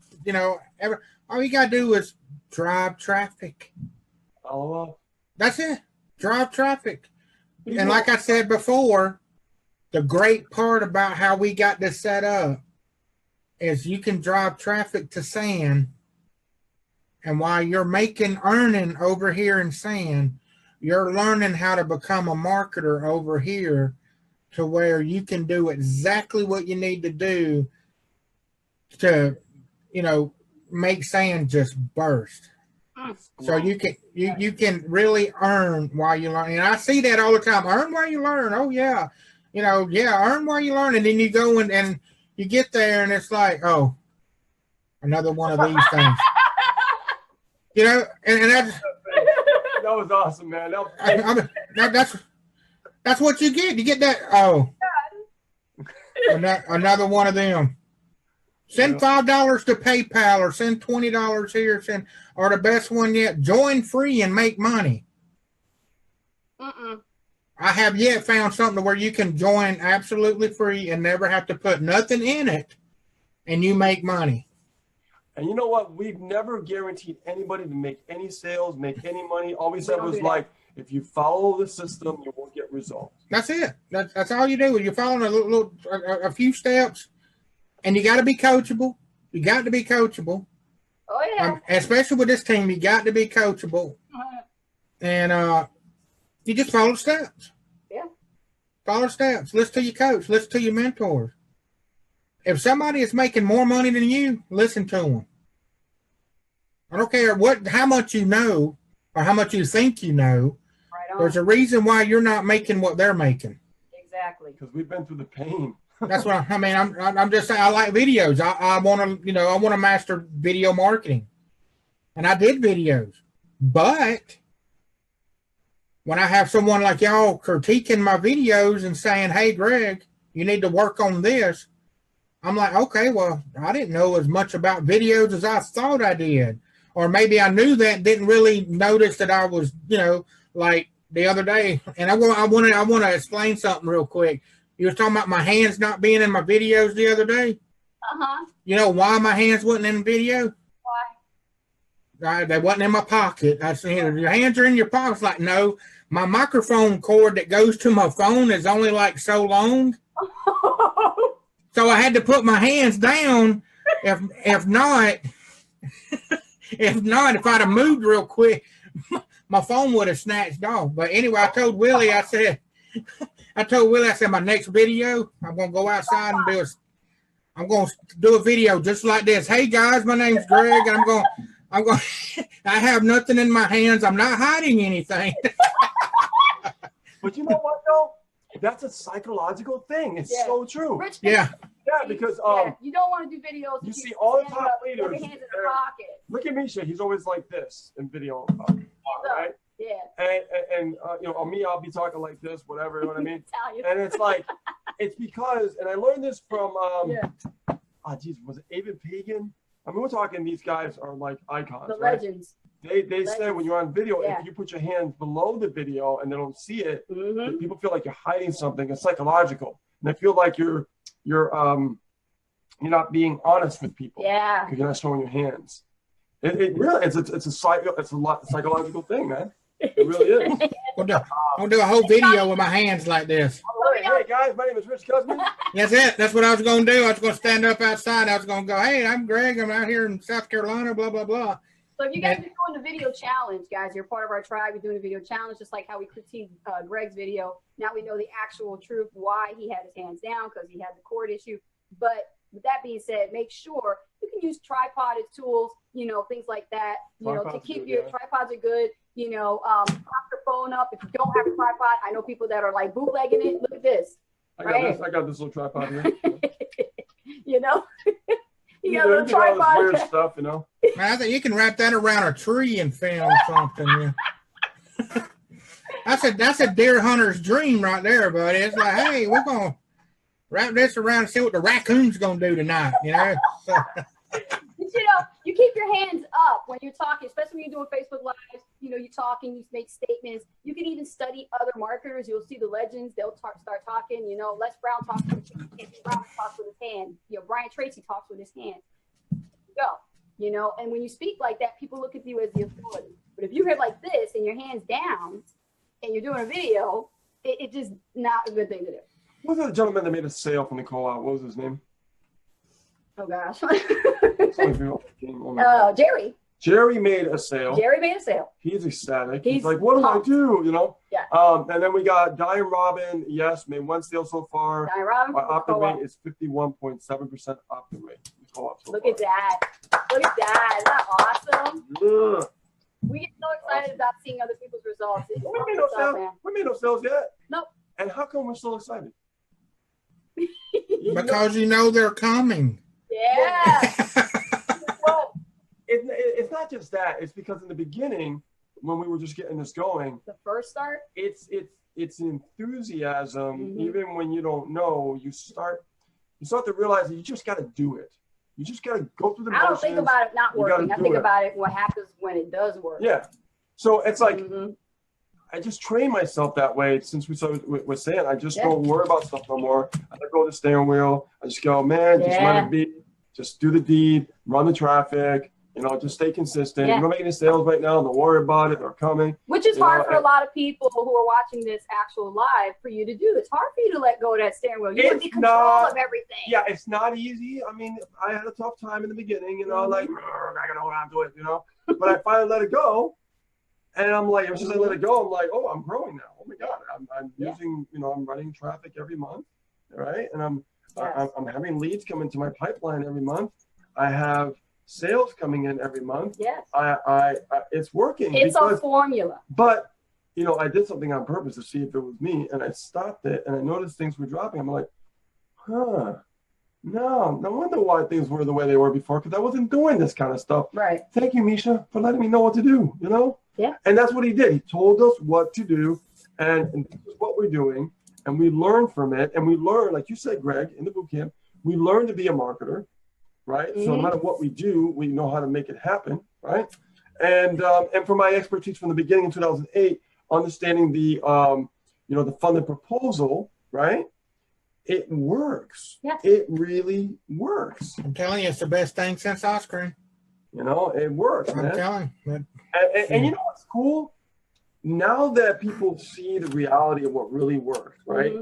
all you got to do is drive traffic. Follow up. That's it. Drive traffic. And like I said before, the great part about how we got this set up is you can drive traffic to Sand, and while you're earning over here in Sand, you're learning how to become a marketer over here to where you can do exactly what you need to do to, make Sand just burst. So you can really earn while you learn. And I see that all the time. Earn while you learn. Oh yeah. Earn while you learn. And then you go and you get there and it's like, oh, another one of these things. And that was awesome, man. That's what you get. You get that. Oh, another one of them. Send $5 to PayPal or send $20 here. Or the best one yet, join free and make money. I have yet found something where you can join absolutely free and never have to put nothing in it, and you make money. And you know what? We've never guaranteed anybody to make any sales, make any money. All we said was like, if you follow the system, you will get results. That's it. That's all you do. You're following a few steps, and you got to be coachable. You got to be coachable. Oh yeah. Especially with this team, you got to be coachable. And you just follow steps. Yeah. Follow steps. Listen to your coach. Listen to your mentors. If somebody is making more money than you, listen to them. I don't care how much you know or how much you think you know. Right on. There's a reason why you're not making what they're making. Exactly. Because we've been through the pain. That's what I mean. I'm just saying I like videos. I want to, I want to master video marketing. And I did videos. But when I have someone like y'all critiquing my videos and saying, hey, Greg, you need to work on this, I'm like, okay, well, I didn't know as much about videos as I thought I did. Or maybe I knew that, didn't really notice that I was, like the other day. And I want to explain something real quick. You were talking about my hands not being in my videos the other day. Uh-huh. You know why my hands wasn't in the video? Why? They wasn't in my pocket. I said, your hands are in your pockets. Like, no, my microphone cord that goes to my phone is only like so long. So I had to put my hands down. If not, if I'd have moved real quick, my phone would have snatched off. But anyway, I told Willie, I said, my next video, I'm going to go outside and I'm going to do a video just like this. Hey guys, my name's Greg, and I have nothing in my hands. I'm not hiding anything. But you know what though? That's a psychological thing. It's so true. Rich, yeah, because you don't want to do videos. You see all the top leaders. Your hands in the pocket. Look at Misha. He's always like this in video, right? Yeah. And on me, I'll be talking like this, whatever. You know what I mean? And it's like, it's because, and I learned this from was it David Pagan? I mean, we're talking. These guys are like icons. The right? legends. They say when you're on video, if you put your hands below the video and they don't see it, people feel like you're hiding something. It's psychological, and they feel like you're not being honest with people. Yeah, because you're not showing your hands. It really it's a psychological thing, man. It really is. I'll do a whole video with my hands like this. Hey guys, my name is Rich Cusman. That's it. That's what I was going to do. I was going to stand up outside. I was going to go, hey, I'm Greg. I'm out here in South Carolina, blah, blah, blah. So if you guys are doing the video challenge, guys, you're part of our tribe. You're doing a video challenge, just like how we critiqued Greg's video. Now we know the actual truth, why he had his hands down, because he had the cord issue. But with that being said, make sure you can use tripoded tools, things like that, to keep your tripods are good. Prop your phone up. If you don't have a tripod, I know people that are like bootlegging it. Look at this. I got this little tripod here. You got a little tripod. All this weird stuff, Man, I think you can wrap that around a tree and film something. Yeah. That's a deer hunter's dream right there, buddy. It's like, hey, we're gonna wrap this around and see what the raccoon's gonna do tonight. You know. So, you keep your hands up when you're talking, especially when you're doing Facebook Lives. You're talking, you make statements. You can even study other marketers. You'll see the legends. They'll start talking. Les Brown talks with his hands. Brown talks with his hand. Brian Tracy talks with his hands. Go. And when you speak like that, people look at you as the authority. But if you hear like this and your hands down and you're doing a video, it's just not a good thing to do. What was the gentleman that made a sale from the co-op? What was his name? Oh gosh. Jerry. Jerry made a sale. He's ecstatic. He's like, what do I do? Yeah. And then we got Guy and Robin. Yes, made one sale so far. Guy and Robin. Our opt-in rate is 51.7% opt-in rate. Look at that. Look at that. Isn't that awesome? Ugh. We get so excited about seeing other people's results. We made no sales yet. Nope. And how come we're so excited? because they're coming. Yeah. Well, it's not just that. It's because in the beginning, when we were just getting this going, the first start, it's enthusiasm. Even when you don't know, you start to realize that you just got to do it. You just got to go through the motions. I don't think about it not working. I think about it what happens when it does work. Yeah. So it's like I just train myself that way since we started with Sam. I just don't worry about stuff no more. I let go of the steering wheel. I just go, man, just let it be. Just do the deed, run the traffic, just stay consistent. We're making the sales right now. Don't worry about it. They're coming. Which is hard for a lot of people who are watching this actual live for you to do. It's hard for you to let go of that steering wheel. You want to be control of everything. Yeah, it's not easy. I mean, I had a tough time in the beginning, like, I gotta hold on to it, But I finally let it go. And I'm like, as soon as I let it go, I'm like, oh, I'm growing now. Oh my God. I'm using, I'm running traffic every month. Right. And I'm having leads come into my pipeline every month. I have sales coming in every month. Yes. It's working. It's a formula. But, I did something on purpose to see if it was me, and I stopped it and I noticed things were dropping. I'm like, no wonder why things were the way they were before, because I wasn't doing this kind of stuff. Right. Thank you, Misha, for letting me know what to do, Yeah. And that's what he did. He told us what to do, and this is what we're doing, and we learn from it, and we learn, like you said, Greg, in the boot camp, we learn to be a marketer, right? So no matter what we do, we know how to make it happen, right? And for my expertise from the beginning in 2008, understanding the the funded proposal, right? It works. Yes. It really works. I'm telling you, it's the best thing since ice cream. It works, man. I'm telling you. And you know what's cool? Now that people see the reality of what really works, right?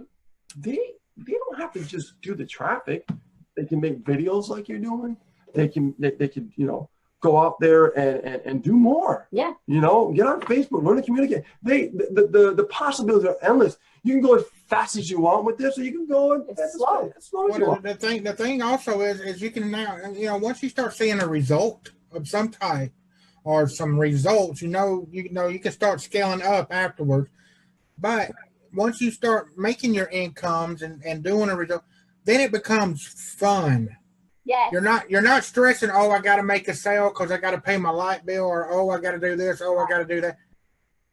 They don't have to just do the traffic. They can make videos like you're doing. They can go out there and do more. Yeah. Get on Facebook, learn to communicate. The possibilities are endless. You can go as fast as you want with this, or you can go as slow as you want. The thing also is you can now, once you start seeing a result of some type or some results, you can start scaling up afterwards. But once you start making your incomes and doing a result, then it becomes fun. Yes. You're not stressing, I got to make a sale because I got to pay my light bill, or I got to do this, I got to do that.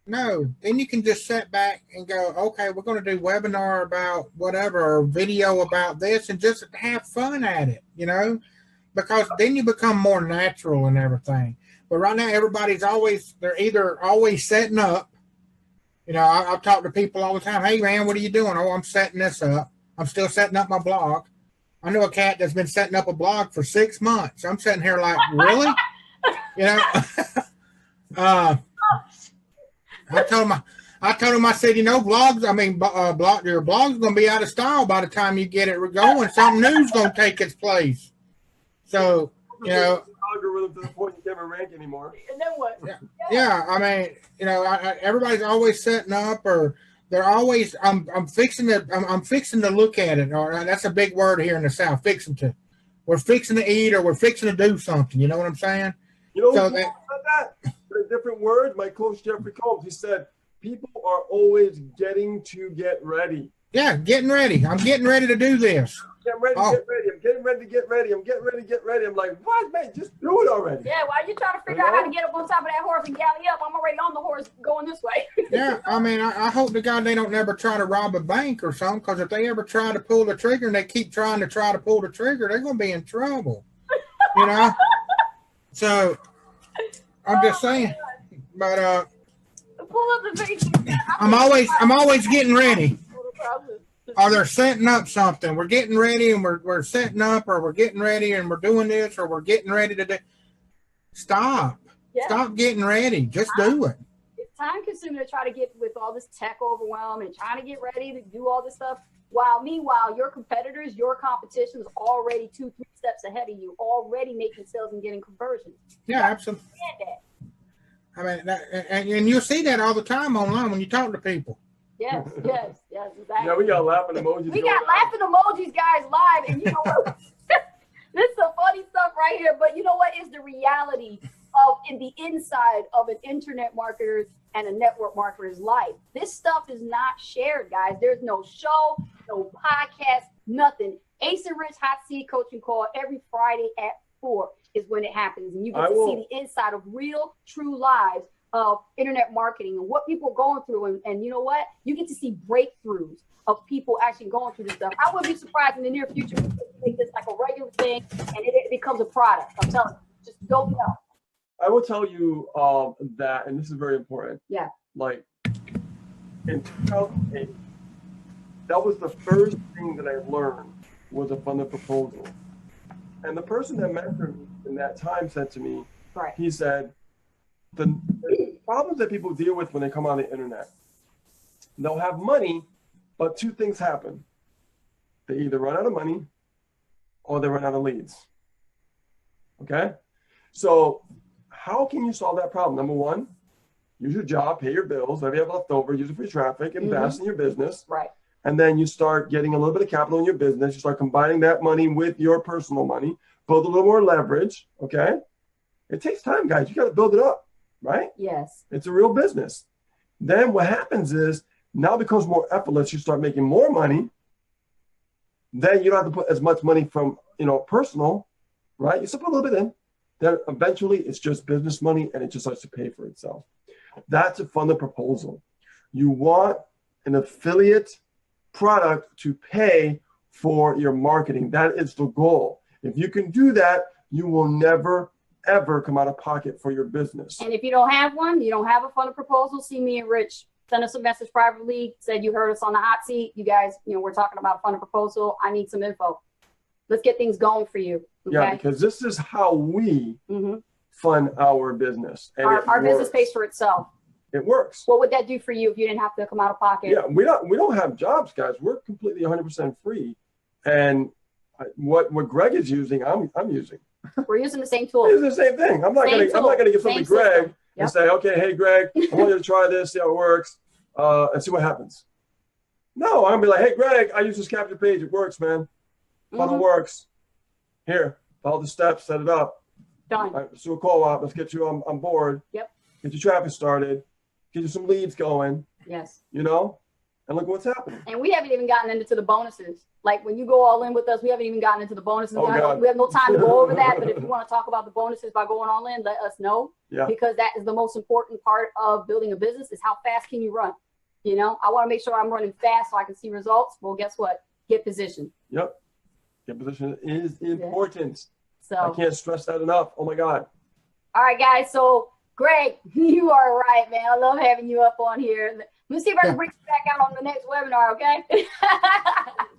No, then you can just sit back and go, okay, we're going to do webinar about whatever, or video about this, and just have fun at it, because then you become more natural and everything. But right now, they're either always setting up. I've talked to people all the time. Hey, man, what are you doing? Oh, I'm setting this up. I'm still setting up my blog. I know a cat that's been setting up a blog for 6 months. I'm sitting here like, really? I told him, I said, blogs, your blog's going to be out of style by the time you get it going. Something new's going to take its place. So, algorithm to the point you can't rank anymore. And then what? Yeah. Everybody's always setting up, or they're always, I'm fixing to look at it. Or that's a big word here in the South, fixing to. We're fixing to eat, or we're fixing to do something. You know what I'm saying? About that? A different word. My coach, Jeffrey Combs, he said, people are always getting ready. Yeah, getting ready. I'm getting ready to do this. I'm getting getting ready to get ready. I'm getting ready to get ready. I'm like, what, man? Just do it already. Yeah, while you're trying to figure out how to get up on top of that horse and galley up, I'm already on the horse going this way. Yeah, I mean, I hope to God they don't never try to rob a bank or something, because if they ever try to pull the trigger and they keep trying to pull the trigger, they're going to be in trouble, you know? So, I'm just saying. But Pull up the face. I'm always getting ready. Or they're setting up something. We're getting ready and we're setting up, or we're getting ready and we're doing this, or we're getting ready to do. Stop. Yeah. Stop getting ready. Just do it. It's time consuming to try to get with all this tech overwhelm and trying to get ready to do all this stuff. While meanwhile, your competitors, your competition is already 2-3 steps ahead of you, already making sales and getting conversions. Yeah, absolutely. I mean, and you'll see that all the time online when you talk to people. Yes, exactly. Yeah, we got laughing emojis. We got laughing emojis, guys, live, and you know what? This is some funny stuff right here, but you know what is the reality of in the inside of an internet marketer's and a network marketer's life? This stuff is not shared, guys. There's no show, no podcast, nothing. Ace and Rich Hot Seat Coaching Call every Friday at 4 is when it happens, and you get to see the inside of real, true lives of internet marketing and what people are going through. And you know what? You get to see breakthroughs of people actually going through this stuff. I wouldn't be surprised in the near future if they make this like a regular thing and it becomes a product. I'm telling you, just don't know. I will tell you that, and this is very important. Yeah. Like in 2008, that was the first thing that I learned was a funded proposal. And the person that mentored me in that time said to me, right. He said, the problems that people deal with when they come on the internet, they'll have money, but two things happen. They either run out of money or they run out of leads. Okay? So how can you solve that problem? Number one, use your job, pay your bills, whatever you have left over, use it for your traffic, invest in your business. Right. And then you start getting a little bit of capital in your business. You start combining that money with your personal money, build a little more leverage. Okay? It takes time, guys. You got to build it up, right? Yes. It's a real business. Then what happens is now it becomes more effortless. You start making more money. Then you don't have to put as much money from, personal, right? You still put a little bit in. Then eventually it's just business money and it just starts to pay for itself. That's a funded proposal. You want an affiliate product to pay for your marketing. That is the goal. If you can do that, you will never, ever come out of pocket for your business. And if you don't have one, you don't have a funded proposal, see me and Rich. Send us a message privately. Said you heard us on the hot seat. You guys, we're talking about a funded proposal. I need some info. Let's get things going for you. Okay? Yeah, because this is how we fund our business. And our business pays for itself. It works. What would that do for you if you didn't have to come out of pocket? Yeah, we don't have jobs, guys. We're completely 100% free. And what Greg is using, I'm using. We're using the same tool. It's the same thing. I'm not gonna give something to Greg and say, okay, hey Greg, I want you to try this, see how it works, and see what happens. No, I'm gonna be like, hey Greg, I use this capture page. It works, man. Funnel works. Here, follow the steps, set it up. Done. Right, let's do a co-op. Let's get you on board. Yep. Get your traffic started. Get you some leads going. Yes. And look what's happening. And we haven't even gotten into the bonuses. Like when you go all in with us, we haven't even gotten into the bonuses. Oh, God. We have no time to go over that. But if you want to talk about the bonuses by going all in, let us know. Yeah. Because that is the most important part of building a business is how fast can you run? I want to make sure I'm running fast so I can see results. Well, guess what? Get positioned. Yep. Get position is important. So I can't stress that enough. Oh my God. All right, guys. So Greg, you are right, man. I love having you up on here. Let me see if I can bring you back out on the next webinar, okay?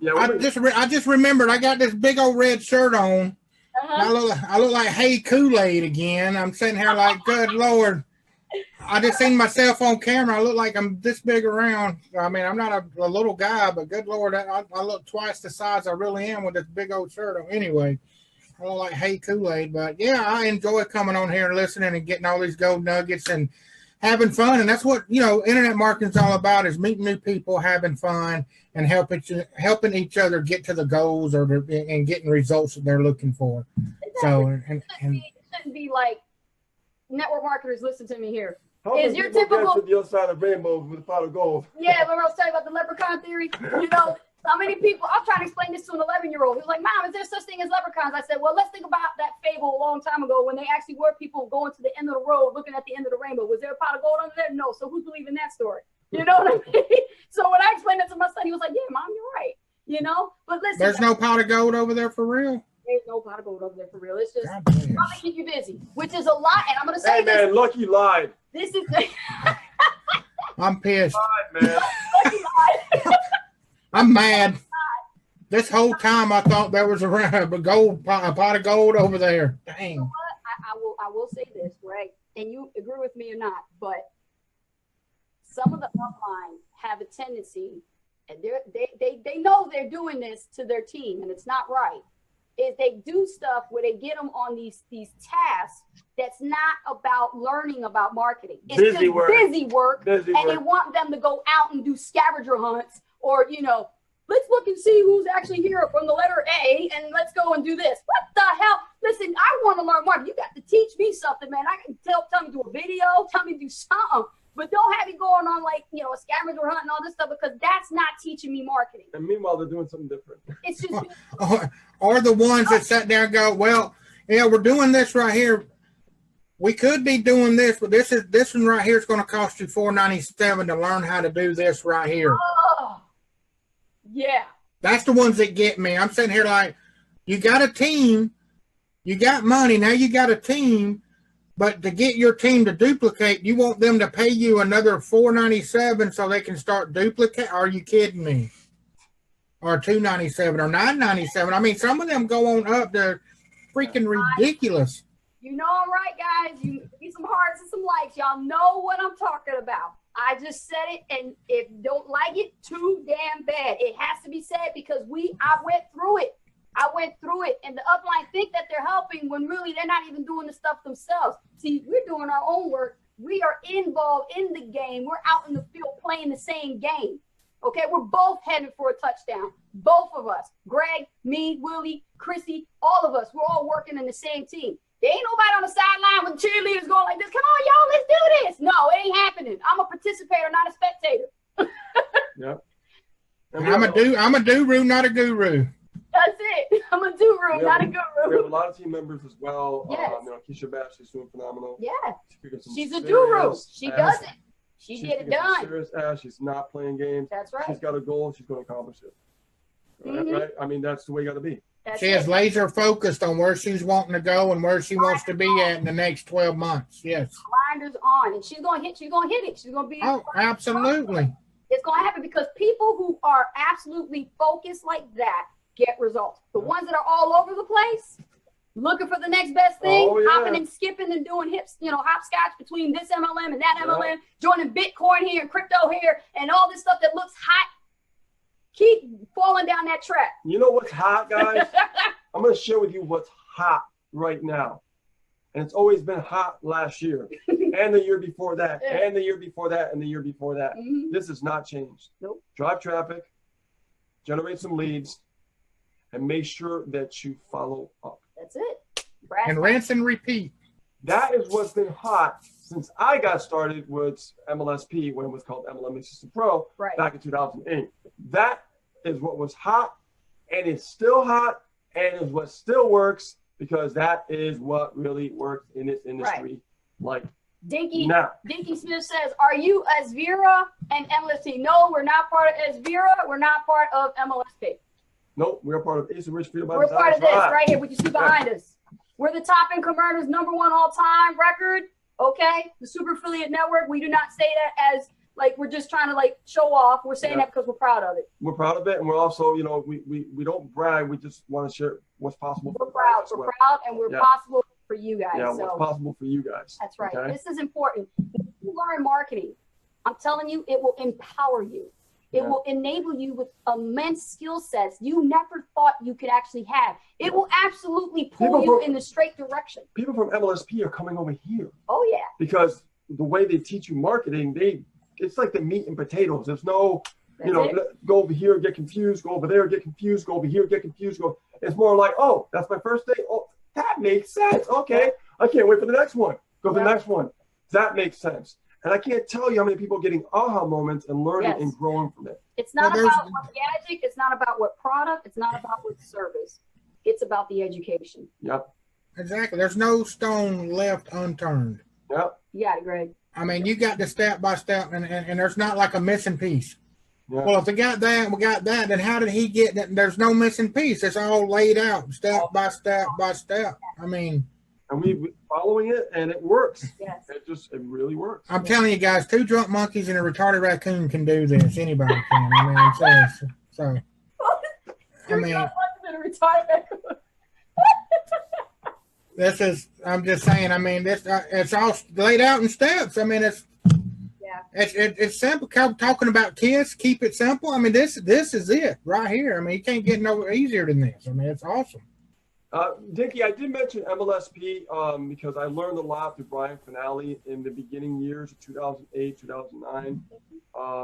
Yeah. I just remembered I got this big old red shirt on. I look like Hey Kool-Aid again. I'm sitting here like, good Lord. I just seen myself on camera. I look like I'm this big around. I mean, I'm not a little guy, but good Lord, I look twice the size I really am with this big old shirt on. Anyway, I look like Hey Kool-Aid, but yeah, I enjoy coming on here and listening and getting all these gold nuggets and having fun. And that's what, internet marketing is all about, is meeting new people, having fun, and helping each other get to the goals and getting results that they're looking for. So, it shouldn't be like, network marketers, listen to me here. How Is your typical to the other side of the rainbow with a pot of gold? Yeah, remember I was telling you about the leprechaun theory? How many people, I was trying to explain this to an 11-year-old. He was like, Mom, is there such thing as leprechauns? I said, well, let's think about that fable a long time ago when they actually were people going to the end of the road, looking at the end of the rainbow. Was there a pot of gold under there? No. So who's believing that story? You know what I mean? So when I explained that to my son, he was like, yeah, Mom, you're right. You know, but listen. There's no pot of gold over there for real? There's no pot of gold over there for real. It's just God bless. trying to keep you busy, which is a lot. And I'm going to say Hey, this. man, Lucky lied. This is I'm pissed. Lied, man. Lucky lied. I'm mad. This whole time I thought there was a pot of gold over there. Dang. You know what? I will say this, right? And you agree with me or not, but some of the upline have a tendency, and they know they're doing this to their team, and it's not right. Is they do stuff where they get them on these tasks that's not about learning about marketing. It's Busy just work. busy work, Busy and they work. want them to go out and do scavenger hunts, or let's look and see who's actually here from the letter A, and let's go and do this. What the hell? Listen, I want to learn more. You got to teach me something, man. I can tell me to do a video, tell me to do something, but don't have me going on a scavenger hunt and all this stuff, because that's not teaching me marketing. And meanwhile, they're doing something different. It's just Or the ones that sat there and go, well, yeah, we're doing this right here. We could be doing this, but this one right here is going to cost you $4.97 to learn how to do this right here. oh, yeah. That's the ones that get me. I'm sitting here like, you got a team, you got money, now you got a team, but to get your team to duplicate, you want them to pay you another $4.97 so they can start duplicate? Are you kidding me? Or $2.97 or $9.97. I mean, some of them go on up to freaking ridiculous. You know I'm right, guys. You need some hearts and some likes. Y'all know what I'm talking about. I just said it, and if you don't like it, too damn bad. It has to be said because I went through it. And the upline think that they're helping when really they're not even doing the stuff themselves. See, we're doing our own work. We are involved in the game. We're out in the field playing the same game. Okay, we're both headed for a touchdown. Both of us. Greg, me, Willie, Chrissy, all of us. We're all working in the same team. There ain't nobody on the sideline with cheerleaders going like this. Come on, y'all, let's do this. No, it ain't happening. I'm a participator, not a spectator. Yep. I'm a guru, not a guru. That's it. I'm a guru, Yeah, not a We guru. have a lot of team members as well. Yes. Keisha Bash, she's doing phenomenal. Yeah, She got some she's a serious guru. She ass. does it. She She's get it got some done. Serious ass. She's not playing games. That's She's right. got a goal. She's going to accomplish it. Mhm. Right? I mean, that's the way you got to be. That's She is it. laser focused on where she's wanting to go and where she wants to be at in the next 12 months. Yes. Blinders on, and she's gonna hit it. She's gonna be. Oh, absolutely. It's gonna happen because people who are absolutely focused like that get results. The ones that are all over the place, looking for the next best thing, Oh, yeah. hopping and skipping and doing hopscotch between this MLM and that Yeah. MLM, joining Bitcoin here and crypto here, and all this stuff that looks hot. Keep falling down that trap. You know what's hot, guys? I'm going to share with you what's hot right now. And it's always been hot last year and the year before that and the year before that and the year before that. Mhm. This has not changed. Nope. Drive traffic, generate some leads, and make sure that you follow up. That's it. Brass And tacks. rinse and repeat. That is what's been hot since I got started with MLSP when it was called MLM Assistant Pro Right. back in 2008. That is what was hot, and it's still hot, and is what still works because that is what really works in this industry. Like Dinky now, Dinky Smith says, "Are you Asvira and MLSP?" No, we're not part of Asvira. We're not part of MLSP. nope, we're part of Ace of Rich Freedom. We're part of this right here, what you see behind us. We're the top income earners, #1 all-time record. Okay, the Super Affiliate Network. We do not say that as like we're just trying to show off. We're saying Yeah. that because we're proud of it. We're proud of it, and we're also, we don't brag. We just want to share what's possible. We're proud. as We're well. proud, and we're Yeah. possible for you guys. Yeah, so what's possible for you guys. that's right. Okay? This is important. If you learn marketing, I'm telling you, it will empower you. It Yeah. will enable you with immense skill sets you never thought you could actually have. It will absolutely pull People you from- in the straight direction. People from MLSP are coming over here Oh yeah. because the way they teach you marketing, it's like the meat and potatoes. There's no, That's it. go over here, get confused, go over there, get confused, go over here, get confused. It's more like, oh, that's my first day. Oh, that makes sense. Okay. I can't wait for the next one. Go to the Yeah. next one. That makes sense. And I can't tell you how many people are getting aha moments and learning Yes. and growing from it. It's not Well, about what gadget, it's not about what product, it's not about what service. It's about the education. Yep. Exactly. There's no stone left unturned. Yep. You got it, Greg. I mean, you got the step by step, and there's not like a missing piece. Yeah. Well, if we got that, we got that, then how did he get that? There's no missing piece. It's all laid out step by step by step. I mean, And we've been following it, and it works. Yes. It really works. I'm telling you guys, 2 drunk monkeys and a retarded raccoon can do this. Anybody can. I mean, seriously. So, I mean, I'm just saying, I mean, it's all laid out in steps. I mean, it's simple. Talking about KISS, keep it simple. I mean, this is it right here. I mean, you can't get no easier than this. I mean, it's awesome. Dickie, I did mention MLSP because I learned a lot through Brian Finale in the beginning years of 2008, 2009.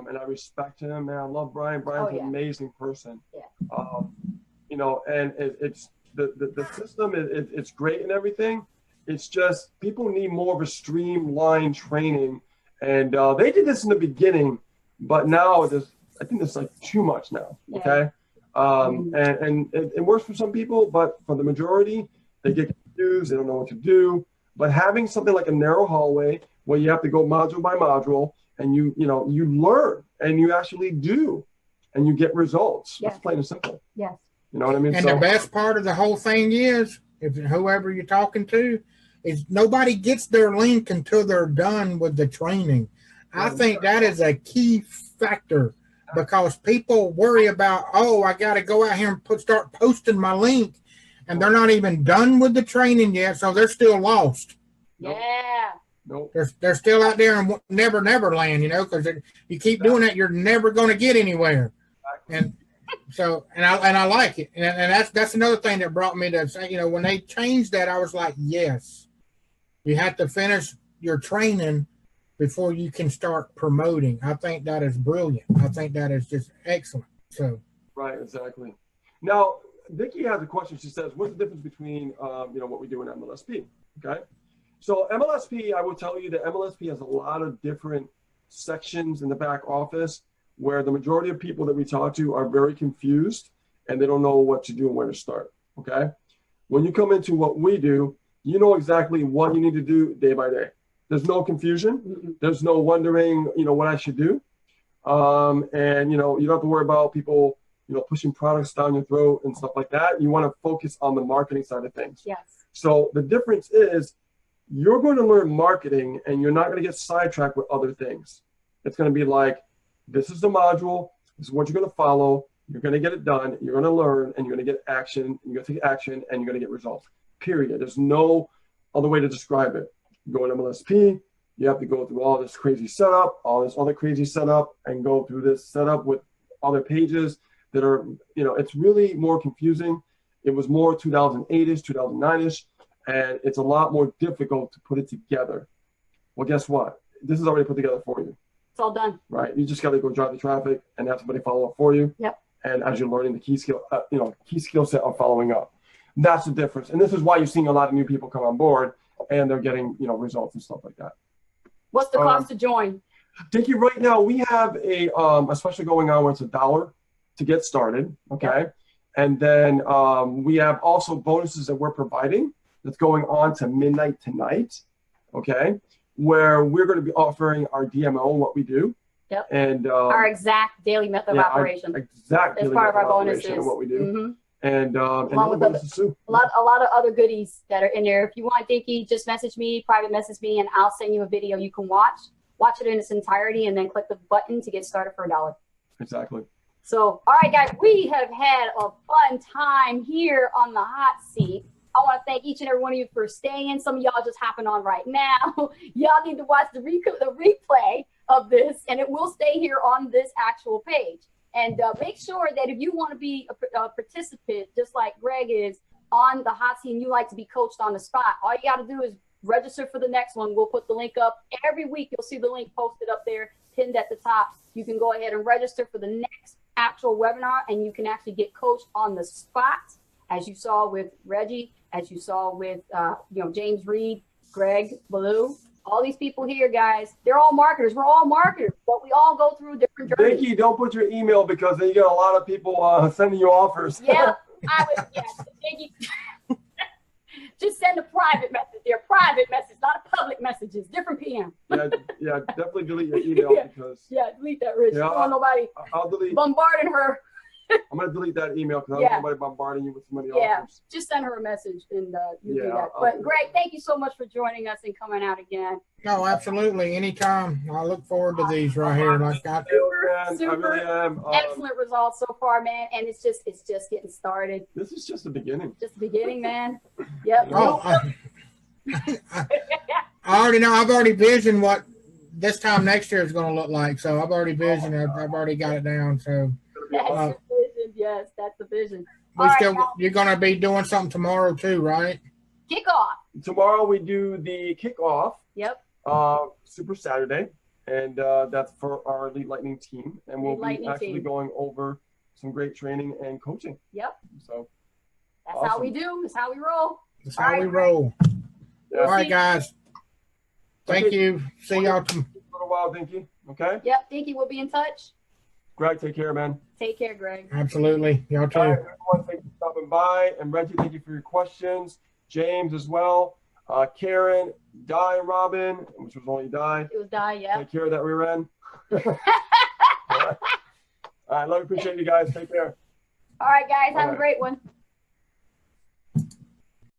And I respect him, man. I love Brian. Brian's an amazing person. Yeah. You know, and it's the system, it's great and everything. It's just people need more of a streamlined training. And they did this in the beginning, but now I think it's like too much now. Okay. And it works for some people, but for the majority, they get confused. They don't know what to do. But having something like a narrow hallway where you have to go module by module and you learn and you actually do and you get results. Yes. That's plain and simple. Yes. You know what I mean? And the best part of the whole thing is, if whoever you're talking to, is nobody gets their link until they're done with the training. I think that is a key factor because people worry about, oh, I got to go out here and start posting my link, and they're not even done with the training yet, so they're still lost. Yeah. Nope. They're still out there in never land, you know, because you keep doing that, you're never going to get anywhere. And so, and I like it, and that's another thing that brought me to say, you know, when they changed that, I was like, yes, you have to finish your training before you can start promoting. I think that is brilliant. I think that is just excellent. So, right, exactly. Now, Vicki has a question. She says, "What's the difference between what we do in MLSP?" Okay, so MLSP, I will tell you that MLSP has a lot of different sections in the back office where the majority of people that we talk to are very confused and they don't know what to do and where to start. Okay, when you come into what we do, you know exactly what you need to do day by day. There's no confusion. There's no wondering, what I should do. And, you don't have to worry about people, pushing products down your throat and stuff like that. You want to focus on the marketing side of things. Yes. So the difference is you're going to learn marketing and you're not going to get sidetracked with other things. It's going to be like, this is the module. This is what you're going to follow. You're going to get it done. You're going to learn and you're going to get action. You're going to take action and you're going to get results. Period. There's no other way to describe it. You go in MLSP, you have to go through all this crazy setup, all this other crazy setup, and go through this setup with other pages that are, it's really more confusing. It was more 2008-ish, 2009-ish, and it's a lot more difficult to put it together. Well, guess what? This is already put together for you. It's all done. Right? You just got to go drive the traffic and have somebody follow up for you. Yep. And as you're learning the key skill set of following up. That's the difference. And this is why you're seeing a lot of new people come on board and they're getting, results and stuff like that. What's the cost to join? Dickie, right now we have a special going on where it's $1 to get started. Okay. Yep. And then we have also bonuses that we're providing that's going on to midnight tonight. Okay. Where we're going to be offering our DMO and what we do. Yep. And our exact daily method of operation. Exact As daily part of our method operation bonuses. and what we do. Mm-hmm. And Along with bonuses too. a lot of other goodies that are in there. If you want, Dickie, just message me, private message me, and I'll send you a video you can watch it in its entirety, and then click the button to get started for $1. Exactly. So, all right, guys, we have had a fun time here on the hot seat. I want to thank each and every one of you for staying. Some of y'all just hopping on right now. Y'all need to watch the replay of this, and it will stay here on this actual page. And make sure that if you want to be a participant, just like Greg is, on the hot seat and you like to be coached on the spot, all you got to do is register for the next one. We'll put the link up. Every week you'll see the link posted up there, pinned at the top. You can go ahead and register for the next actual webinar, and you can actually get coached on the spot, as you saw with Reggie, as you saw with James Reed, Greg Ballou. All these people here, guys, they're all marketers. We're all marketers, but we all go through different journeys. Vicky, don't put your email because then you get a lot of people sending you offers. Yeah, I would. Yeah, Vicky, just send a private message. They're private message, not a public messages. Different PM. yeah, definitely delete your email Yeah. because Yeah, delete that, Rich. Yeah, You don't want nobody I'll delete. bombarding her. I'm gonna delete that email because I Yeah. don't want nobody bombarding you with so many Yeah. offers. Just send her a message and you do Yeah, that. I'll But do Greg, thank you so much for joining us and coming out again. No, absolutely. Anytime. I look forward to these right here. Like I, Man, I really am. Excellent results so far, man. And it's just getting started. This is just the beginning. Just the beginning, man. Yep. oh, I already know. I've already visioned what this time next year is going to look like. So I've already visioned. I've already got it down. So That's Uh, the vision. Yes, that's the vision. we All right, still, now, you're going to be doing something tomorrow too, right? kick off. Tomorrow we do the kickoff, Yep. Super Saturday, and that's for our Elite Lightning team, and we'll Elite be Lightning actually team. going over some great training and coaching. Yep. So That's how we do. That's how we roll. That's All how right, we Greg. roll. yeah, All right, guys. Thank Okay. you. See y'all. for a while, Dinky. Okay, Yep. Dinky, we'll be in touch. Greg, take care, man. Take care, Greg. Absolutely. Y'all too. All right, everyone, thank you for stopping by, and Reggie, thank you for your questions. James as well. Karen, Di, Robin, which was only Di. It was Di. Yep. Take care of that rear end. All right, love you, appreciate you guys. Take care. All right, guys. Have All a right. great one.